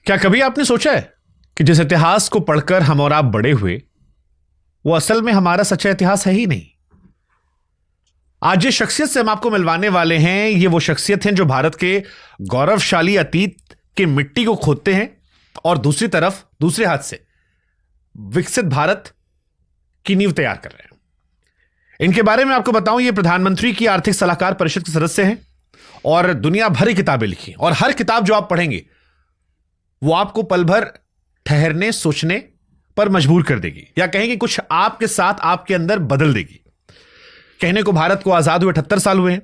क्या कभी आपने सोचा है कि जिस इतिहास को पढ़कर हम और आप बड़े हुए वो असल में हमारा सच्चा इतिहास है ही नहीं। आज जिस शख्सियत से हम आपको मिलवाने वाले हैं ये वो शख्सियत हैं जो भारत के गौरवशाली अतीत की मिट्टी को खोदते हैं और दूसरी तरफ दूसरे हाथ से विकसित भारत की नींव तैयार कर रहे हैं। इनके बारे में आपको बताऊं, ये प्रधानमंत्री की आर्थिक सलाहकार परिषद के सदस्य हैं और दुनिया भर की किताबें लिखी और हर किताब जो आप पढ़ेंगे वो आपको पल भर ठहरने सोचने पर मजबूर कर देगी या कहेंगे कुछ आपके साथ आपके अंदर बदल देगी। कहने को भारत को आजाद हुए 78 साल हुए हैं,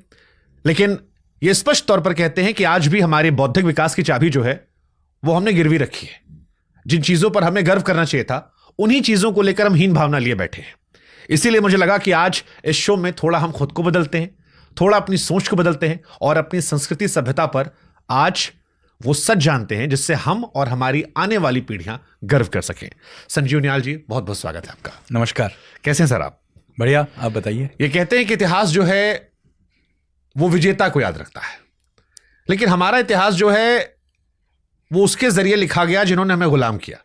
लेकिन यह स्पष्ट तौर पर कहते हैं कि आज भी हमारे बौद्धिक विकास की चाबी जो है वो हमने गिरवी रखी है। जिन चीजों पर हमें गर्व करना चाहिए था उन्हीं चीजों को लेकर हम हीन भावना लिए बैठे हैं। इसीलिए मुझे लगा कि आज इस शो में थोड़ा हम खुद को बदलते हैं, थोड़ा अपनी सोच को बदलते हैं और अपनी संस्कृति सभ्यता पर आज वो सच जानते हैं जिससे हम और हमारी आने वाली पीढ़ियां गर्व कर सकें। संजीव नियाल जी, बहुत बहुत स्वागत है आपका। नमस्कार। कैसे हैं सर आप? बढ़िया, आप बताइए। ये कहते हैं कि इतिहास जो है वो विजेता को याद रखता है, लेकिन हमारा इतिहास जो है वो उसके जरिए लिखा गया जिन्होंने हमें गुलाम किया।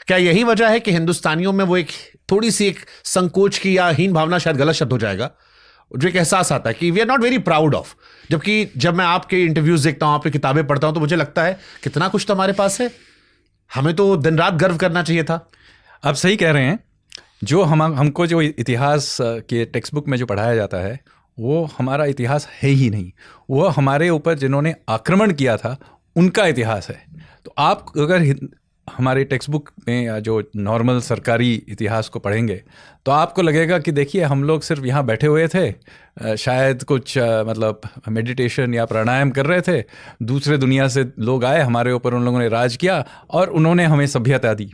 क्या यही वजह है कि हिंदुस्तानियों में वो एक थोड़ी सी एक संकोच की या हीन भावना, शायद गलत शब्द हो जाएगा, जो एक एहसास आता है कि we are not very proud of. जबकि जब मैं आपके इंटरव्यूज देखता हूं, आपकी किताबें पढ़ता हूं, तो मुझे लगता है कितना कुछ तो हमारे पास है, हमें तो दिन रात गर्व करना चाहिए था। आप सही कह रहे हैं। जो हमको जो इतिहास के टेक्स्ट बुक में जो पढ़ाया जाता है वो हमारा इतिहास है ही नहीं। वो हमारे ऊपर जिन्होंने आक्रमण किया था उनका इतिहास है। तो आप अगर हमारे टेक्स्ट बुक में या जो नॉर्मल सरकारी इतिहास को पढ़ेंगे तो आपको लगेगा कि देखिए हम लोग सिर्फ यहाँ बैठे हुए थे, शायद कुछ मतलब मेडिटेशन या प्राणायाम कर रहे थे, दूसरे दुनिया से लोग आए, हमारे ऊपर उन लोगों ने राज किया और उन्होंने हमें सभ्यता दी।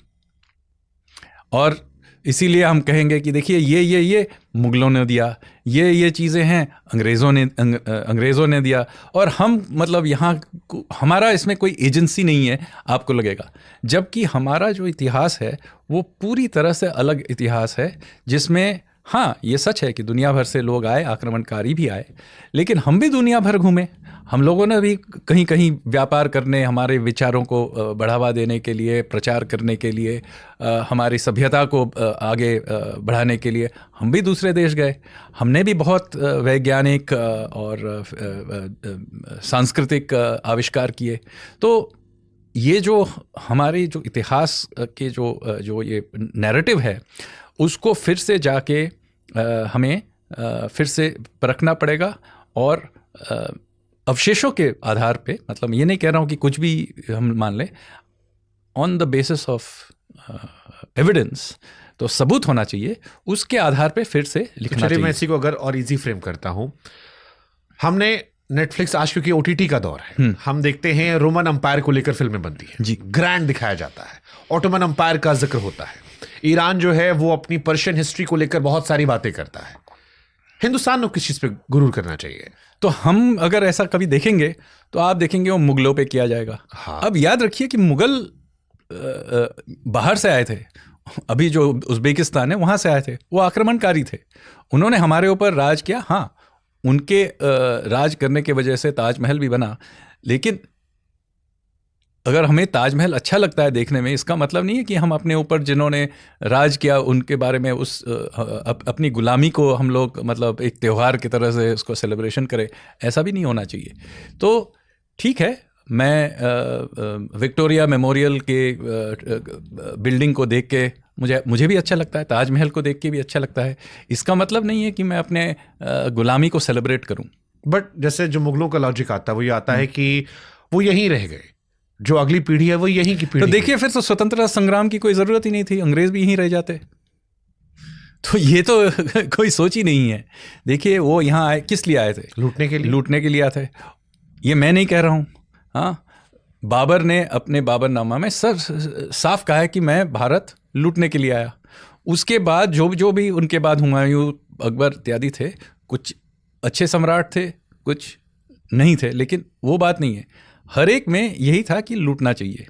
और इसीलिए हम कहेंगे कि देखिए ये मुगलों ने दिया, ये चीज़ें हैं अंग्रेज़ों ने दिया, और हम मतलब यहाँ हमारा इसमें कोई एजेंसी नहीं है, आपको लगेगा। जबकि हमारा जो इतिहास है वो पूरी तरह से अलग इतिहास है, जिसमें हाँ ये सच है कि दुनिया भर से लोग आए, आक्रमणकारी भी आए, लेकिन हम भी दुनिया भर घूमे। हम लोगों ने भी कहीं कहीं व्यापार करने, हमारे विचारों को बढ़ावा देने के लिए, प्रचार करने के लिए, हमारी सभ्यता को आगे बढ़ाने के लिए हम भी दूसरे देश गए। हमने भी बहुत वैज्ञानिक और सांस्कृतिक आविष्कार किए। तो ये जो हमारे जो इतिहास के जो ये नैरेटिव है उसको फिर से जाके हमें फिर से परखना पड़ेगा और अवशेषों के आधार पे, मतलब ये नहीं कह रहा हूँ कि कुछ भी हम मान लें, on the basis of evidence, तो सबूत होना चाहिए, उसके आधार पे फिर से लिखना चाहिए। मैं इसी को अगर और इजी फ्रेम करता हूँ, हमने नेटफ्लिक्स, आज क्योंकि ओटीटी का दौर है, हम देखते हैं रोमन अंपायर को लेकर फिल्में बनती हैं जी, ग्रैंड दिखाया जाता है, ऑटोमन अंपायर का जिक्र होता है, ईरान जो है वो अपनी पर्शियन हिस्ट्री को लेकर बहुत सारी बातें करता है। हिंदुस्तान को किस चीज पे गुरूर करना चाहिए? तो हम अगर ऐसा कभी देखेंगे तो आप देखेंगे वो मुगलों पे किया जाएगा। हाँ। अब याद रखिए कि मुगल बाहर से आए थे, अभी जो उज़्बेकिस्तान है वहाँ से आए थे, वो आक्रमणकारी थे, उन्होंने हमारे ऊपर राज किया। हाँ, उनके राज करने की वजह से ताजमहल भी बना, लेकिन अगर हमें ताजमहल अच्छा लगता है देखने में, इसका मतलब नहीं है कि हम अपने ऊपर जिन्होंने राज किया उनके बारे में उस अपनी गुलामी को हम लोग मतलब एक त्यौहार की तरह से उसको सेलिब्रेशन करें। ऐसा भी नहीं होना चाहिए। तो ठीक है, मैं विक्टोरिया मेमोरियल के बिल्डिंग को देख के मुझे भी अच्छा लगता है, ताजमहल को देख के भी अच्छा लगता है। इसका मतलब नहीं है कि मैं अपने गुलामी को सेलिब्रेट करूं। बट जैसे जो मुगलों का लॉजिक आता है वो ये आता है कि वो यहीं रह गए, जो अगली पीढ़ी है वो यहीं की पीढ़ी। तो देखिए फिर तो स्वतंत्रता संग्राम की कोई ज़रूरत ही नहीं थी, अंग्रेज़ भी यहीं रह जाते। तो ये तो कोई सोच ही नहीं है। देखिए वो यहाँ आए, किस लिए आए थे? लूटने के लिए। लूटने के लिए आए थे, ये मैं नहीं कह रहा हूँ। हाँ, बाबर ने अपने बाबरनामा में साफ कहा है कि मैं भारत लूटने के लिए आया। उसके बाद जो भी उनके बाद हुमायूं, अकबर इत्यादि थे, कुछ अच्छे सम्राट थे, कुछ नहीं थे, लेकिन वो बात नहीं है। हर एक में यही था कि लूटना चाहिए,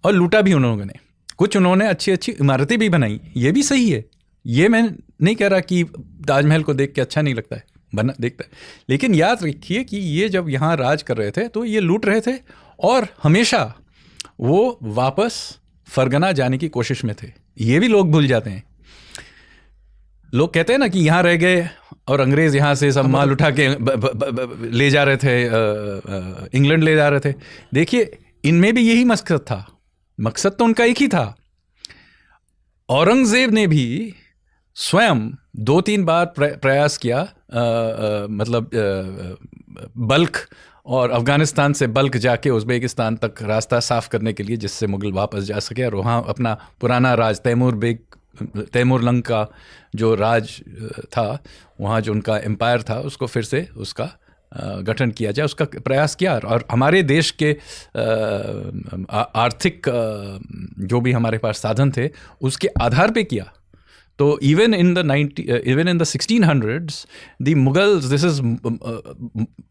और लूटा भी उन्होंने। कुछ उन्होंने अच्छी अच्छी इमारतें भी बनाई, ये भी सही है। ये मैं नहीं कह रहा कि ताजमहल को देख के अच्छा नहीं लगता है, बना देखता है, लेकिन याद रखिए कि ये जब यहाँ राज कर रहे थे तो ये लूट रहे थे, और हमेशा वो वापस फरगना जाने की कोशिश में थे। ये भी लोग भूल जाते हैं। लोग कहते हैं ना कि यहाँ रह गए और अंग्रेज यहाँ से सब माल उठा के ले जा रहे थे, इंग्लैंड ले जा रहे थे। देखिए, इनमें भी यही मकसद था। मकसद तो उनका एक ही था। औरंगजेब ने भी स्वयं 2-3 बार प्रयास किया, बल्ख और अफगानिस्तान से बल्ख जाके उज़्बेकिस्तान तक रास्ता साफ करने के लिए, जिससे मुगल वापस जा सके और वहाँ अपना पुराना राज तैमूर लंग का जो राज था, वहाँ जो उनका एम्पायर था, उसको फिर से उसका गठन किया जाए, उसका प्रयास किया। और हमारे देश के आर्थिक जो भी हमारे पास साधन थे उसके आधार पे किया। तो even in the 1600s, the Mughals, this is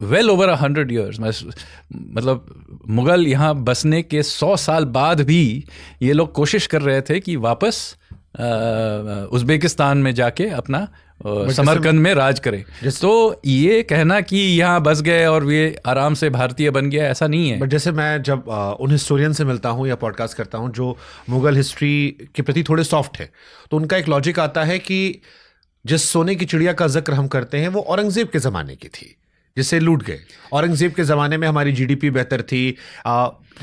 well over 100 years, मतलब मुगल यहाँ बसने के 100 साल बाद भी ये लोग कोशिश कर रहे थे कि वापस उज़्बेकिस्तान में जाके अपना समरकंद में राज करें। तो ये कहना कि यहाँ बस गए और ये आराम से भारतीय बन गया, ऐसा नहीं है। बट जैसे मैं जब उन हिस्टोरियन से मिलता हूँ या पॉडकास्ट करता हूँ जो मुगल हिस्ट्री के प्रति थोड़े सॉफ्ट है, तो उनका एक लॉजिक आता है कि जिस सोने की चिड़िया का जिक्र हम करते हैं वो औरंगजेब के ज़माने की थी, जिसे लूट गए। औरंगजेब के ज़माने में हमारी जीडीपी बेहतर थी।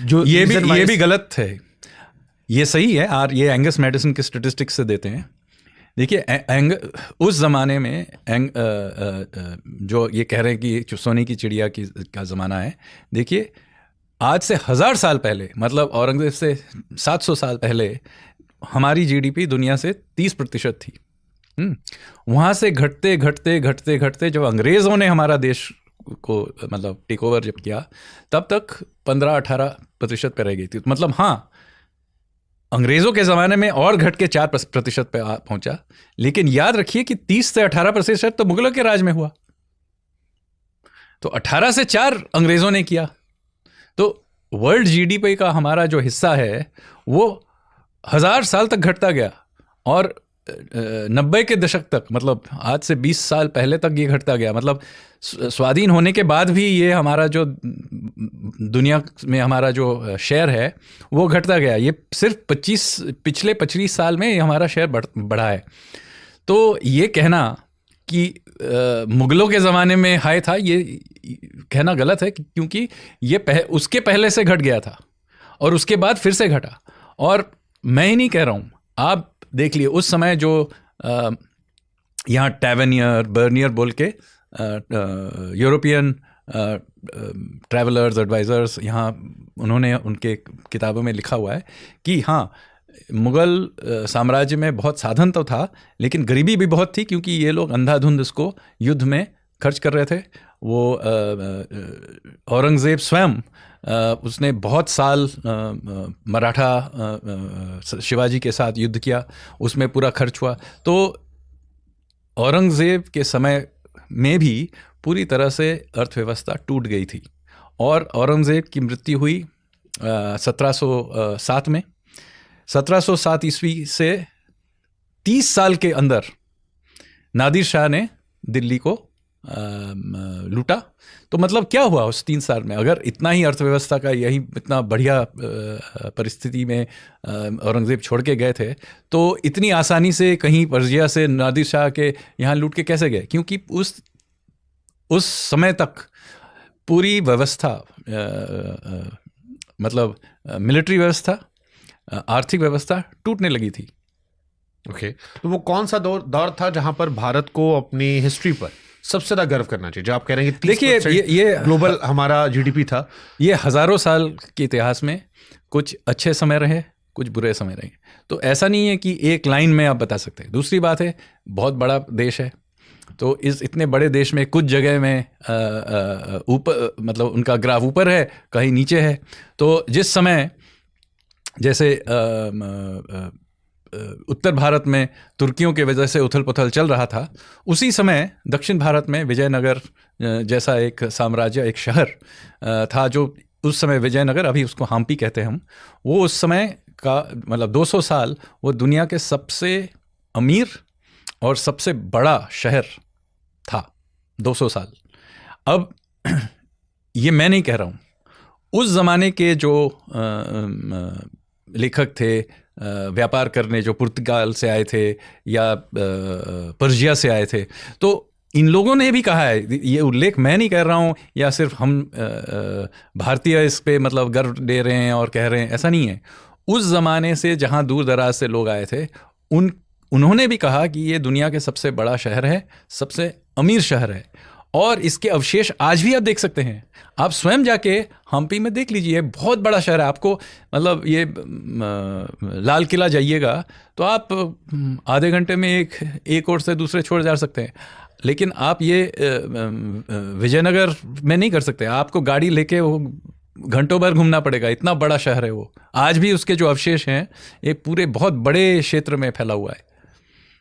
जो ये भी गलत है। ये सही है, और ये एंगस मेडिसन के स्टेटिस्टिक्स से देते हैं। देखिए, उस ज़माने में जो ये कह रहे हैं कि जो सोने की चिड़िया का ज़माना है, देखिए आज से 1000 साल पहले, मतलब औरंगजेब से 700 साल पहले हमारी जीडीपी दुनिया से 30% थी। वहाँ से घटते घटते घटते घटते जब अंग्रेज़ों ने हमारा देश को मतलब टेक ओवर जब किया, तब तक 15-18% पर रह गई थी। मतलब हाँ, अंग्रेज़ों के ज़माने में और घट के 4% पे पहुंचा। लेकिन याद रखिए कि 30 से 18% तो मुगलों के राज में हुआ। तो 18 से 4 अंग्रेज़ों ने किया। तो वर्ल्ड जीडीपी का हमारा जो हिस्सा है वो 1000 साल तक घटता गया, और 90 के दशक तक, मतलब आज से 20 साल पहले तक ये घटता गया। मतलब स्वाधीन होने के बाद भी ये हमारा जो दुनिया में हमारा जो शेयर है वो घटता गया। ये सिर्फ पिछले 25 साल में हमारा शेयर बढ़ा है। तो ये कहना कि मुगलों के ज़माने में हाई था, ये कहना गलत है, क्योंकि ये उसके पहले से घट गया था और उसके बाद फिर से घटा। और मैं ही नहीं कह रहा हूँ, आप देख लिए उस समय जो यहाँ टैवर्नियर, बर्नियर बोल के यूरोपियन ट्रैवलर्स, एडवाइज़र्स, यहाँ उन्होंने उनके किताबों में लिखा हुआ है कि हाँ, मुग़ल साम्राज्य में बहुत साधन तो था, लेकिन गरीबी भी बहुत थी, क्योंकि ये लोग अंधाधुंध इसको युद्ध में खर्च कर रहे थे। वो औरंगज़ेब स्वयं उसने बहुत साल मराठा शिवाजी के साथ युद्ध किया, उसमें पूरा खर्च हुआ। तो औरंगज़ेब के समय में भी पूरी तरह से अर्थव्यवस्था टूट गई थी, और औरंगज़ेब की मृत्यु हुई 1707 में। 1707 ईस्वी से 30 साल के अंदर नादिर शाह ने दिल्ली को लूटा। तो मतलब क्या हुआ उस 3 साल में? अगर इतना ही अर्थव्यवस्था का यही इतना बढ़िया परिस्थिति में औरंगज़ेब छोड़ के गए थे, तो इतनी आसानी से कहीं पर्जिया से नादिर शाह के यहाँ लूट के कैसे गए? क्योंकि उस समय तक पूरी व्यवस्था, मतलब मिलिट्री व्यवस्था, आर्थिक व्यवस्था टूटने लगी थी। ओके, तो वो कौन सा दौर था जहां पर भारत को अपनी हिस्ट्री पर सबसे ज्यादा गर्व करना चाहिए, जो आप कह रहे हैं कि 30% देखिए, ये ग्लोबल हमारा जीडीपी था? ये हजारों साल के इतिहास में कुछ अच्छे समय रहे, कुछ बुरे समय रहे। तो ऐसा नहीं है कि एक लाइन में आप बता सकते हैं। दूसरी बात है, बहुत बड़ा देश है, तो इस इतने बड़े देश में कुछ जगह में ऊपर, मतलब उनका ग्राफ ऊपर है, कहीं नीचे है। तो जिस समय जैसे उत्तर भारत में तुर्कियों के वजह से उथल पुथल चल रहा था, उसी समय दक्षिण भारत में विजयनगर जैसा एक साम्राज्य, एक शहर था, जो उस समय विजयनगर, अभी उसको हम्पी कहते हैं हम, वो उस समय का मतलब 200 साल वो दुनिया के सबसे अमीर और सबसे बड़ा शहर था। 200 साल। अब ये मैं नहीं कह रहा हूँ, उस ज़माने के जो लेखक थे, व्यापार करने, जो पुर्तगाल से आए थे या पर्शिया से आए थे, तो इन लोगों ने भी कहा है, ये उल्लेख मैं नहीं कर रहा हूँ या सिर्फ हम भारतीय इस पे मतलब गर्व दे रहे हैं और कह रहे हैं, ऐसा नहीं है। उस ज़माने से जहाँ दूर दराज से लोग आए थे, उन्होंने भी कहा कि ये दुनिया के सबसे बड़ा शहर है, सबसे अमीर शहर है, और इसके अवशेष आज भी आप देख सकते हैं। आप स्वयं जाके हम्पी में देख लीजिए, बहुत बड़ा शहर है। आपको मतलब ये लाल किला जाइएगा तो आप आधे घंटे में एक ओर से दूसरे छोड़ जा सकते हैं, लेकिन आप ये विजयनगर में नहीं कर सकते। आपको गाड़ी लेके वो घंटों भर घूमना पड़ेगा, इतना बड़ा शहर है वो। आज भी उसके जो अवशेष हैं ये पूरे बहुत बड़े क्षेत्र में फैला हुआ है।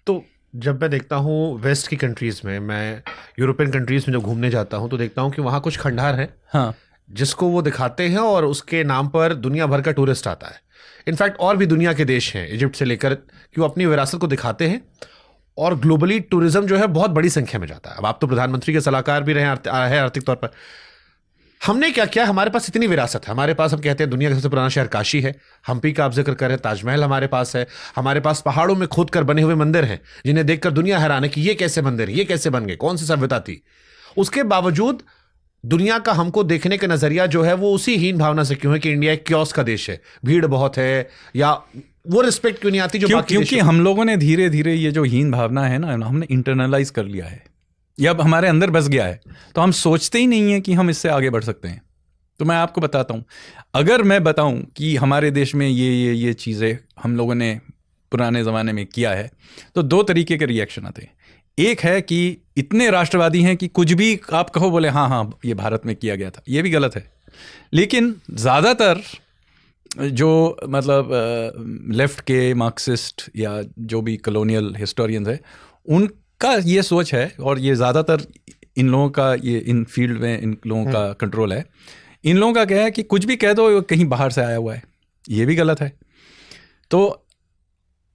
तो जब मैं देखता हूँ वेस्ट की कंट्रीज़ में, मैं यूरोपियन कंट्रीज़ में जब घूमने जाता हूँ तो देखता हूँ कि वहाँ कुछ खंडहर हैं, हाँ, जिसको वो दिखाते हैं और उसके नाम पर दुनिया भर का टूरिस्ट आता है। इनफैक्ट और भी दुनिया के देश हैं इजिप्ट से लेकर, कि वो अपनी विरासत को दिखाते हैं और ग्लोबली टूरिज्म जो है बहुत बड़ी संख्या में जाता है। अब आप तो प्रधानमंत्री के सलाहकार भी रहे हैं आर्थिक तौर पर। हमने क्या किया, हमारे पास इतनी विरासत है, हमारे पास हम कहते हैं दुनिया का सबसे पुराना शहर काशी है, हम्पी का आप जिक्र करें, ताजमहल हमारे पास है, हमारे पास पहाड़ों में खोद कर बने हुए मंदिर हैं जिन्हें देखकर दुनिया हैरान है कि ये कैसे मंदिर, ये कैसे बन गए, कौन सी सभ्यता थी। उसके बावजूद दुनिया का हमको देखने का नजरिया जो है वो उसी हीन भावना से क्यों है कि इंडिया एक क्योस का देश है, भीड़ बहुत है, या वो रिस्पेक्ट क्यों नहीं आती जो बाकी क्योंकि हम लोगों ने धीरे धीरे ये जो हीन भावना है ना, हमने इंटरनलाइज कर लिया है, ये अब हमारे अंदर बस गया है। तो हम सोचते ही नहीं है कि हम इससे आगे बढ़ सकते हैं। तो मैं आपको बताता हूँ, अगर मैं बताऊँ कि हमारे देश में ये चीज़ें हम लोगों ने पुराने ज़माने में किया है, तो दो तरीके के रिएक्शन आते हैं। एक है कि इतने राष्ट्रवादी हैं कि कुछ भी आप कहो बोले हाँ हाँ ये भारत में किया गया था, ये भी गलत है। लेकिन ज़्यादातर जो मतलब लेफ्ट के मार्क्सिस्ट या जो भी कॉलोनियल हिस्टोरियंस है, उनका ये सोच है, और ये ज़्यादातर इन लोगों का, ये इन फील्ड में इन लोगों का कंट्रोल है। इन लोगों का क्या है कि कुछ भी कह दो कहीं बाहर से आया हुआ है, ये भी गलत है। तो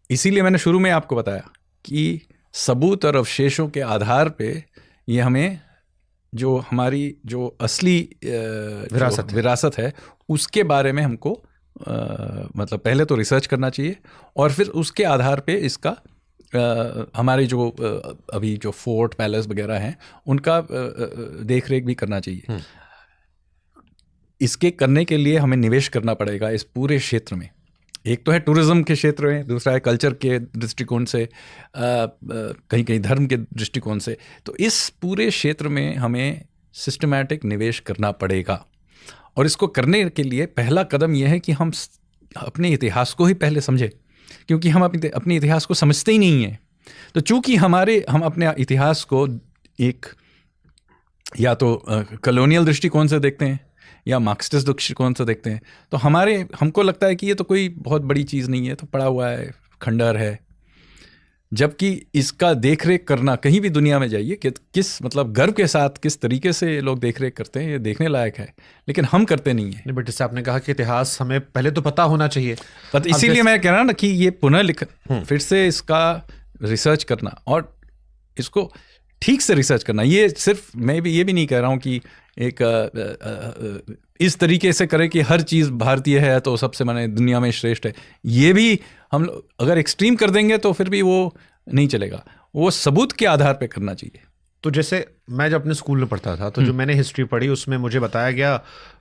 इसीलिए मैंने शुरू में आपको बताया कि सबूत और अवशेषों के आधार पे ये हमें जो हमारी जो असली विरासत है उसके बारे में हमको मतलब पहले तो रिसर्च करना चाहिए, और फिर उसके आधार पे इसका हमारे जो अभी जो फोर्ट पैलेस वगैरह हैं उनका देख रेख भी करना चाहिए। इसके करने के लिए हमें निवेश करना पड़ेगा इस पूरे क्षेत्र में। एक तो है टूरिज्म के क्षेत्र में, दूसरा है कल्चर के दृष्टिकोण से, कहीं कहीं धर्म के दृष्टिकोण से। तो इस पूरे क्षेत्र में हमें सिस्टमैटिक निवेश करना पड़ेगा, और इसको करने के लिए पहला कदम यह है कि हम अपने इतिहास को ही पहले समझें, क्योंकि हम अपने इतिहास को समझते ही नहीं हैं। तो चूंकि हम अपने इतिहास को एक या तो कॉलोनियल दृष्टिकोण से देखते हैं या मार्क्सिस्ट दृष्टिकोण से देखते हैं, तो हमको लगता है कि ये तो कोई बहुत बड़ी चीज़ नहीं है, तो पड़ा हुआ है, खंडहर है। जबकि इसका देखरेख करना, कहीं भी दुनिया में जाइए कि किस मतलब गर्व के साथ किस तरीके से लोग देखरेख करते हैं, ये देखने लायक है, लेकिन हम करते नहीं हैं। बट जैसे आपने कहा कि इतिहास हमें पहले तो पता होना चाहिए, इसीलिए मैं कह रहा ना कि ये पुनर्लिखन, फिर से इसका रिसर्च करना और इसको ठीक से रिसर्च करना। ये सिर्फ मैं भी ये भी नहीं कह रहा हूँ कि एक इस तरीके से करें कि हर चीज़ भारतीय है तो सबसे माने दुनिया में श्रेष्ठ है। ये भी हम अगर एक्सट्रीम कर देंगे तो फिर भी वो नहीं चलेगा, वो सबूत के आधार पे करना चाहिए। तो जैसे मैं जब अपने स्कूल में पढ़ता था तो जो मैंने हिस्ट्री पढ़ी उसमें मुझे बताया गया,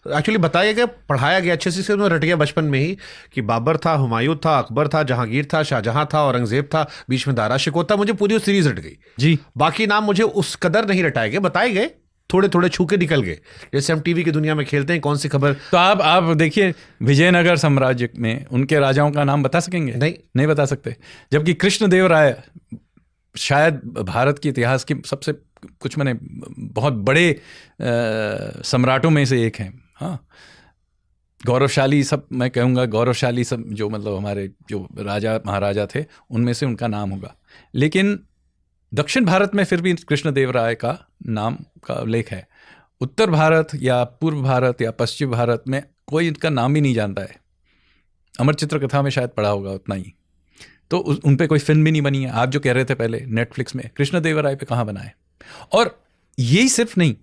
पढ़ाया गया अच्छे से, रट गया बचपन में ही कि बाबर था, हुमायूं था, अकबर था, जहांगीर था, शाहजहां था, औरंगजेब था, बीच में दारा शिकोह था। मुझे पूरी सीरीज रट गई जी। बाकी नाम मुझे उस कदर नहीं रटाए गए, बताए गए, थोड़े थोड़े छू के निकल गए। जैसे हम टीवी की दुनिया में खेलते हैं, कौन सी खबर। तो आप देखिए विजयनगर साम्राज्य में उनके राजाओं का नाम बता सकेंगे? नहीं बता सकते। जबकि कृष्णदेवराय शायद भारत के इतिहास की सबसे कुछ माने बहुत बड़े सम्राटों में से एक हैं। हाँ, गौरवशाली, सब मैं कहूँगा गौरवशाली सब जो मतलब हमारे जो राजा महाराजा थे उनमें से उनका नाम होगा। लेकिन दक्षिण भारत में फिर भी कृष्णदेवराय का नाम का उल्लेख है। उत्तर भारत या पूर्व भारत या पश्चिम भारत में कोई इनका नाम ही नहीं जानता है। अमर चित्र कथा में शायद पढ़ा होगा उतना ही। तो उन पे कोई फिल्म भी नहीं बनी है। आप जो कह रहे थे पहले नेटफ्लिक्स में, कृष्णदेवराय पे कहाँ बना है। और यही सिर्फ नहीं,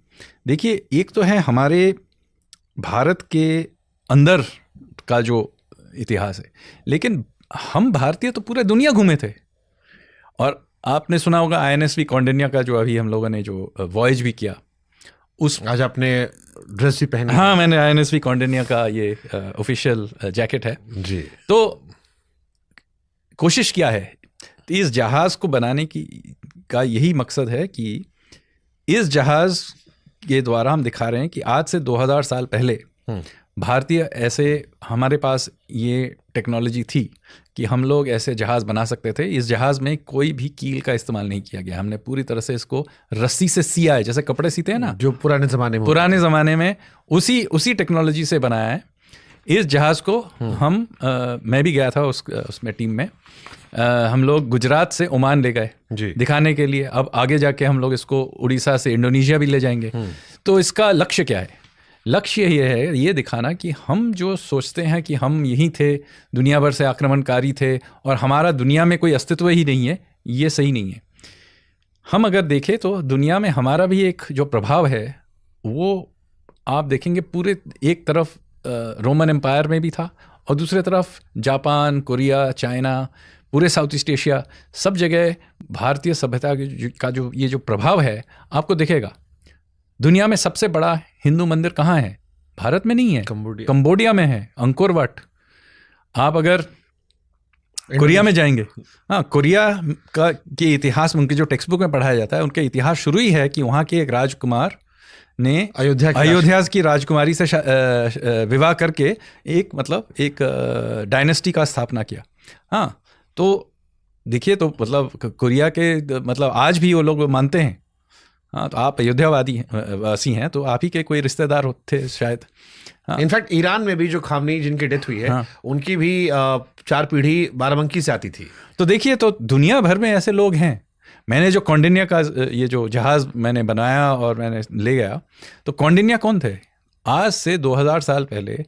देखिए एक तो है हमारे भारत के अंदर का जो इतिहास है, लेकिन हम भारतीय तो पूरे दुनिया घूमे थे। और आपने सुना होगा INSV कौंडिन्या का जो अभी हम लोगों ने जो वॉयज भी किया, उस आज आपने ड्रेस भी पहनी। हाँ, मैंने INSV कौंडिन्या का ये ऑफिशियल जैकेट है जी। तो कोशिश क्या है, तो इस जहाज को बनाने का यही मकसद है कि इस जहाज के द्वारा हम दिखा रहे हैं कि आज से 2000 साल पहले भारतीय ऐसे, हमारे पास ये टेक्नोलॉजी थी कि हम लोग ऐसे जहाज़ बना सकते थे। इस जहाज़ में कोई भी कील का इस्तेमाल नहीं किया गया, हमने पूरी तरह से इसको रस्सी से सिया है, जैसे कपड़े सीते हैं ना, जो पुराने ज़माने में उसी टेक्नोलॉजी से बनाया है इस जहाज़ को। हम मैं भी गया था उसमें टीम में। हम लोग गुजरात से ओमान ले गए दिखाने के लिए। अब आगे जाके हम लोग इसको उड़ीसा से इंडोनेशिया भी ले जाएंगे। तो इसका लक्ष्य क्या है? लक्ष्य ये है, ये दिखाना कि हम जो सोचते हैं कि हम यहीं थे, दुनिया भर से आक्रमणकारी थे और हमारा दुनिया में कोई अस्तित्व ही नहीं है, ये सही नहीं है। हम अगर देखें तो दुनिया में हमारा भी एक जो प्रभाव है वो आप देखेंगे पूरे, एक तरफ रोमन एम्पायर में भी था और दूसरे तरफ जापान, कोरिया, चाइना, पूरे साउथ ईस्ट एशिया, सब जगह भारतीय सभ्यता का जो ये जो प्रभाव है आपको दिखेगा। दुनिया में सबसे बड़ा हिंदू मंदिर कहाँ है? भारत में नहीं है, कंबोडिया में है, अंकोर वाट। आप अगर कोरिया में जाएंगे, हाँ, कोरिया का के इतिहास में उनके जो टेक्स्ट बुक में पढ़ाया जाता है, उनका इतिहास शुरू ही है कि वहाँ के एक राजकुमार ने अयोध्या की राजकुमारी से विवाह करके एक डायनेस्टी का स्थापना किया। हाँ, तो देखिए, तो मतलब कोरिया के मतलब आज भी वो लोग मानते हैं। हाँ, तो आप वासी हैं तो आप ही के कोई रिश्तेदार होते शायद। हाँ। इनफैक्ट ईरान में भी जो खामनी जिनकी डेथ हुई है, हाँ, उनकी भी 4 पीढ़ी बाराबंकी से आती थी। तो देखिए, तो दुनिया भर में ऐसे लोग हैं। मैंने जो कौंडिन्या का ये जो जहाज़ मैंने बनाया और मैंने ले गया, तो कौंडिन्या कौन थे? आज से 2000 साल पहले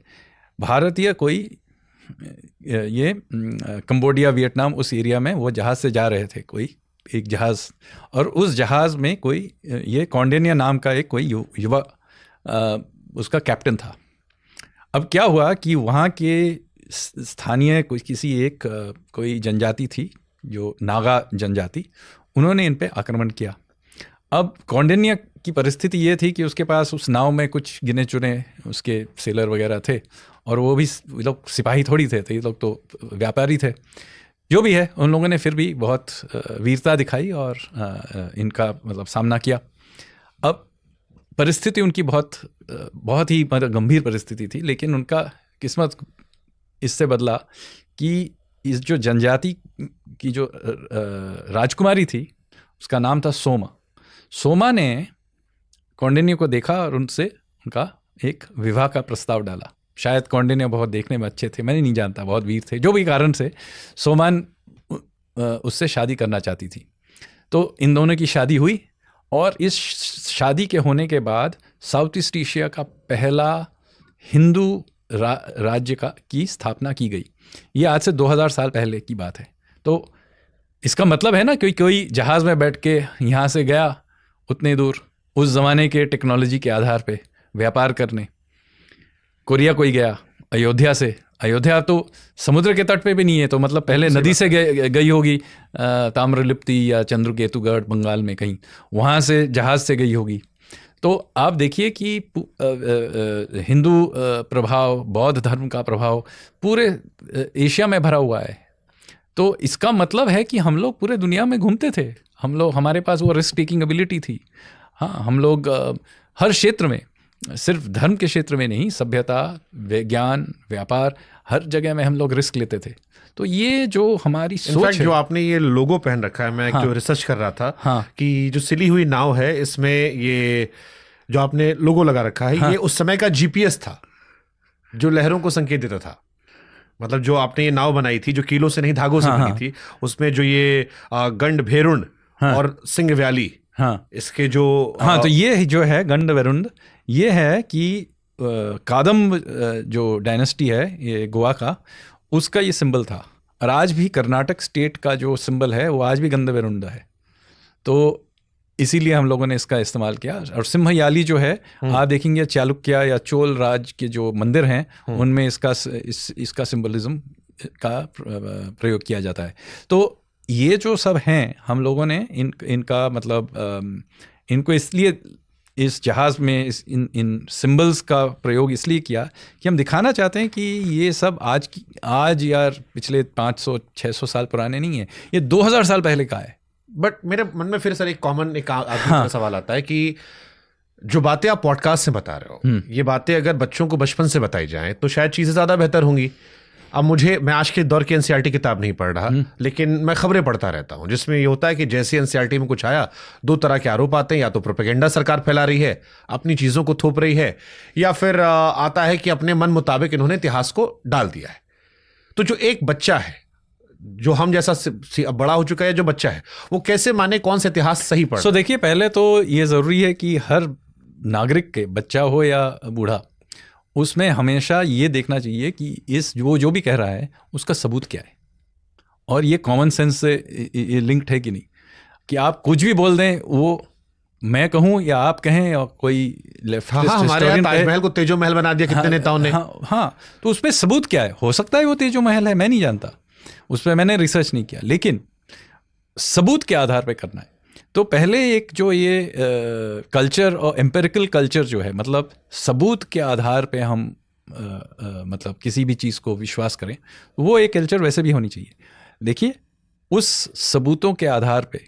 भारतीय कोई ये कंबोडिया, वियतनाम, उस एरिया में वो जहाज़ से जा रहे थे, कोई एक जहाज़, और उस जहाज़ में कोई ये कौंडिन्या नाम का एक कोई युवा उसका कैप्टन था। अब क्या हुआ कि वहाँ के स्थानीय कोई जनजाति थी, जो नागा जनजाति, उन्होंने इन पे आक्रमण किया। अब कौंडिन्या की परिस्थिति ये थी कि उसके पास उस नाव में कुछ गिने चुने उसके सेलर वगैरह थे, और वो भी लोग सिपाही थोड़ी थे, तो ये लोग तो व्यापारी थे। जो भी है, उन लोगों ने फिर भी बहुत वीरता दिखाई और इनका मतलब सामना किया। अब परिस्थिति उनकी बहुत ही मतलब गंभीर परिस्थिति थी, लेकिन उनका किस्मत इससे बदला कि इस जो जनजाति की जो राजकुमारी थी, उसका नाम था सोमा। सोमा ने कौंडिन्य को देखा और उनसे उनका एक विवाह का प्रस्ताव डाला। शायद कौंडिन्य बहुत देखने में अच्छे थे, मैंने नहीं जानता, बहुत वीर थे, जो भी कारण से सोमान उससे शादी करना चाहती थी। तो इन दोनों की शादी हुई, और इस शादी के होने के बाद साउथ ईस्ट एशिया का पहला हिंदू राज्य की स्थापना की गई। ये आज से 2000 साल पहले की बात है। तो इसका मतलब है ना कि कोई जहाज़ में बैठ के यहाँ से गया उतने दूर, उस ज़माने के टेक्नोलॉजी के आधार पे व्यापार करने। कोरिया कोई गया अयोध्या तो समुद्र के तट पे भी नहीं है, तो मतलब पहले नदी से गई होगी, ताम्रलिप्ति या चंद्रकेतुगढ़ बंगाल में कहीं, वहाँ से जहाज़ से गई होगी। तो आप देखिए कि हिंदू प्रभाव, बौद्ध धर्म का प्रभाव पूरे एशिया में भरा हुआ है। तो इसका मतलब है कि हम लोग पूरे दुनिया में घूमते थे, हमारे पास वो रिस्क टेकिंग एबिलिटी थी। हाँ, हम लोग हर क्षेत्र में, सिर्फ धर्म के क्षेत्र में नहीं, सभ्यता, विज्ञान, व्यापार, हर जगह में हम लोग रिस्क लेते थे। तो ये जो हमारी सोच है, जो आपने ये लोगो पहन रखा है, मैं जो रिसर्च कर रहा था, कि जो सिली हुई नाव है, इसमें ये जो आपने लोगो लगा रखा है, ये उस समय का GPS था जो लहरों को संकेत देता था। मतलब जो आपने ये नाव बनाई थी, जो कीलों से नहीं धागों से बनी थी, उसमें जो ये गंड भेरुंड और सिंह व्याली, इसके जो तो ये जो है गंड वरुंड, ये है कि कादम्ब जो डायनेस्टी है ये गोवा का, उसका ये सिंबल था। और आज भी कर्नाटक स्टेट का जो सिंबल है वो आज भी गंड वरुंड है। तो इसीलिए हम लोगों ने इसका इस्तेमाल किया। और सिम्हयाली जो है, आप देखेंगे चालुक्य या चोल राज के जो मंदिर हैं उनमें इसका सिंबलिज्म का प्रयोग किया जाता है। तो ये जो सब हैं, हम लोगों ने इनका मतलब इनको इसलिए इस जहाज़ में इन सिंबल्स का प्रयोग इसलिए किया कि हम दिखाना चाहते हैं कि ये सब आज यार पिछले 500-600 साल पुराने नहीं है, ये 2000 साल पहले का है। बट मेरे मन में फिर सर एक कॉमन हाँ। सवाल आता है कि जो बातें आप पॉडकास्ट से बता रहे हो, ये बातें अगर बच्चों को बचपन से बताई जाएं तो शायद चीज़ें ज़्यादा बेहतर होंगी। अब मैं आज के दौर की एनसीईआरटी किताब नहीं पढ़ रहा, लेकिन मैं खबरें पढ़ता रहता हूं जिसमें ये होता है कि जैसे एनसीईआरटी में कुछ आया, दो तरह के आरोप आते हैं, या तो प्रोपेगेंडा सरकार फैला रही है, अपनी चीज़ों को थोप रही है, या फिर आता है कि अपने मन मुताबिक इन्होंने इतिहास को डाल दिया है। तो जो एक बच्चा है, जो हम जैसा बड़ा हो चुका है, जो बच्चा है, वो कैसे माने कौन सा इतिहास सही पढ़? सो देखिए, पहले तो ये ज़रूरी है कि हर नागरिक के, बच्चा हो या बूढ़ा, उसमें हमेशा ये देखना चाहिए कि इस जो भी कह रहा है उसका सबूत क्या है, और ये कॉमन सेंस से ये लिंक्ड है कि नहीं। कि आप कुछ भी बोल दें, वो मैं कहूँ या आप कहें, और कोई लेफ्टिस्ट हमारे यहाँ ताजमहल को तेजो महल बना दिया कितने नेताओं ने। हाँ, तो उसमें सबूत क्या है? हो सकता है वो तेजो महल है, मैं नहीं जानता, उस पर मैंने रिसर्च नहीं किया, लेकिन सबूत के आधार पर करना है। तो पहले एक जो ये कल्चर और एम्पिरिकल कल्चर जो है, मतलब सबूत के आधार पे हम मतलब किसी भी चीज़ को विश्वास करें, वो एक कल्चर वैसे भी होनी चाहिए। देखिए, उस सबूतों के आधार पे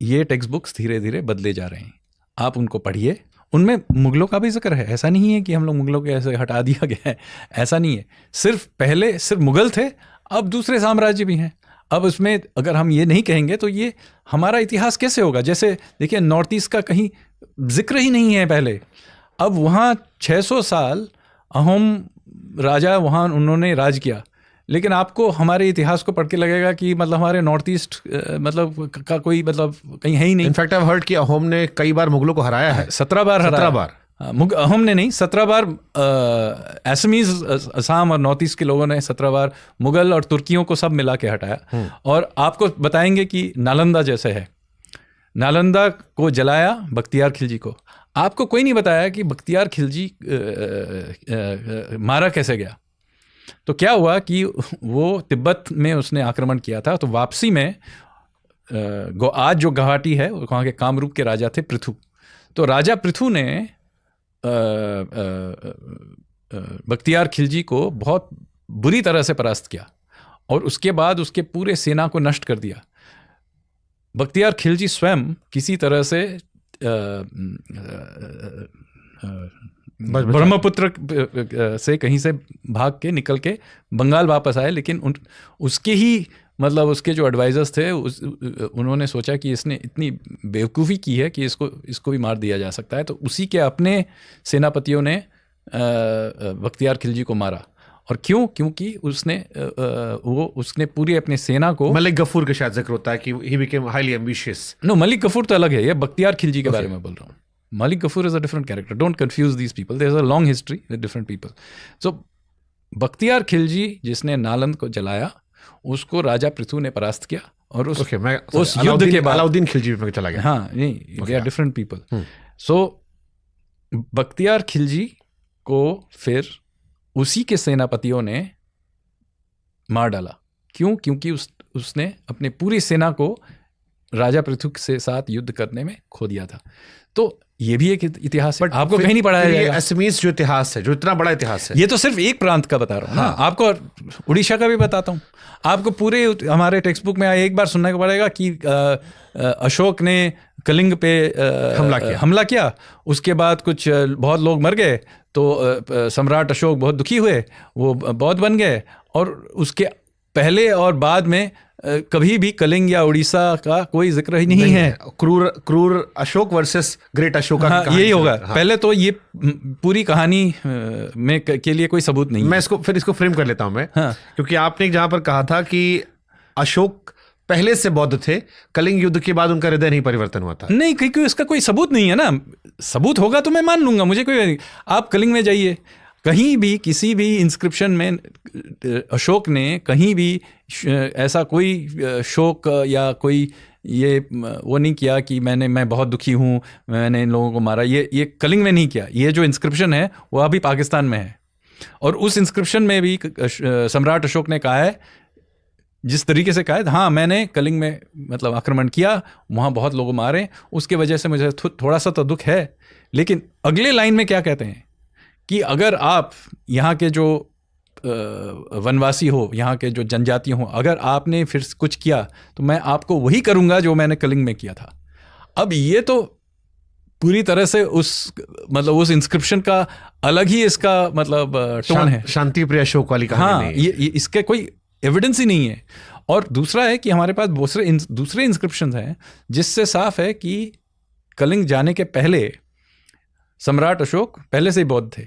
ये टेक्स्ट बुक्स धीरे धीरे बदले जा रहे हैं। आप उनको पढ़िए, उनमें मुगलों का भी जिक्र है। ऐसा नहीं है कि हम लोग मुगलों के ऐसे हटा दिया गया है, ऐसा नहीं है। सिर्फ पहले सिर्फ मुगल थे, अब दूसरे साम्राज्य भी हैं। अब उसमें अगर हम ये नहीं कहेंगे तो ये हमारा इतिहास कैसे होगा? जैसे देखिए, नॉर्थ ईस्ट का कहीं जिक्र ही नहीं है पहले, अब वहाँ 600 साल अहोम राजा वहाँ उन्होंने राज किया, लेकिन आपको हमारे इतिहास को पढ़ के लगेगा कि मतलब हमारे नॉर्थ ईस्ट मतलब का कोई मतलब कहीं है ही नहीं। इनफैक्ट आई हैव हर्ड कि अहोम ने कई बार मुगलों को हराया है। 17 बार हराया। 17 बार अहोम ने नहीं, 17 बार असमीज, असम और नॉर्थ ईस्ट के लोगों ने 17 बार मुगल और तुर्कियों को सब मिला के हटाया। और आपको बताएंगे कि नालंदा जैसे है, नालंदा को जलाया बख्तियार खिलजी को। आपको कोई नहीं बताया कि बख्तियार खिलजी मारा कैसे गया। तो क्या हुआ कि वो तिब्बत में उसने आक्रमण किया था, तो वापसी में आज जो गुवाहाटी है, वहाँ के कामरूप के राजा थे पृथु। तो राजा पृथु ने बख्तियार खिलजी को बहुत बुरी तरह से परास्त किया और उसके बाद उसके पूरे सेना को नष्ट कर दिया। बख्तियार खिलजी स्वयं किसी तरह से ब्रह्मपुत्र से कहीं से भाग के निकल के बंगाल वापस आए, लेकिन उसके ही मतलब उसके जो एडवाइजर्स थे उन्होंने सोचा कि इसने इतनी बेवकूफ़ी की है कि इसको भी मार दिया जा सकता है। तो उसी के अपने सेनापतियों ने बख्तियार खिलजी को मारा। और क्यों? क्योंकि उसने पूरी अपने सेना को, मलिक गफूर के शायद जिक्र होता है कि he became highly ambitious। No, Malik Gafoor तो अलग है, ये बख्तियार खिलजी के बारे में बोल रहा हूँ। Malik Gafur is a different character. Don't confuse these people. There's a long history with different people. So, Bakhtiyar Khilji जिसने नालंद को जलाया, उसको राजा पृथु ने परास्त किया और उस युद्ध के बाद अलाउद्दीन खिलजी में चला गया। हाँ, नहीं, they are different people. So, Bakhtiyar Khilji को फिर उसी के सेनापतियों ने मार डाला। क्यों? क्योंकि उसने अपने पूरी सेना को राजा पृथु के साथ युद्ध करने में खो दिया था। तो ये भी एक इतिहास है, आपको कहीं नहीं पढ़ाया जाएगा। असमीज जो इतिहास है, जो इतना बड़ा इतिहास है, ये तो सिर्फ एक प्रांत का बता रहा हूँ। हाँ। आपको उड़ीसा का भी बताता हूँ। आपको पूरे हमारे टेक्स्ट बुक में एक बार सुनने को पड़ेगा कि अशोक ने कलिंग पे हमला किया, उसके बाद कुछ बहुत लोग मर गए, तो सम्राट अशोक बहुत दुखी हुए, वो बौद्ध बन गए, और उसके पहले और बाद में कभी भी कलिंग या उड़ीसा का कोई जिक्र ही नहीं है। क्रूर अशोक वर्सेस ग्रेट अशोक का यही होगा। पहले तो ये पूरी कहानी में के लिए कोई सबूत नहीं। मैं इसको फ्रेम कर लेता हूं मैं। क्योंकि आपने जहां पर कहा था कि अशोक पहले से बौद्ध थे, कलिंग युद्ध के बाद उनका हृदय नहीं परिवर्तन हुआ था। नहीं, क्योंकि इसका कोई सबूत नहीं है ना। सबूत होगा तो मैं मान लूंगा, मुझे कोई। आप कलिंग में जाइए, कहीं भी किसी भी इंस्क्रिप्शन में अशोक ने कहीं भी ऐसा कोई शोक या कोई ये वो नहीं किया कि मैं बहुत दुखी हूँ, मैंने इन लोगों को मारा, ये कलिंग में नहीं किया। ये जो इंस्क्रिप्शन है वो अभी पाकिस्तान में है, और उस इंस्क्रिप्शन में भी सम्राट अशोक ने कहा है, जिस तरीके से कहा है, हाँ मैंने कलिंग में मतलब आक्रमण किया, वहाँ बहुत लोग मारे, उसके वजह से मुझे थोड़ा सा तो दुख है। लेकिन अगले लाइन में क्या कहते हैं कि अगर आप यहाँ के जो वनवासी हो, यहाँ के जो जनजाति हो, अगर आपने फिर कुछ किया तो मैं आपको वही करूँगा जो मैंने कलिंग में किया था। अब ये तो पूरी तरह से उस इंस्क्रिप्शन का अलग ही इसका मतलब टोन है, शांति प्रिय अशोक वाली कहानी। हाँ, ये इसके कोई एविडेंस ही नहीं है। और दूसरा है कि हमारे पास दूसरे इंस्क्रिप्शन हैं जिससे साफ है कि कलिंग जाने के पहले सम्राट अशोक पहले से ही बौद्ध थे,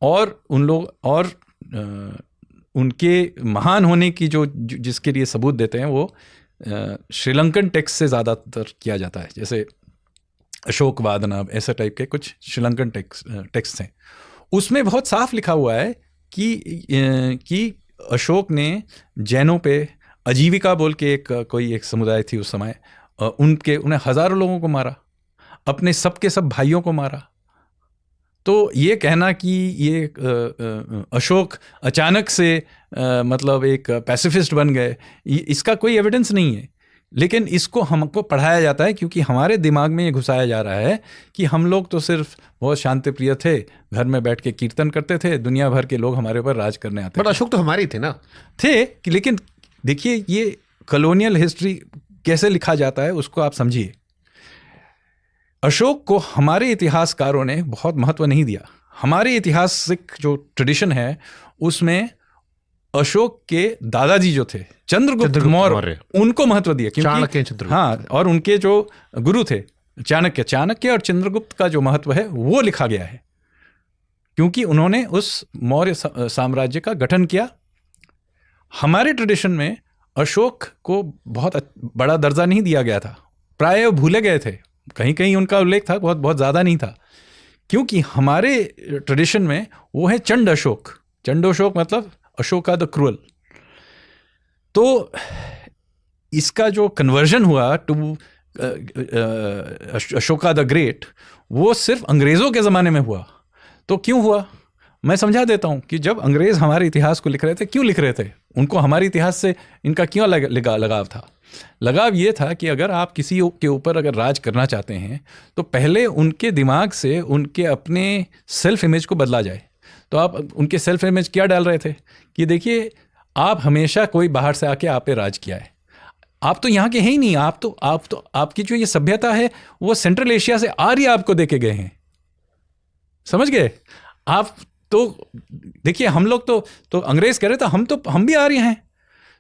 और उन लोग और उनके महान होने की जिसके लिए सबूत देते हैं वो श्रीलंकन टेक्स्ट से ज़्यादातर किया जाता है, जैसे अशोक वादनब ऐसे टाइप के कुछ श्रीलंकन टेक्स्ट हैं। उसमें बहुत साफ लिखा हुआ है कि अशोक ने जैनों पे आजीविका बोल के कोई एक समुदाय थी उस समय, उन्हें हज़ारों लोगों को मारा, अपने सबके सब भाइयों को मारा। तो ये कहना कि ये अशोक अचानक से मतलब एक पैसिफिस्ट बन गए, इसका कोई एविडेंस नहीं है। लेकिन इसको हमको पढ़ाया जाता है क्योंकि हमारे दिमाग में ये घुसाया जा रहा है कि हम लोग तो सिर्फ बहुत शांति प्रिय थे, घर में बैठ के कीर्तन करते थे, दुनिया भर के लोग हमारे ऊपर राज करने आते थे। बट अशोक तो हमारे ही थे ना। थे, लेकिन देखिए ये कॉलोनियल हिस्ट्री कैसे लिखा जाता है उसको आप समझिए। अशोक को हमारे इतिहासकारों ने बहुत महत्व नहीं दिया। हमारे ऐतिहासिक जो ट्रेडिशन है उसमें अशोक के दादाजी जो थे चंद्रगुप्त मौर्य, उनको महत्व दिया क्योंकि हाँ, और उनके जो गुरु थे चाणक्य और चंद्रगुप्त का जो महत्व है वो लिखा गया है, क्योंकि उन्होंने उस मौर्य साम्राज्य का गठन किया। हमारे ट्रेडिशन में अशोक को बहुत बड़ा दर्जा नहीं दिया गया था, प्राय भूले गए थे, कहीं कहीं उनका उल्लेख था, बहुत ज़्यादा नहीं था, क्योंकि हमारे ट्रेडिशन में वो है चंड अशोक मतलब अशोका द क्रूअल। तो इसका जो कन्वर्जन हुआ टू अशोका द ग्रेट वो सिर्फ अंग्रेज़ों के ज़माने में हुआ। तो क्यों हुआ मैं समझा देता हूँ कि जब अंग्रेज़ हमारे इतिहास को लिख रहे थे, क्यों लिख रहे थे, उनको हमारे इतिहास से इनका क्यों लगाव था। लगाव ये था कि अगर आप किसी के ऊपर अगर राज करना चाहते हैं तो पहले उनके दिमाग से उनके अपने सेल्फ इमेज को बदला जाए। तो आप उनके सेल्फ इमेज क्या डाल रहे थे कि देखिए आप हमेशा कोई बाहर से आके आप पे राज किया है, आप तो यहाँ के हैं ही नहीं, आप तो आपकी जो ये सभ्यता है वो सेंट्रल एशिया से आर्य आपको दे के गए हैं, समझ गए आप। तो देखिए हम लोग तो अंग्रेज़ कह रहे थे हम भी आर्य हैं,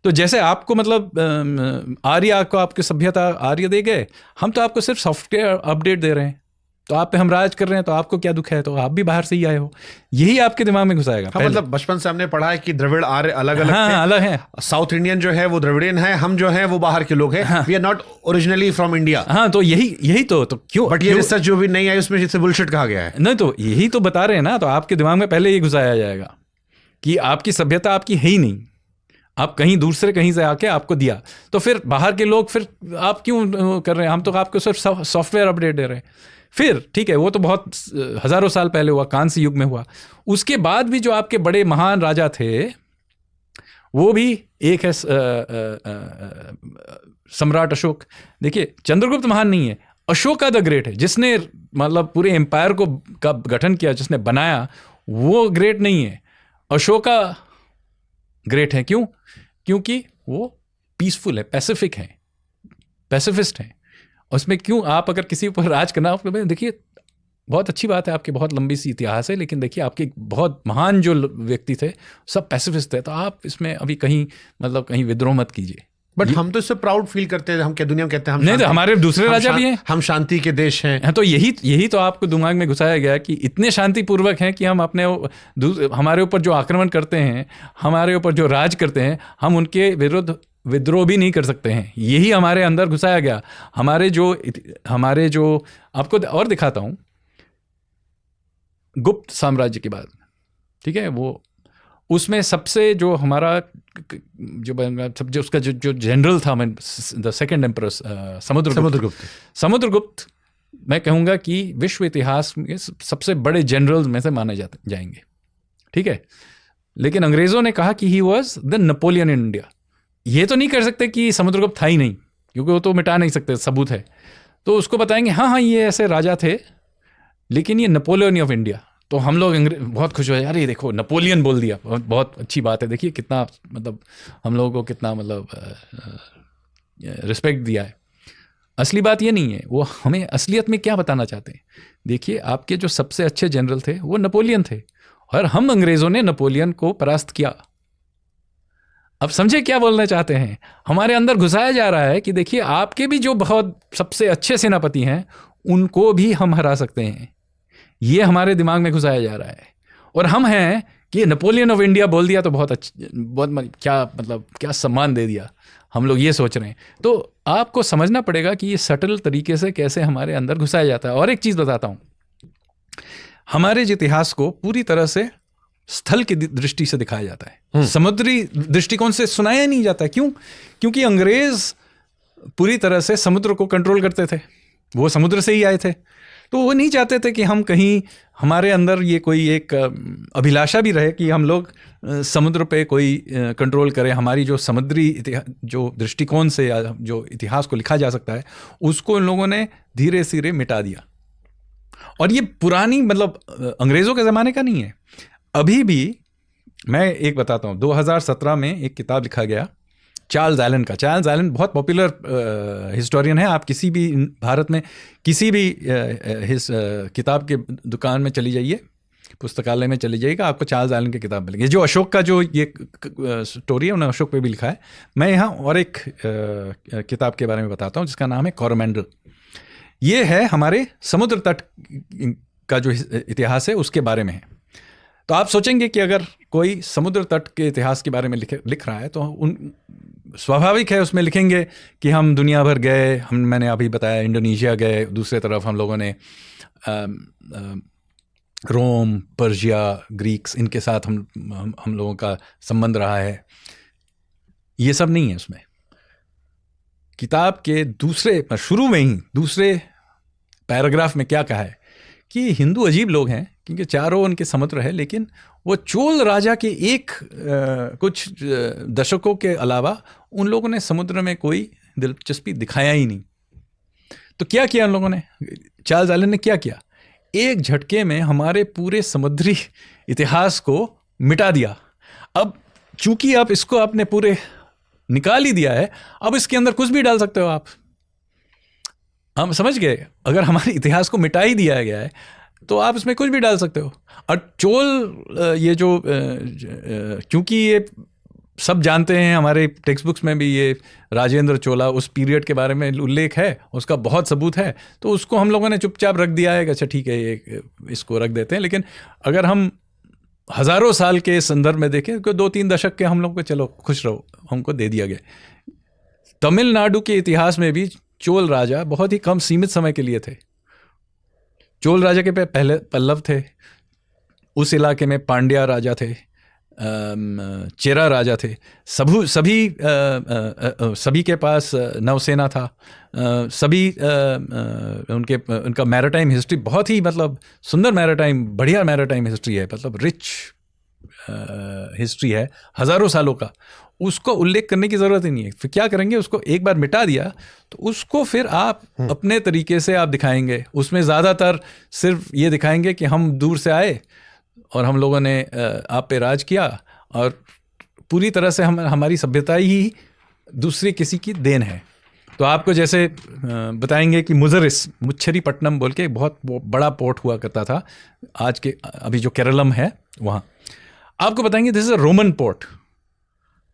तो जैसे आपको मतलब आर्य को आपकी सभ्यता आर्य दे गए, हम तो आपको सिर्फ सॉफ्टवेयर अपडेट दे रहे हैं, तो आप पे हम राज कर रहे हैं, तो आपको क्या दुख है, तो आप भी बाहर से ही आए हो, यही आपके दिमाग में घुसाएगा। हाँ, मतलब बचपन से हमने पढ़ा है कि द्रविड़ आर्य अलग अलग हाँ, अलग है। साउथ इंडियन जो है वो द्रविडियन है, हम जो है वो बाहर के लोग हैं, we are not originally from India. हाँ, तो यही तो क्यों, बट ये रिसर्च जो भी नहीं आई उसमें जिससे बुलशिट कहा गया है। नहीं, तो यही तो बता रहे हैं ना, तो आपके दिमाग में पहले ये घुसाया जाएगा कि आपकी सभ्यता आपकी है ही नहीं, आप कहीं दूसरे कहीं से आके आपको दिया, तो फिर बाहर के लोग फिर आप क्यों कर रहे हैं, हम तो आपको सिर्फ सॉफ्टवेयर अपडेट दे रहे हैं। फिर ठीक है, वो तो बहुत हज़ारों साल पहले हुआ, कांस्य युग में हुआ। उसके बाद भी जो आपके बड़े महान राजा थे वो भी एक है सम्राट अशोक। देखिए चंद्रगुप्त महान नहीं है, अशोका द ग्रेट है, जिसने मतलब पूरे एम्पायर का गठन किया, जिसने बनाया, वो ग्रेट नहीं है, अशोका ग्रेट है। क्यों? क्योंकि वो पीसफुल है, पैसिफिक है, पैसिफिस्ट है। उसमें क्यों आप अगर किसी पर राज करना, देखिए बहुत अच्छी बात है, आपकी बहुत लंबी सी इतिहास है, लेकिन देखिए आपके बहुत महान जो व्यक्ति थे सब पैसिफिस्ट थे, तो आप इसमें अभी कहीं मतलब कहीं विद्रोह मत कीजिए। बट हम तो इससे प्राउड फील करते हैं, हम क्या दुनिया में कहते हैं हम नहीं, तो हमारे दूसरे राजा भी हैं, हम शांति के देश हैं। तो यही तो आपको दिमाग में घुसाया गया कि इतने शांतिपूर्वक हैं कि हम अपने हमारे ऊपर जो आक्रमण करते हैं, हमारे ऊपर जो राज करते हैं, हम उनके विरुद्ध विद्रोह भी नहीं कर सकते हैं। यही हमारे अंदर घुसाया गया। हमारे जो आपको और दिखाता हूँ, गुप्त साम्राज्य की बात, ठीक है, वो उसमें सबसे जो हमारा जो उसका जो जनरल था, द सेकंड एम्परर समुद्रगुप्त, मैं कहूँगा कि विश्व इतिहास में सबसे बड़े जनरल्स में से माने जाएंगे, ठीक है। लेकिन अंग्रेज़ों ने कहा कि he was the Napoleon in India. ये तो नहीं कर सकते कि समुद्रगुप्त था ही नहीं, क्योंकि वो तो मिटा नहीं सकते, सबूत है। तो उसको बताएंगे हाँ ये ऐसे राजा थे, लेकिन ये नेपोलियन ऑफ इंडिया। तो हम लोग बहुत खुश हो जाए, अरे देखो नेपोलियन बोल दिया, बहुत अच्छी बात है, देखिए कितना मतलब हम लोगों को कितना मतलब रिस्पेक्ट दिया है। असली बात ये नहीं है, वो हमें असलियत में क्या बताना चाहते हैं। देखिए आपके जो सबसे अच्छे जनरल थे वो नेपोलियन थे, और हम अंग्रेज़ों ने नेपोलियन को परास्त किया। अब समझे क्या बोलना चाहते हैं। हमारे अंदर घुसाया जा रहा है कि देखिए आपके भी जो बहुत सबसे अच्छे सेनापति हैं उनको भी हम हरा सकते हैं, ये हमारे दिमाग में घुसाया जा रहा है। और हम हैं कि नेपोलियन ऑफ इंडिया बोल दिया तो बहुत क्या सम्मान दे दिया, हम लोग ये सोच रहे हैं। तो आपको समझना पड़ेगा कि ये सटल तरीके से कैसे हमारे अंदर घुसाया जाता है। और एक चीज़ बताता हूँ, हमारे इतिहास को पूरी तरह से स्थल की दृष्टि से दिखाया जाता है, समुद्री दृष्टिकोण से सुनाया नहीं जाता। क्यों? क्योंकि अंग्रेज पूरी तरह से समुद्र को कंट्रोल करते थे, वो समुद्र से ही आए थे। तो वो नहीं चाहते थे कि हम कहीं हमारे अंदर ये कोई एक अभिलाषा भी रहे कि हम लोग समुद्र पे कोई कंट्रोल करें। हमारी जो समुद्री जो दृष्टिकोण से या जो इतिहास को लिखा जा सकता है उसको उन लोगों ने धीरे धीरे मिटा दिया। और ये पुरानी मतलब अंग्रेज़ों के ज़माने का नहीं है। अभी भी मैं एक बताता हूँ, 2017 में एक किताब लिखा गया चार्ल्स एलन का। चार्ल्स एलन बहुत पॉपुलर हिस्टोरियन है। आप किसी भी भारत में किसी भी किताब के दुकान में चली जाइए, पुस्तकालय में चली जाइएगा, आपको चार्ल्स एलन की किताब मिलेगी। जो अशोक का जो ये स्टोरी है उन्होंने अशोक पे भी लिखा है। मैं यहाँ और एक किताब के बारे में बताता हूँ जिसका नाम है कोरोमंडल। ये है हमारे समुद्र तट का जो इतिहास है उसके बारे में है। तो आप सोचेंगे कि अगर कोई समुद्र तट के इतिहास के बारे में लिख रहा है तो स्वाभाविक है उसमें लिखेंगे कि हम दुनिया भर गए, मैंने अभी बताया इंडोनेशिया गए, दूसरे तरफ हम लोगों ने रोम, पर्शिया, ग्रीक्स, इनके साथ हम लोगों का संबंध रहा है। ये सब नहीं है उसमें। किताब के शुरू में ही दूसरे पैराग्राफ में क्या कहा है कि हिंदू अजीब लोग हैं क्योंकि चारों उनके समुद्र है, लेकिन वो चोल राजा के कुछ दशकों के अलावा उन लोगों ने समुद्र में कोई दिलचस्पी दिखाया ही नहीं। तो क्या किया उन लोगों ने, चार्ल्स एलन ने क्या किया, एक झटके में हमारे पूरे समुद्री इतिहास को मिटा दिया। अब चूंकि आप इसको आपने पूरे निकाल ही दिया है, अब इसके अंदर कुछ भी डाल सकते हो आप। हम समझ गए, अगर हमारे इतिहास को मिटा ही दिया गया है तो आप इसमें कुछ भी डाल सकते हो। और चोल ये जो क्योंकि ये सब जानते हैं, हमारे टेक्स्ट बुक्स में भी ये राजेंद्र चोला उस पीरियड के बारे में उल्लेख है, उसका बहुत सबूत है, तो उसको हम लोगों ने चुपचाप रख दिया है कि अच्छा ठीक है ये इसको रख देते हैं। लेकिन अगर हम हज़ारों साल के संदर्भ में देखें तो 2-3 दशक के हम लोग को चलो खुश रहो, हमको दे दिया गया। तमिलनाडु के इतिहास में भी चोल राजा बहुत ही कम सीमित समय के लिए थे। चोल राजा के पहले पल्लव थे, उस इलाके में पांड्या राजा थे, चेरा राजा थे, सभी के पास नौसेना था, उनका मैरिटाइम हिस्ट्री बहुत ही मतलब सुंदर बढ़िया मैरिटाइम हिस्ट्री है, मतलब रिच हिस्ट्री है हज़ारों सालों का। उसको उल्लेख करने की ज़रूरत ही नहीं है। फिर क्या करेंगे, उसको एक बार मिटा दिया तो उसको फिर आप अपने तरीके से आप दिखाएंगे। उसमें ज़्यादातर सिर्फ ये दिखाएंगे कि हम दूर से आए और हम लोगों ने आप पे राज किया, और पूरी तरह से हमारी सभ्यता ही दूसरी किसी की देन है। तो आपको जैसे बताएंगे कि मुच्छरीपट्टनम बोल के एक बहुत बड़ा पोर्ट हुआ करता था, आज के अभी जो केरलम है वहाँ, आपको बताएंगे this is a Roman port.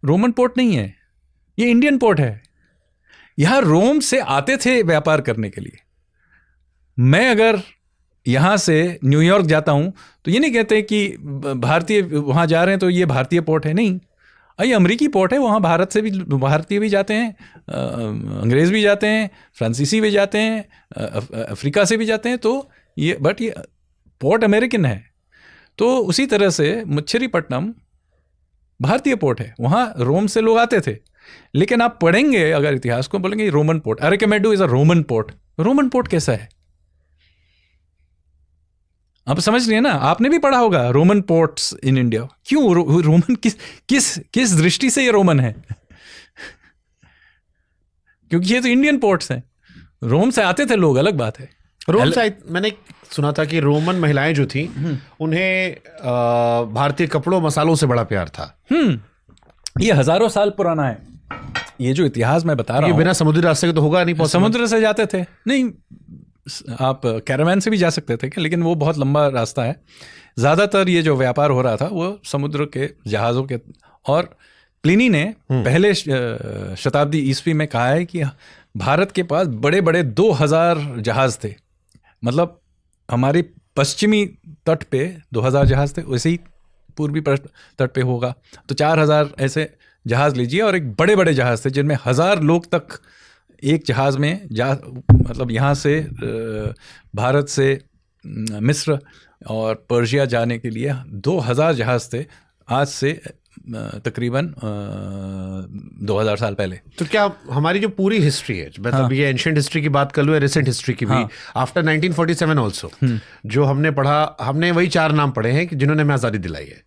Roman port नहीं है, ये इंडियन पोर्ट है। यहाँ रोम से आते थे व्यापार करने के लिए। मैं अगर यहाँ से न्यूयॉर्क जाता हूँ तो ये नहीं कहते कि भारतीय वहाँ जा रहे हैं तो ये भारतीय पोर्ट है, नहीं, ये अमेरिकी पोर्ट है। वहाँ भारत से भी भारतीय भी जाते हैं, अंग्रेज़ भी जाते हैं, फ्रांसीसी भी जाते हैं, अफ्रीका से भी जाते हैं। तो ये पोर्ट अमेरिकन है। तो उसी तरह से मुच्छरीपट्टनम भारतीय पोर्ट है, वहाँ रोम से लोग आते थे। लेकिन आप पढ़ेंगे अगर इतिहास को, बोलेंगे Roman port, Arikamedu is a Roman port. Roman port कैसा है? आप समझ रहे हैं ना, आपने भी पढ़ा होगा रोमन पोर्ट्स इन इंडिया। क्यों रोमन, किस दृष्टि से ये रोमन है? क्योंकि ये तो इंडियन पोर्ट्स हैं। रोम से आते थे लोग, अलग बात है। रोम से मैंने सुना था कि रोमन महिलाएं जो थी उन्हें भारतीय कपड़ों मसालों से बड़ा प्यार था। ये हजारों साल पुराना है, ये जो इतिहास मैं बता रहा हूँ। बिना समुद्री रास्ते के तो होगा नहीं, समुद्र से जाते थे नहीं, आप कैरावैन से भी जा सकते थे, लेकिन वो बहुत लंबा रास्ता है। ज़्यादातर ये जो व्यापार हो रहा था वो समुद्र के जहाज़ों के। और प्लिनी ने पहले शताब्दी ईस्वी में कहा है कि भारत के पास बड़े बड़े 2000 जहाज़ थे। मतलब हमारे पश्चिमी तट पे 2000 जहाज़ थे, वैसे ही पूर्वी तट पे होगा तो 4000 ऐसे जहाज़ लीजिए। और एक बड़े बड़े जहाज़ थे जिनमें 1000 लोग तक एक जहाज़ में मतलब यहाँ से भारत से मिस्र और पर्शिया जाने के लिए 2000 जहाज़ थे, आज से तकरीबन 2000 साल पहले। तो क्या हमारी जो पूरी हिस्ट्री है, मतलब ये एंशिएंट हिस्ट्री की बात कर लूँ या रिसेंट हिस्ट्री की भी, आफ्टर 1947 ऑल्सो जो हमने पढ़ा, हमने वही 4 नाम पढ़े हैं कि जिन्होंने हमें आज़ादी दिलाई है।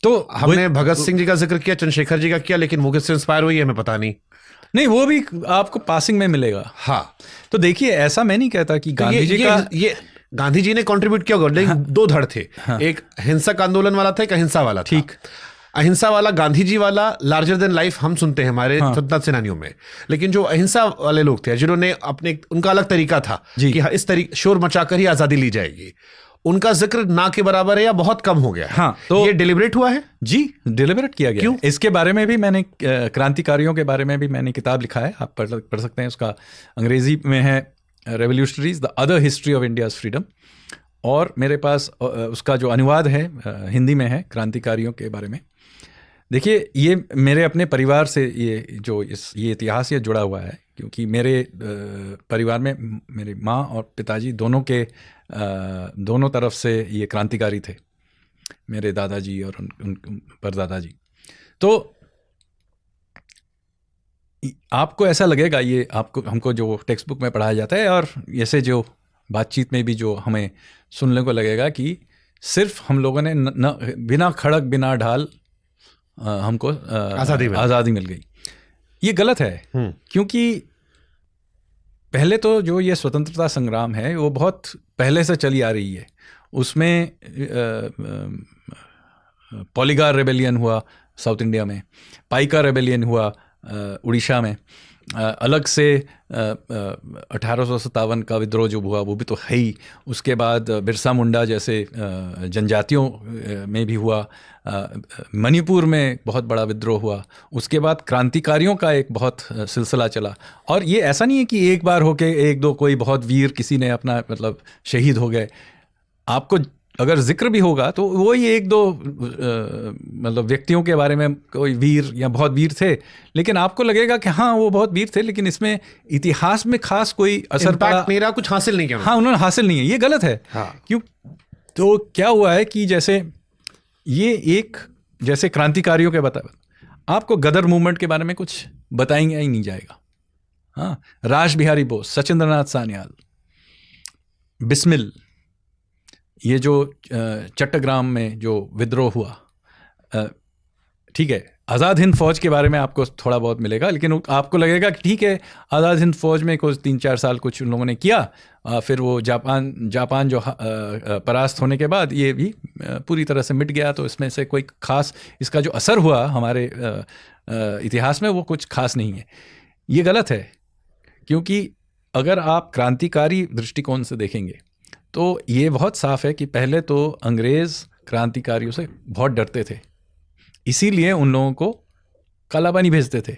तो हमने भगत सिंह जी का जिक्र किया, चंद्रशेखर जी का किया, लेकिन वो किससे इंस्पायर हुई हमें पता नहीं, वो भी आपको पासिंग में मिलेगा। हाँ, तो देखिए, ऐसा मैं नहीं कहता कि गांधी जी का ये गांधी जी ने कंट्रीब्यूट किया होगा, लेकिन 2 धड़ थे। एक हिंसक आंदोलन वाला था, एक अहिंसा वाला था। ठीक, अहिंसा वाला, गांधी जी वाला लार्जर देन लाइफ हम सुनते हैं हमारे स्वतंत्रता सेनानियों में, लेकिन जो अहिंसा वाले लोग थे जिन्होंने अपने, उनका अलग तरीका था कि इस तरीके शोर मचाकर ही आजादी ली जाएगी, उनका जिक्र ना के बराबर है या बहुत कम हो गया है। हाँ, तो ये डिलिबरेट हुआ है जी, डिलिबरेट किया गया। क्यों? इसके बारे में भी मैंने, क्रांतिकारियों के बारे में भी मैंने किताब लिखा है, आप पढ़ सकते हैं। उसका अंग्रेजी में है revolutionaries the other history of India's freedom, और मेरे पास उसका जो अनुवाद है हिंदी में है, क्रांतिकारियों के बारे में। देखिए, ये मेरे अपने परिवार से ये इतिहास ये जुड़ा हुआ है, क्योंकि मेरे परिवार में मेरी माँ और पिताजी दोनों तरफ से ये क्रांतिकारी थे, मेरे दादाजी और उन परदादाजी। तो आपको ऐसा लगेगा, ये हमको जो टेक्स्ट बुक में पढ़ाया जाता है और ऐसे जो बातचीत में भी जो हमें सुनने को लगेगा कि सिर्फ हम लोगों ने बिना खड़क बिना ढाल हमको आज़ादी मिल गई। ये गलत है, क्योंकि पहले तो जो ये स्वतंत्रता संग्राम है वो बहुत पहले से चली आ रही है। उसमें पॉलीगार रेबेलियन हुआ साउथ इंडिया में, पाइका रेबेलियन हुआ उड़ीसा में, अलग से 1857 का विद्रोह जो हुआ वो भी तो है ही। उसके बाद बिरसा मुंडा जैसे जनजातियों में भी हुआ, मणिपुर में बहुत बड़ा विद्रोह हुआ। उसके बाद क्रांतिकारियों का एक बहुत सिलसिला चला। और ये ऐसा नहीं है कि एक बार होके एक दो कोई बहुत वीर किसी ने अपना मतलब शहीद हो गए। आपको अगर जिक्र भी होगा तो वही एक दो मतलब व्यक्तियों के बारे में कोई वीर या बहुत वीर थे, लेकिन आपको लगेगा कि हाँ वो बहुत वीर थे, लेकिन इसमें इतिहास में खास कोई असर पड़ा, मेरा कुछ हासिल नहीं किया। हाँ, उन्होंने हासिल नहीं है, ये गलत है। हाँ। क्यों? तो क्या हुआ है कि जैसे ये एक जैसे क्रांतिकारियों के आपको गदर मूवमेंट के बारे में कुछ बताएंगे ही नहीं जाएगा। हाँ, रास बिहारी बोस, सचिंद्रनाथ सान्याल, बिस्मिल, ये जो चट्टग्राम में जो विद्रोह हुआ, ठीक है, आज़ाद हिंद फौज के बारे में आपको थोड़ा बहुत मिलेगा, लेकिन आपको लगेगा कि ठीक है आज़ाद हिंद फौज में कुछ 3-4 साल कुछ उन लोगों ने किया, फिर वो जापान जो परास्त होने के बाद ये भी पूरी तरह से मिट गया, तो इसमें से कोई खास इसका जो असर हुआ हमारे इतिहास में वो कुछ खास नहीं है। ये गलत है, क्योंकि अगर आप क्रांतिकारी दृष्टिकोण से देखेंगे तो ये बहुत साफ है कि पहले तो अंग्रेज़ क्रांतिकारियों से बहुत डरते थे, इसीलिए उन लोगों को कालापानी भेजते थे।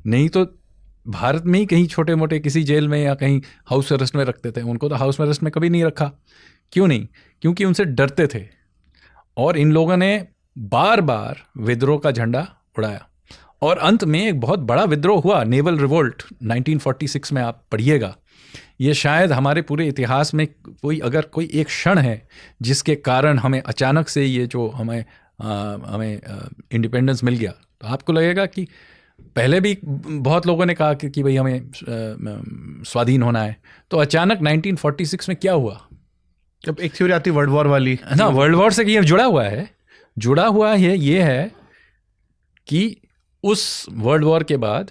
नहीं तो भारत में ही कहीं छोटे मोटे किसी जेल में या कहीं हाउस अरेस्ट में रखते थे। उनको तो हाउस अरेस्ट में कभी नहीं रखा। क्यों नहीं? क्योंकि उनसे डरते थे। और इन लोगों ने बार बार विद्रोह का झंडा उड़ाया, और अंत में एक बहुत बड़ा विद्रोह हुआ, नेवल रिवोल्ट 1946 में, आप पढ़िएगा। ये शायद हमारे पूरे इतिहास में कोई एक क्षण है जिसके कारण हमें अचानक से ये जो हमें हमें इंडिपेंडेंस मिल गया, तो आपको लगेगा कि पहले भी बहुत लोगों ने कहा कि भाई हमें स्वाधीन होना है, तो अचानक 1946 में क्या हुआ? जब एक थ्योरी आती वर्ल्ड वॉर वाली ना, वर्ल्ड वॉर से ये जुड़ा हुआ है ये है कि उस वर्ल्ड वॉर के बाद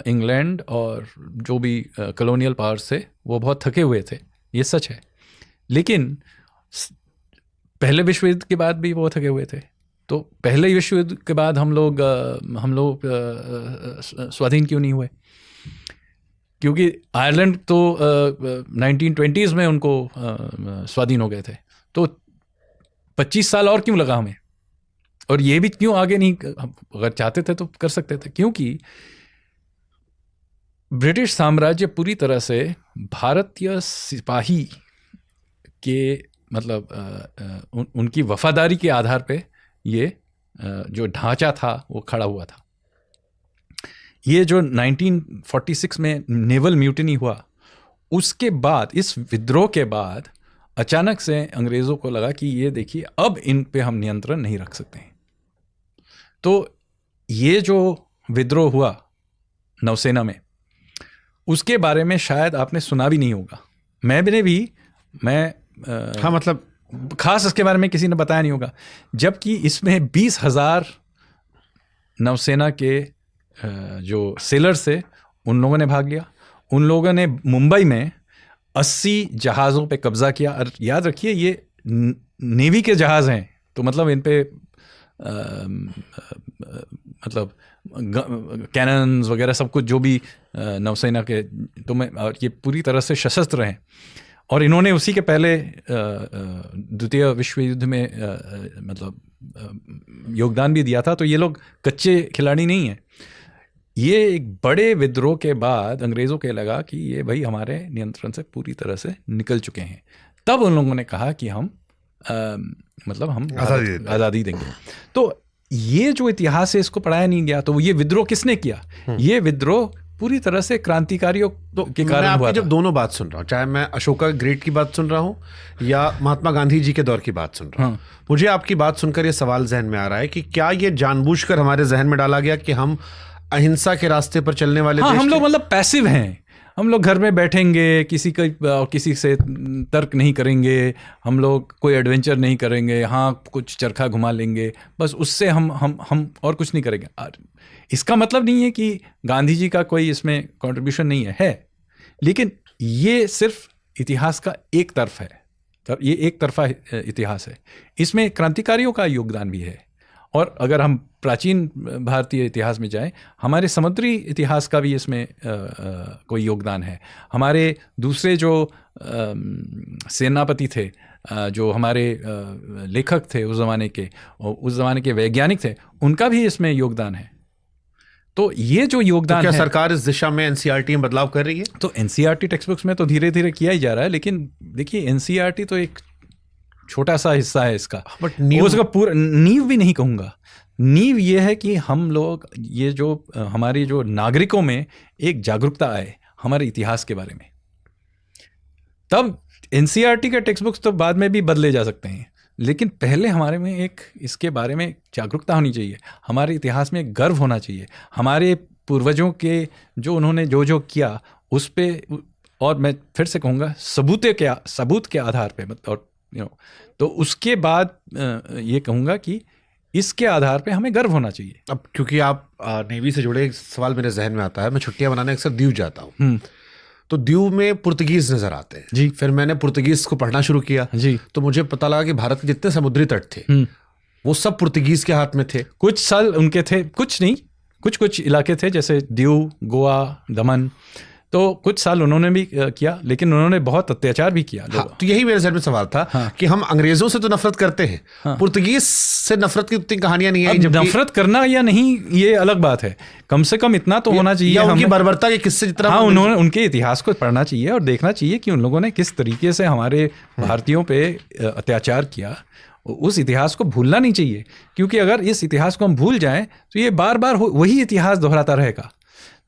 इंग्लैंड और जो भी कॉलोनियल पावर्स थे वो बहुत थके हुए थे, ये सच है, लेकिन पहले विश्व युद्ध के बाद भी वो थके हुए थे। तो पहले विश्व युद्ध के बाद हम लोग स्वाधीन क्यों नहीं हुए? क्योंकि आयरलैंड तो 1920s में उनको स्वाधीन हो गए थे, तो 25 साल और क्यों लगा हमें? और ये भी क्यों आगे नहीं, अगर चाहते थे तो कर सकते थे, क्योंकि ब्रिटिश साम्राज्य पूरी तरह से भारतीय सिपाही के मतलब उनकी वफादारी के आधार पे ये जो ढांचा था वो खड़ा हुआ था। ये जो 1946 में नेवल म्यूटिनी हुआ, उसके बाद, इस विद्रोह के बाद अचानक से अंग्रेज़ों को लगा कि ये देखिए अब इन पे हम नियंत्रण नहीं रख सकते हैं। तो ये जो विद्रोह हुआ नौसेना में, उसके बारे में शायद आपने सुना भी नहीं होगा, हाँ, मतलब खास इसके बारे में किसी ने बताया नहीं होगा, जबकि इसमें 20,000 नौसेना के जो सेलर्स थे उन लोगों ने भाग लिया। उन लोगों ने मुंबई में 80 जहाज़ों पे कब्जा किया। और याद रखिए ये नेवी के जहाज़ हैं, तो मतलब इन पे मतलब कैनन्स वगैरह सब कुछ जो भी नौसेना के, तो और ये पूरी तरह से सशस्त्र हैं। और इन्होंने उसी के पहले द्वितीय विश्व युद्ध में मतलब योगदान भी दिया था, तो ये लोग कच्चे खिलाड़ी नहीं हैं। ये एक बड़े विद्रोह के बाद अंग्रेज़ों के लगा कि ये भाई हमारे नियंत्रण से पूरी तरह से निकल चुके हैं, तब उन लोगों ने कहा कि हम मतलब हम आज़ादी देंगे। तो ये जो इतिहास है इसको पढ़ाया नहीं गया। तो ये विद्रोह किसने किया? ये विद्रोह पूरी तरह से क्रांतिकारियों के कारण हुआ था। जब दोनों बात सुन रहा हूँ, चाहे मैं अशोका ग्रेट की बात सुन रहा हूँ या महात्मा गांधी जी के दौर की बात सुन रहा हूँ, मुझे आपकी बात सुनकर ये सवाल जहन में आ रहा है कि क्या ये जानबूझकर हमारे जहन में डाला गया कि हम अहिंसा के रास्ते पर चलने वाले देश हम लोग मतलब पैसिव हैं, हम लोग घर में बैठेंगे, किसी से तर्क नहीं करेंगे, हम लोग कोई एडवेंचर नहीं करेंगे, हाँ कुछ चरखा घुमा लेंगे, बस उससे हम और कुछ नहीं करेंगे। इसका मतलब नहीं है कि गांधी जी का कोई इसमें कंट्रीब्यूशन नहीं है, लेकिन ये सिर्फ इतिहास का एक तरफ है, ये एक तरफा इतिहास है। इसमें क्रांतिकारियों का योगदान भी है। और अगर हम प्राचीन भारतीय इतिहास में जाएं, हमारे समुद्री इतिहास का भी इसमें कोई योगदान है। हमारे दूसरे जो सेनापति थे, जो हमारे लेखक थे उस ज़माने के वैज्ञानिक थे, उनका भी इसमें योगदान है। तो ये जो योगदान क्या है, सरकार इस दिशा में एनसीईआरटी में बदलाव कर रही है? तो एनसीईआरटी टेक्स्ट बुक्स में तो धीरे धीरे किया ही जा रहा है, लेकिन देखिए एनसीईआरटी तो एक छोटा सा हिस्सा है इसका, बट उसका पूरा नींव भी नहीं कहूँगा। नींव ये है कि हम लोग, ये जो हमारी जो नागरिकों में एक जागरूकता आए हमारे इतिहास के बारे में, तब एनसीईआरटी के टेक्स्ट बुक्स तो बाद में भी बदले जा सकते हैं, लेकिन पहले हमारे में एक इसके बारे में जागरूकता होनी चाहिए, हमारे इतिहास में गर्व होना चाहिए, हमारे पूर्वजों के जो उन्होंने जो किया उस पर, और मैं फिर से कहूँगा सबूत के आधार पे, और तो उसके बाद ये कहूँगा कि इसके आधार पे हमें गर्व होना चाहिए। अब क्योंकि आप नेवी से जुड़े, एक सवाल मेरे जहन में आता है, मैं छुट्टियां मनाने अक्सर दीव जाता हूँ, तो दीव में पुर्तगीज नजर आते हैं जी। फिर मैंने पुर्तगीज को पढ़ना शुरू किया जी, तो मुझे पता लगा कि भारत के जितने समुद्री तट थे वो सब पुर्तगीज के हाथ में थे। कुछ साल उनके थे, कुछ नहीं, कुछ इलाके थे जैसे दीव, गोवा, दमन, तो कुछ साल उन्होंने भी किया, लेकिन उन्होंने बहुत अत्याचार भी किया। हाँ, तो यही मेरे जहन में सवाल था कि हम अंग्रेजों से तो नफरत करते हैं, पुर्तगीज से नफरत की उतनी कहानियां नहीं आई। नफरत करना या नहीं ये अलग बात है, कम से कम इतना तो होना चाहिए, उनकी बर्बरता के किस्से जितना, हाँ, उन्होंने उनके इतिहास को पढ़ना चाहिए और देखना चाहिए कि उन लोगों ने किस तरीके से हमारे भारतीयों पे अत्याचार किया। उस इतिहास को भूलना नहीं चाहिए, क्योंकि अगर इस इतिहास को हम भूल जाएं तो ये बार बार वही इतिहास दोहराता रहेगा।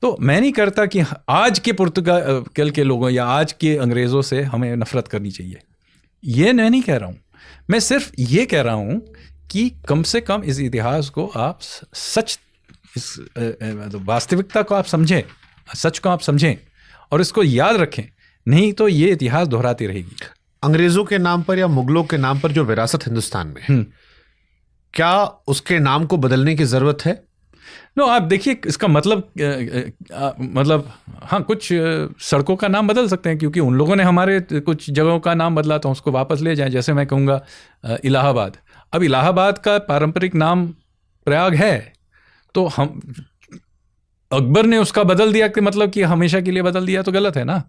तो मैं नहीं करता कि आज के पुर्तगाल के लोगों या आज के अंग्रेज़ों से हमें नफरत करनी चाहिए, ये मैं नहीं कह रहा हूँ। मैं सिर्फ ये कह रहा हूँ कि कम से कम इस इतिहास को आप सच, इस मतलब वास्तविकता को आप समझें, सच को आप समझें और इसको याद रखें, नहीं तो ये इतिहास दोहराती रहेगी। अंग्रेजों के नाम पर या मुगलों के नाम पर जो विरासत हिंदुस्तान में है, क्या उसके नाम को बदलने की जरूरत है? आप देखिए इसका मतलब हाँ, कुछ सड़कों का नाम बदल सकते हैं क्योंकि उन लोगों ने हमारे कुछ जगहों का नाम बदला, तो उसको वापस ले जाएं। जैसे मैं कहूँगा इलाहाबाद, अब इलाहाबाद का पारंपरिक नाम प्रयाग है, तो हम अकबर ने उसका बदल दिया कि मतलब कि हमेशा के लिए बदल दिया, तो गलत है ना।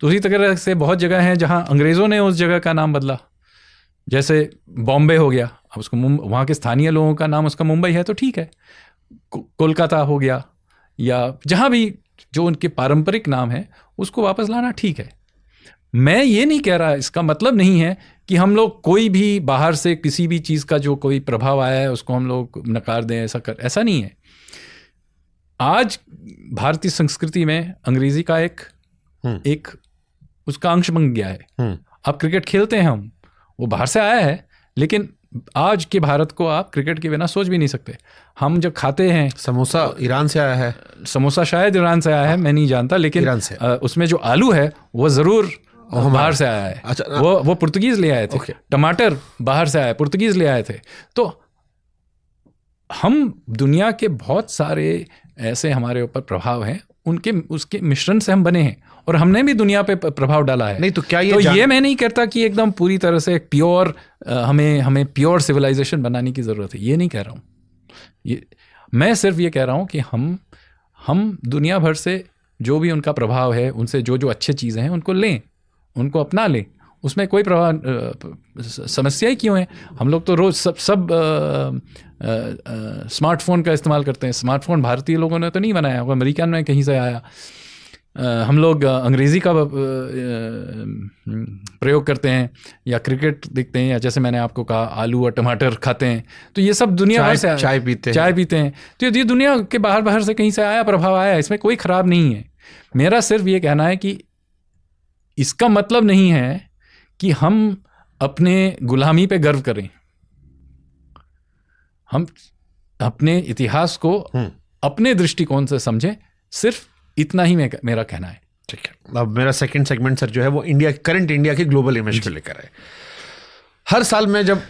तो उसी तरह से बहुत जगह हैं जहाँ अंग्रेज़ों ने उस जगह का नाम बदला, जैसे बॉम्बे हो गया, अब उसको वहाँ के स्थानीय लोगों का नाम उसका मुंबई है, तो ठीक है। कोलकाता हो गया, या जहाँ भी जो उनके पारंपरिक नाम है उसको वापस लाना ठीक है। मैं ये नहीं कह रहा, इसका मतलब नहीं है कि हम लोग कोई भी बाहर से किसी भी चीज़ का जो कोई प्रभाव आया है उसको हम लोग नकार दें, ऐसा नहीं है। आज भारतीय संस्कृति में अंग्रेजी का एक उसका अंश बन गया है। अब क्रिकेट खेलते हैं हम, वो बाहर से आया है, लेकिन आज के भारत को आप क्रिकेट के बिना सोच भी नहीं सकते। हम जब खाते हैं, समोसा ईरान से आया है, समोसा शायद ईरान से आया है, मैं नहीं जानता, लेकिन उसमें जो आलू है वो ज़रूर बाहर से आया है। अच्छा, वो पुर्तगीज ले आए थे। टमाटर बाहर से आए, पुर्तगीज ले आए थे। तो हम दुनिया के बहुत सारे ऐसे हमारे ऊपर प्रभाव हैं, उसके मिश्रण से हम बने हैं और हमने भी दुनिया पे प्रभाव डाला है। नहीं तो क्या ये मैं नहीं कहता कि एकदम पूरी तरह से प्योर हमें प्योर सिविलाइजेशन बनाने की ज़रूरत है, ये नहीं कह रहा हूँ। मैं सिर्फ ये कह रहा हूँ कि हम दुनिया भर से जो भी उनका प्रभाव है, उनसे जो अच्छी चीज़ें हैं उनको लें, उनको अपना लें, उसमें कोई समस्या ही क्यों है। हम लोग तो रोज़ सब स्मार्टफोन का इस्तेमाल करते हैं। स्मार्टफोन भारतीय लोगों ने तो नहीं बनाया, वो अमेरिकन में कहीं से आया। हम लोग अंग्रेज़ी का प्रयोग करते हैं, या क्रिकेट देखते हैं, या जैसे मैंने आपको कहा आलू और टमाटर खाते हैं। तो ये सब दुनिया भर से चाय पीते हैं। तो ये दुनिया के बाहर से कहीं से आया, प्रभाव आया, इसमें कोई ख़राब नहीं है। मेरा सिर्फ ये कहना है कि इसका मतलब नहीं है कि हम अपने गुलामी पे गर्व करें। हम अपने इतिहास को अपने दृष्टिकोण से समझें, सिर्फ इतना ही मेरा कहना है। ठीक है, अब मेरा सेकंड सेगमेंट सर जो है वो करंट इंडिया की ग्लोबल इमेज को लेकर है। हर साल में जब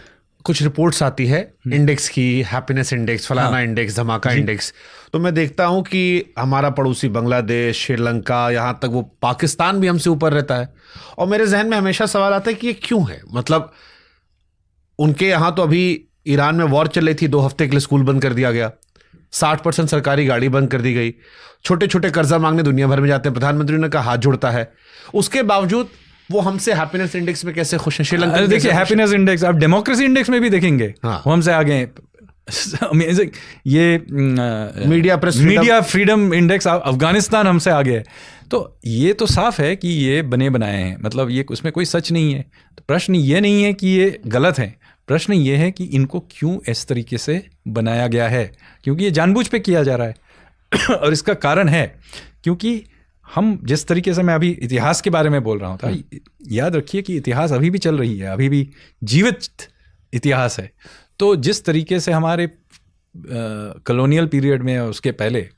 कुछ रिपोर्ट्स आती है इंडेक्स की, हैप्पीनेस इंडेक्स, फलाना इंडेक्स, धमाका इंडेक्स, तो मैं देखता हूं कि हमारा पड़ोसी बांग्लादेश, श्रीलंका, यहाँ तक वो पाकिस्तान भी हमसे ऊपर रहता है। और मेरे जहन में हमेशा सवाल आता है कि ये क्यों है। मतलब उनके यहाँ तो अभी ईरान में वॉर चल रही थी, 2 हफ्ते के लिए स्कूल बंद कर दिया गया, 60% सरकारी गाड़ी बंद कर दी गई, छोटे छोटे कर्जा मांगने दुनिया भर में जाते हैं, प्रधानमंत्री ने कहा हाथ जोड़ता है, उसके बावजूद वो हमसे हैप्पीनेस इंडेक्स में कैसे खुश हैं। श्रीलंका देखिए, हैप्पीनेस इंडेक्स आप डेमोक्रेसी इंडेक्स में भी देखेंगे, हाँ, वो हमसे आगे हैं। अमेजिंग। ये मीडिया फ्रीडम इंडेक्स, अफगानिस्तान हमसे आगे है। तो ये तो साफ है कि ये बने बनाए हैं, मतलब ये उसमें कोई सच नहीं है। तो प्रश्न ये नहीं है कि ये गलत है, प्रश्न ये है कि इनको क्यों इस तरीके से बनाया गया है, क्योंकि ये जानबूझ पे किया जा रहा है। और इसका कारण है क्योंकि हम जिस तरीके से, मैं अभी इतिहास के बारे में बोल रहा था, याद रखिए कि इतिहास अभी भी चल रही है, अभी भी जीवित इतिहास है। तो जिस तरीके से हमारे कॉलोनियल पीरियड में, उसके पहले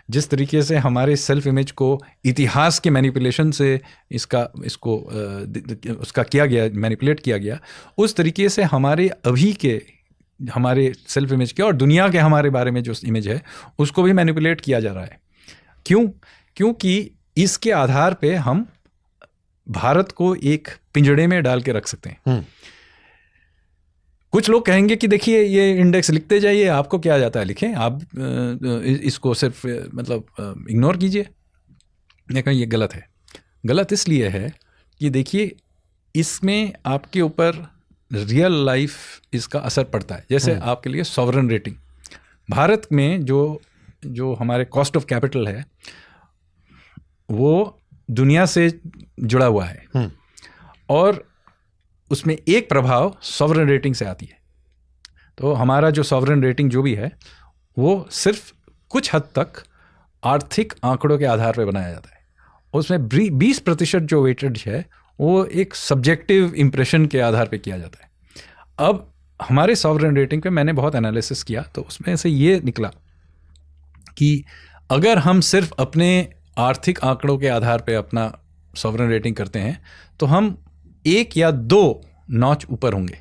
जिस तरीके से हमारे सेल्फ इमेज को इतिहास के मैनिपुलेशन से उसका किया गया, मैनिपुलेट किया गया, उस तरीके से हमारे सेल्फ इमेज के और दुनिया के हमारे बारे में जो इमेज है उसको भी मैनिपुलेट किया जा रहा है। क्योंकि इसके आधार पे हम भारत को एक पिंजड़े में डाल के रख सकते हैं। कुछ लोग कहेंगे कि देखिए ये इंडेक्स लिखते जाइए, आपको क्या जाता है, लिखें आप, इसको सिर्फ मतलब इग्नोर कीजिए। लेकिन ये गलत है। गलत इसलिए है कि देखिए इसमें आपके ऊपर रियल लाइफ इसका असर पड़ता है। जैसे आपके लिए सॉवरन रेटिंग, भारत में जो हमारे कॉस्ट ऑफ कैपिटल है वो दुनिया से जुड़ा हुआ है, और उसमें एक प्रभाव सॉवरन रेटिंग से आती है। तो हमारा जो सॉवरन रेटिंग जो भी है वो सिर्फ कुछ हद तक आर्थिक आंकड़ों के आधार पर बनाया जाता है। उसमें 20% जो वेटेज है वो एक सब्जेक्टिव इम्प्रेशन के आधार पर किया जाता है। अब हमारे सॉवरेन रेटिंग पे मैंने बहुत एनालिसिस किया, तो उसमें से ये निकला कि अगर हम सिर्फ अपने आर्थिक आंकड़ों के आधार पे अपना सॉवरेन रेटिंग करते हैं तो हम 1 या 2 नॉच ऊपर होंगे।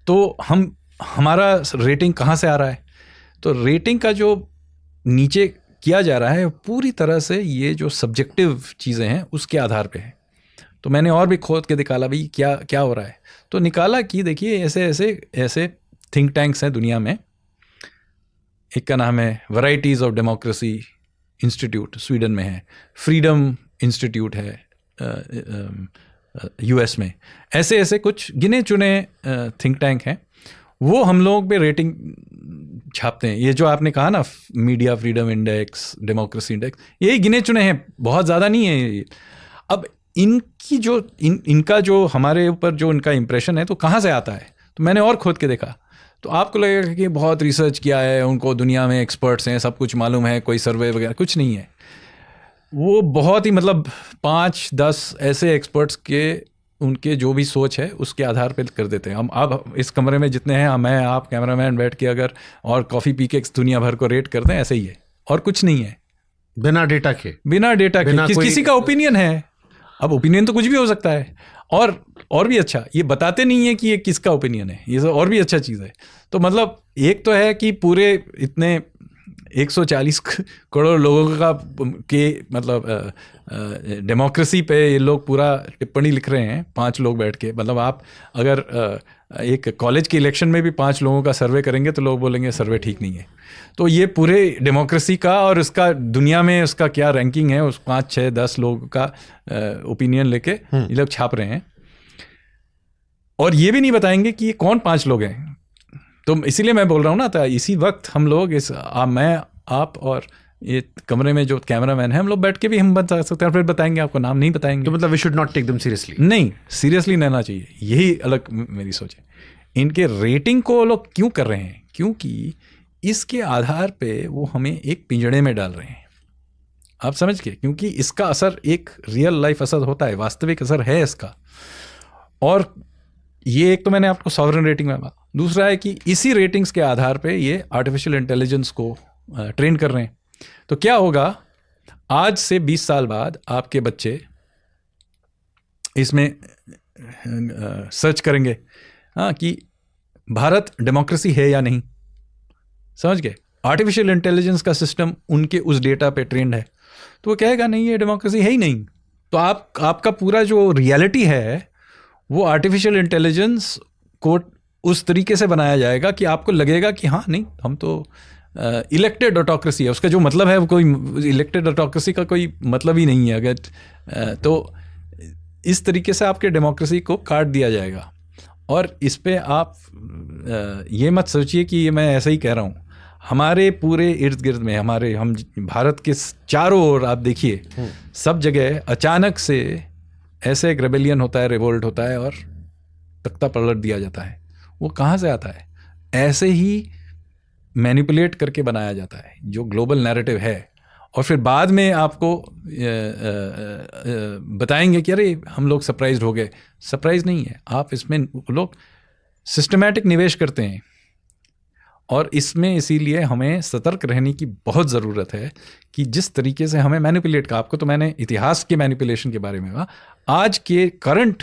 तो हमारा रेटिंग कहाँ से आ रहा है? तो रेटिंग का जो नीचे किया जा रहा है पूरी तरह से ये जो सब्जेक्टिव चीज़ें हैं उसके आधार पे है। तो मैंने और भी खोद के निकाला भाई क्या क्या हो रहा है, तो निकाला कि देखिए ऐसे थिंक टैंक्स हैं दुनिया में। एक का नाम है varieties of democracy institute, Sweden में है, फ्रीडम इंस्टीट्यूट है यूएस में। ऐसे कुछ गिने चुने थिंक टैंक हैं, वो हम लोग पे रेटिंग छापते हैं। ये जो आपने कहा ना media freedom index, democracy index, यही गिने चुने हैं, बहुत ज़्यादा नहीं है ये। अब इनकी जो इनका जो हमारे ऊपर जो इनका इम्प्रेशन है तो कहाँ से आता है? तो मैंने और खोद के देखा तो आपको लगेगा कि बहुत रिसर्च किया है, उनको दुनिया में एक्सपर्ट्स हैं, सब कुछ मालूम है, कोई सर्वे वगैरह कुछ नहीं है। वो बहुत ही मतलब 5-10 ऐसे एक्सपर्ट्स के उनके जो भी सोच है उसके आधार पर कर देते हैं। हम अब इस कमरे में जितने हैं, मैं आप कैमरामैन बैठ के अगर और कॉफ़ी पी के दुनिया भर को रेट करते हैं, ऐसे ही है और कुछ नहीं है। बिना डेटा के किसी का ओपिनियन है। अब ओपिनियन तो कुछ भी हो सकता है, और भी अच्छा ये बताते नहीं है कि ये किसका ओपिनियन है, ये और भी अच्छा चीज़ है। तो मतलब एक तो है कि पूरे इतने 140 करोड़ लोगों का के मतलब डेमोक्रेसी पे ये लोग पूरा टिप्पणी लिख रहे हैं 5 लोग बैठ के। मतलब आप अगर एक कॉलेज के इलेक्शन में भी 5 लोगों का सर्वे करेंगे तो लोग बोलेंगे सर्वे ठीक नहीं है। तो ये पूरे डेमोक्रेसी का और इसका दुनिया में उसका क्या रैंकिंग है, उस 5-6-10 लोगों का ओपिनियन लेके ये लोग छाप रहे हैं, और ये भी नहीं बताएंगे कि ये कौन 5 लोग हैं। तो इसीलिए मैं बोल रहा हूँ ना, तो इसी वक्त हम लोग मैं आप और ये कमरे में जो कैमरामैन है, हम लोग बैठ के भी हम बता सकते हैं, फिर बताएंगे, आपको नाम नहीं बताएंगे। तो मतलब we should not take them seriously. नहीं, सीरियसली लेना चाहिए, यही अलग मेरी सोच है। इनके रेटिंग को लोग क्यों कर रहे हैं? क्योंकि इसके आधार पे वो हमें एक पिंजड़े में डाल रहे हैं, आप समझ के, क्योंकि इसका असर एक रियल लाइफ असर होता है, वास्तविक असर है इसका। और ये एक तो मैंने आपको सॉवरेन रेटिंग में, दूसरा है कि इसी रेटिंग्स के आधार पे ये आर्टिफिशियल इंटेलिजेंस को ट्रेन कर रहे हैं। तो क्या होगा, आज से 20 साल बाद आपके बच्चे इसमें सर्च करेंगे कि भारत डेमोक्रेसी है या नहीं, समझ गए? आर्टिफिशियल इंटेलिजेंस का सिस्टम उनके उस डेटा पे ट्रेंड है, तो वो कहेगा नहीं ये डेमोक्रेसी है ही नहीं। तो आपका पूरा जो रियलिटी है वो आर्टिफिशियल इंटेलिजेंस को उस तरीके से बनाया जाएगा कि आपको लगेगा कि हाँ नहीं, हम तो इलेक्टेड ऑटोक्रेसी है। उसका जो मतलब है वो कोई इलेक्टेड ऑटोक्रेसी का कोई मतलब ही नहीं है। अगर तो इस तरीके से आपके डेमोक्रेसी को काट दिया जाएगा। और इस पे आप ये मत सोचिए कि ये मैं ऐसा ही कह रहा हूँ, हमारे पूरे इर्द गिर्द में हम भारत के चारों ओर आप देखिए, सब जगह अचानक से ऐसे एक रेबेलियन होता है, रिवोल्ट होता है और तख्ता पलट दिया जाता है। वो कहाँ से आता है? ऐसे ही मैनिपुलेट करके बनाया जाता है जो ग्लोबल नैरेटिव है, और फिर बाद में आपको बताएंगे कि अरे हम लोग सरप्राइज हो गए। सरप्राइज नहीं है, आप इसमें लोग सिस्टमैटिक निवेश करते हैं, और इसमें इसीलिए हमें सतर्क रहने की बहुत ज़रूरत है कि जिस तरीके से हमें मैनिपुलेट का, आपको तो मैंने इतिहास के मैनिपुलेशन के बारे में कहा, आज के करंट